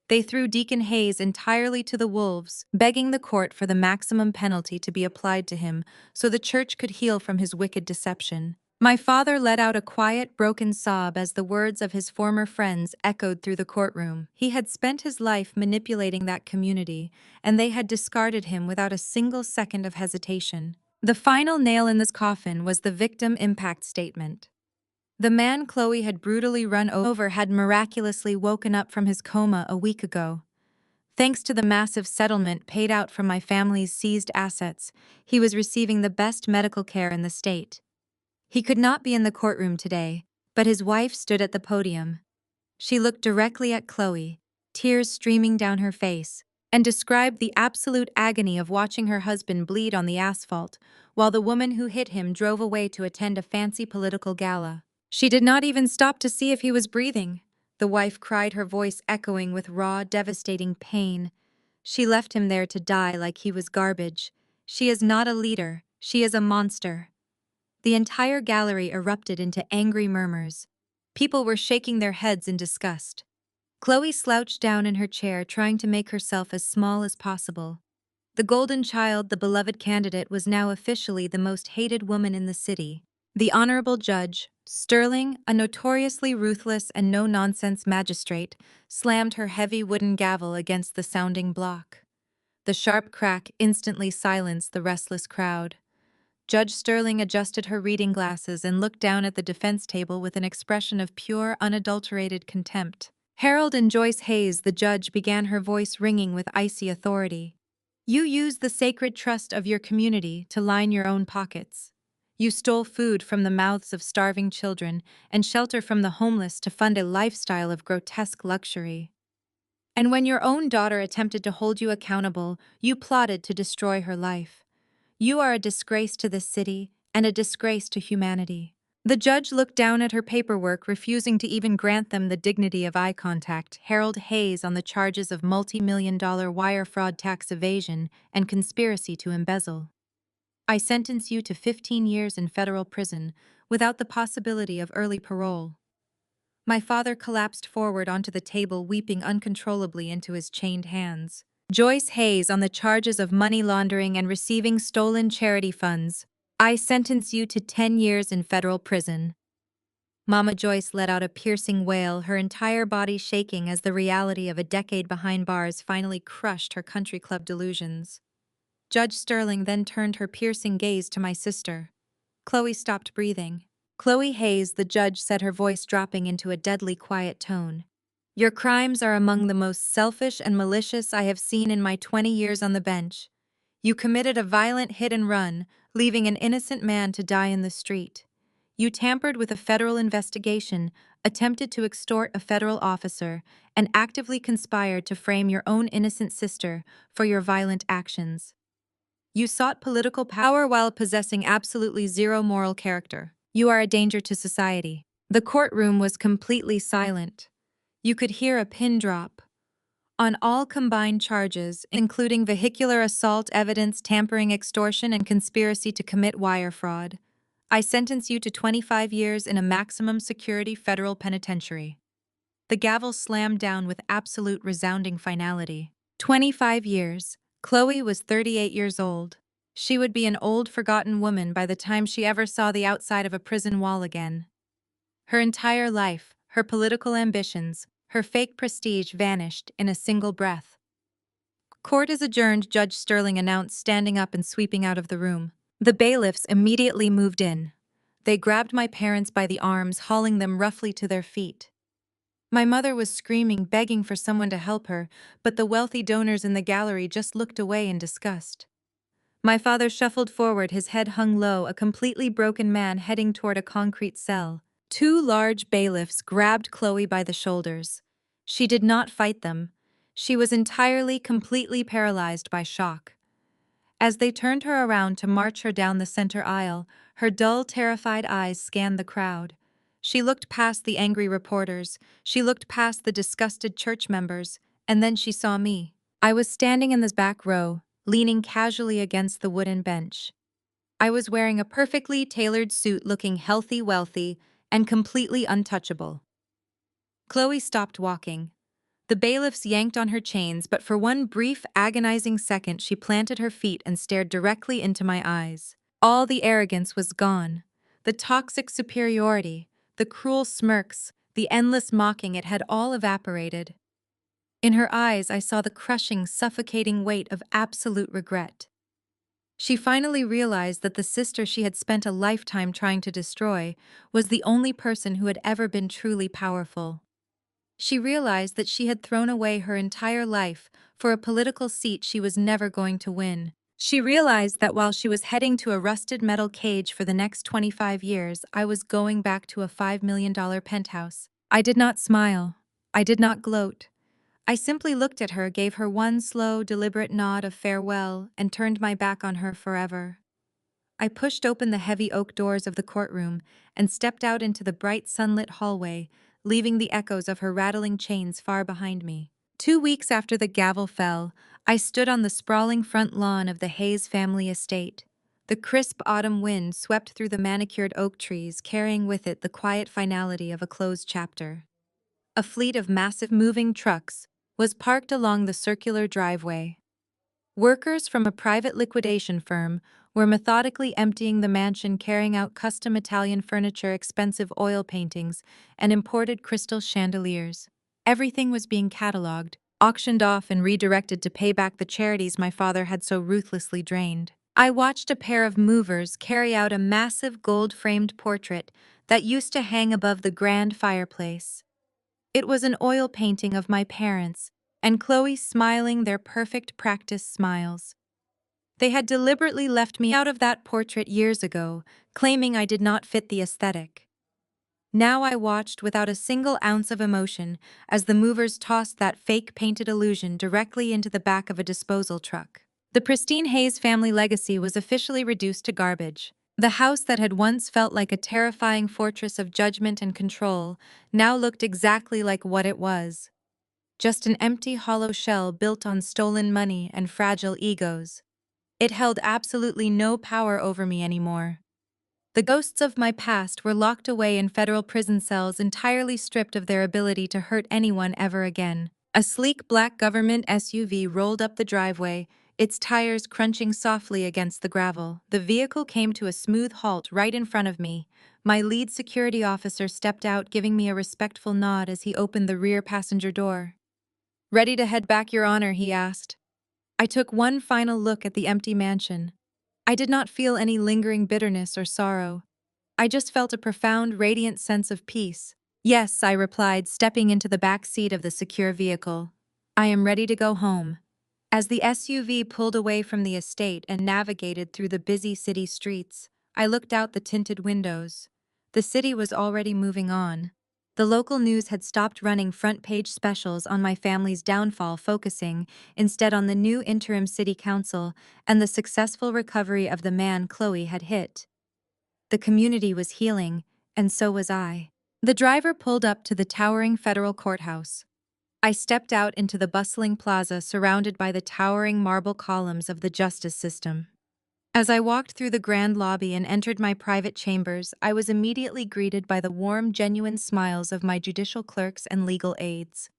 They threw Deacon Hayes entirely to the wolves, begging the court for the maximum penalty to be applied to him so the church could heal from his wicked deception. My father let out a quiet, broken sob as the words of his former friends echoed through the courtroom. He had spent his life manipulating that community, and they had discarded him without a single second of hesitation. The final nail in this coffin was the victim impact statement. The man Chloe had brutally run over had miraculously woken up from his coma a week ago. Thanks to the massive settlement paid out from my family's seized assets, he was receiving the best medical care in the state. He could not be in the courtroom today, but his wife stood at the podium. She looked directly at Chloe, tears streaming down her face, and described the absolute agony of watching her husband bleed on the asphalt, while the woman who hit him drove away to attend a fancy political gala. She did not even stop to see if he was breathing, the wife cried, her voice echoing with raw, devastating pain. She left him there to die like he was garbage. She is not a leader, she is a monster. The entire gallery erupted into angry murmurs. People were shaking their heads in disgust. Chloe slouched down in her chair, trying to make herself as small as possible. The golden child, the beloved candidate, was now officially the most hated woman in the city. The honorable judge, Sterling, a notoriously ruthless and no-nonsense magistrate, slammed her heavy wooden gavel against the sounding block. The sharp crack instantly silenced the restless crowd. Judge Sterling adjusted her reading glasses and looked down at the defense table with an expression of pure, unadulterated contempt. Harold and Joyce Hayes, the judge, began, her voice ringing with icy authority. You used the sacred trust of your community to line your own pockets. You stole food from the mouths of starving children and shelter from the homeless to fund a lifestyle of grotesque luxury. And when your own daughter attempted to hold you accountable, you plotted to destroy her life. You are a disgrace to this city and a disgrace to humanity. The judge looked down at her paperwork, refusing to even grant them the dignity of eye contact. Harold Hayes on the charges of multi-million-dollar wire fraud, tax evasion, and conspiracy to embezzle. I sentence you to 15 years in federal prison without the possibility of early parole. My father collapsed forward onto the table, weeping uncontrollably into his chained hands. Joyce Hayes on the charges of money laundering and receiving stolen charity funds. I sentence you to 10 years in federal prison. Mama Joyce let out a piercing wail, her entire body shaking as the reality of a decade behind bars finally crushed her country club delusions. Judge Sterling then turned her piercing gaze to my sister. Chloe stopped breathing. Chloe Hayes, the judge, said, her voice dropping into a deadly quiet tone. Your crimes are among the most selfish and malicious I have seen in my 20 years on the bench. You committed a violent hit and run, leaving an innocent man to die in the street. You tampered with a federal investigation, attempted to extort a federal officer, and actively conspired to frame your own innocent sister for your violent actions. You sought political power while possessing absolutely zero moral character. You are a danger to society. The courtroom was completely silent. You could hear a pin drop. On all combined charges, including vehicular assault, evidence tampering, extortion, and conspiracy to commit wire fraud, I sentence you to 25 years in a maximum security federal penitentiary. The gavel slammed down with absolute resounding finality. 25 years. Chloe was 38 years old. She would be an old, forgotten woman by the time she ever saw the outside of a prison wall again. Her entire life, her political ambitions, her fake prestige vanished in a single breath. Court is adjourned, Judge Sterling announced, standing up and sweeping out of the room. The bailiffs immediately moved in. They grabbed my parents by the arms, hauling them roughly to their feet. My mother was screaming, begging for someone to help her, but the wealthy donors in the gallery just looked away in disgust. My father shuffled forward, his head hung low, a completely broken man heading toward a concrete cell. Two large bailiffs grabbed Chloe by the shoulders. She did not fight them. She was entirely, completely paralyzed by shock. As they turned her around to march her down the center aisle, her dull, terrified eyes scanned the crowd. She looked past the angry reporters, she looked past the disgusted church members, and then she saw me. I was standing in the back row, leaning casually against the wooden bench. I was wearing a perfectly tailored suit, looking healthy, wealthy, and completely untouchable. Chloe stopped walking. The bailiffs yanked on her chains, but for one brief, agonizing second she planted her feet and stared directly into my eyes. All the arrogance was gone. The toxic superiority, the cruel smirks, the endless mocking, it had all evaporated. In her eyes I saw the crushing, suffocating weight of absolute regret. She finally realized that the sister she had spent a lifetime trying to destroy was the only person who had ever been truly powerful. She realized that she had thrown away her entire life for a political seat she was never going to win. She realized that while she was heading to a rusted metal cage for the next 25 years, I was going back to a $5 million penthouse. I did not smile. I did not gloat. I simply looked at her, gave her one slow, deliberate nod of farewell, and turned my back on her forever. I pushed open the heavy oak doors of the courtroom and stepped out into the bright sunlit hallway, leaving the echoes of her rattling chains far behind me. 2 weeks after the gavel fell, I stood on the sprawling front lawn of the Hayes family estate. The crisp autumn wind swept through the manicured oak trees, carrying with it the quiet finality of a closed chapter. A fleet of massive moving trucks was parked along the circular driveway. Workers from a private liquidation firm were methodically emptying the mansion, carrying out custom Italian furniture, expensive oil paintings, and imported crystal chandeliers. Everything was being catalogued, auctioned off, and redirected to pay back the charities my father had so ruthlessly drained. I watched a pair of movers carry out a massive gold-framed portrait that used to hang above the grand fireplace. It was an oil painting of my parents, and Chloe smiling their perfect practice smiles. They had deliberately left me out of that portrait years ago, claiming I did not fit the aesthetic. Now I watched without a single ounce of emotion as the movers tossed that fake painted illusion directly into the back of a disposal truck. The pristine Hayes family legacy was officially reduced to garbage. The house that had once felt like a terrifying fortress of judgment and control now looked exactly like what it was. Just an empty, hollow shell built on stolen money and fragile egos. It held absolutely no power over me anymore. The ghosts of my past were locked away in federal prison cells, entirely stripped of their ability to hurt anyone ever again. A sleek black government SUV rolled up the driveway, its tires crunching softly against the gravel. The vehicle came to a smooth halt right in front of me. My lead security officer stepped out, giving me a respectful nod as he opened the rear passenger door. "Ready to head back, Your Honor?" he asked. I took one final look at the empty mansion. I did not feel any lingering bitterness or sorrow. I just felt a profound, radiant sense of peace. "Yes," I replied, stepping into the back seat of the secure vehicle. "I am ready to go home." As the SUV pulled away from the estate and navigated through the busy city streets, I looked out the tinted windows. The city was already moving on. The local news had stopped running front-page specials on my family's downfall, focusing instead on the new interim city council and the successful recovery of the man Chloe had hit. The community was healing, and so was I. The driver pulled up to the towering federal courthouse. I stepped out into the bustling plaza surrounded by the towering marble columns of the justice system. As I walked through the grand lobby and entered my private chambers, I was immediately greeted by the warm, genuine smiles of my judicial clerks and legal aides.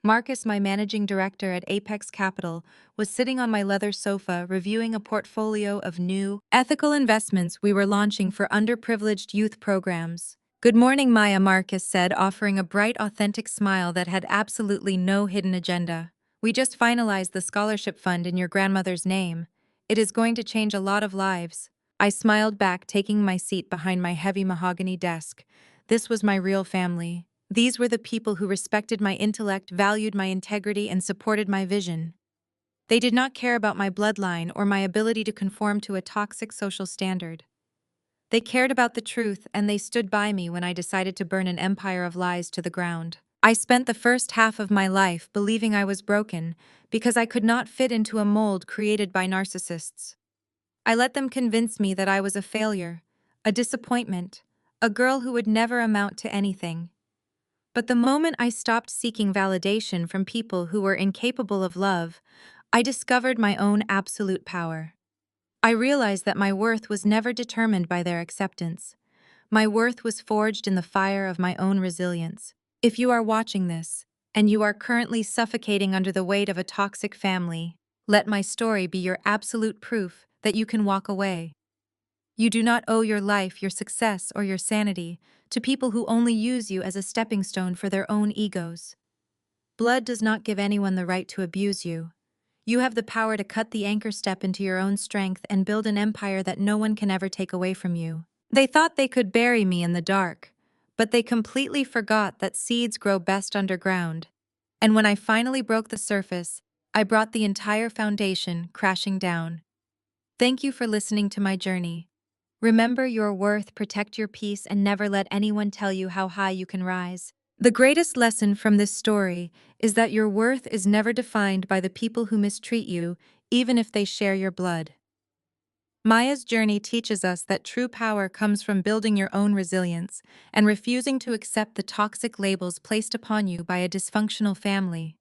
Marcus, my managing director at Apex Capital, was sitting on my leather sofa reviewing a portfolio of new, ethical investments we were launching for underprivileged youth programs. "Good morning, Maya," Marcus said, offering a bright, authentic smile that had absolutely no hidden agenda. "We just finalized the scholarship fund in your grandmother's name. It is going to change a lot of lives." I smiled back, taking my seat behind my heavy mahogany desk. This was my real family. These were the people who respected my intellect, valued my integrity, and supported my vision. They did not care about my bloodline or my ability to conform to a toxic social standard. They cared about the truth, and they stood by me when I decided to burn an empire of lies to the ground. I spent the first half of my life believing I was broken because I could not fit into a mold created by narcissists. I let them convince me that I was a failure, a disappointment, a girl who would never amount to anything. But the moment I stopped seeking validation from people who were incapable of love, I discovered my own absolute power. I realized that my worth was never determined by their acceptance. My worth was forged in the fire of my own resilience. If you are watching this, and you are currently suffocating under the weight of a toxic family, let my story be your absolute proof that you can walk away. You do not owe your life, your success, or your sanity to people who only use you as a stepping stone for their own egos. Blood does not give anyone the right to abuse you. You have the power to cut the anchor step into your own strength and build an empire that no one can ever take away from you. They thought they could bury me in the dark, but they completely forgot that seeds grow best underground. And when I finally broke the surface, I brought the entire foundation crashing down. Thank you for listening to my journey. Remember your worth, protect your peace, and never let anyone tell you how high you can rise. The greatest lesson from this story is that your worth is never defined by the people who mistreat you, even if they share your blood. Maya's journey teaches us that true power comes from building your own resilience and refusing to accept the toxic labels placed upon you by a dysfunctional family.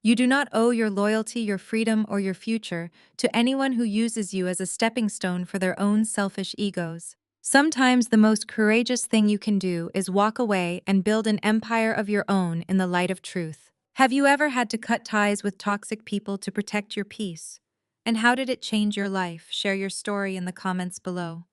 You do not owe your loyalty, your freedom, or your future to anyone who uses you as a stepping stone for their own selfish egos. Sometimes the most courageous thing you can do is walk away and build an empire of your own in the light of truth. Have you ever had to cut ties with toxic people to protect your peace? And how did it change your life? Share your story in the comments below.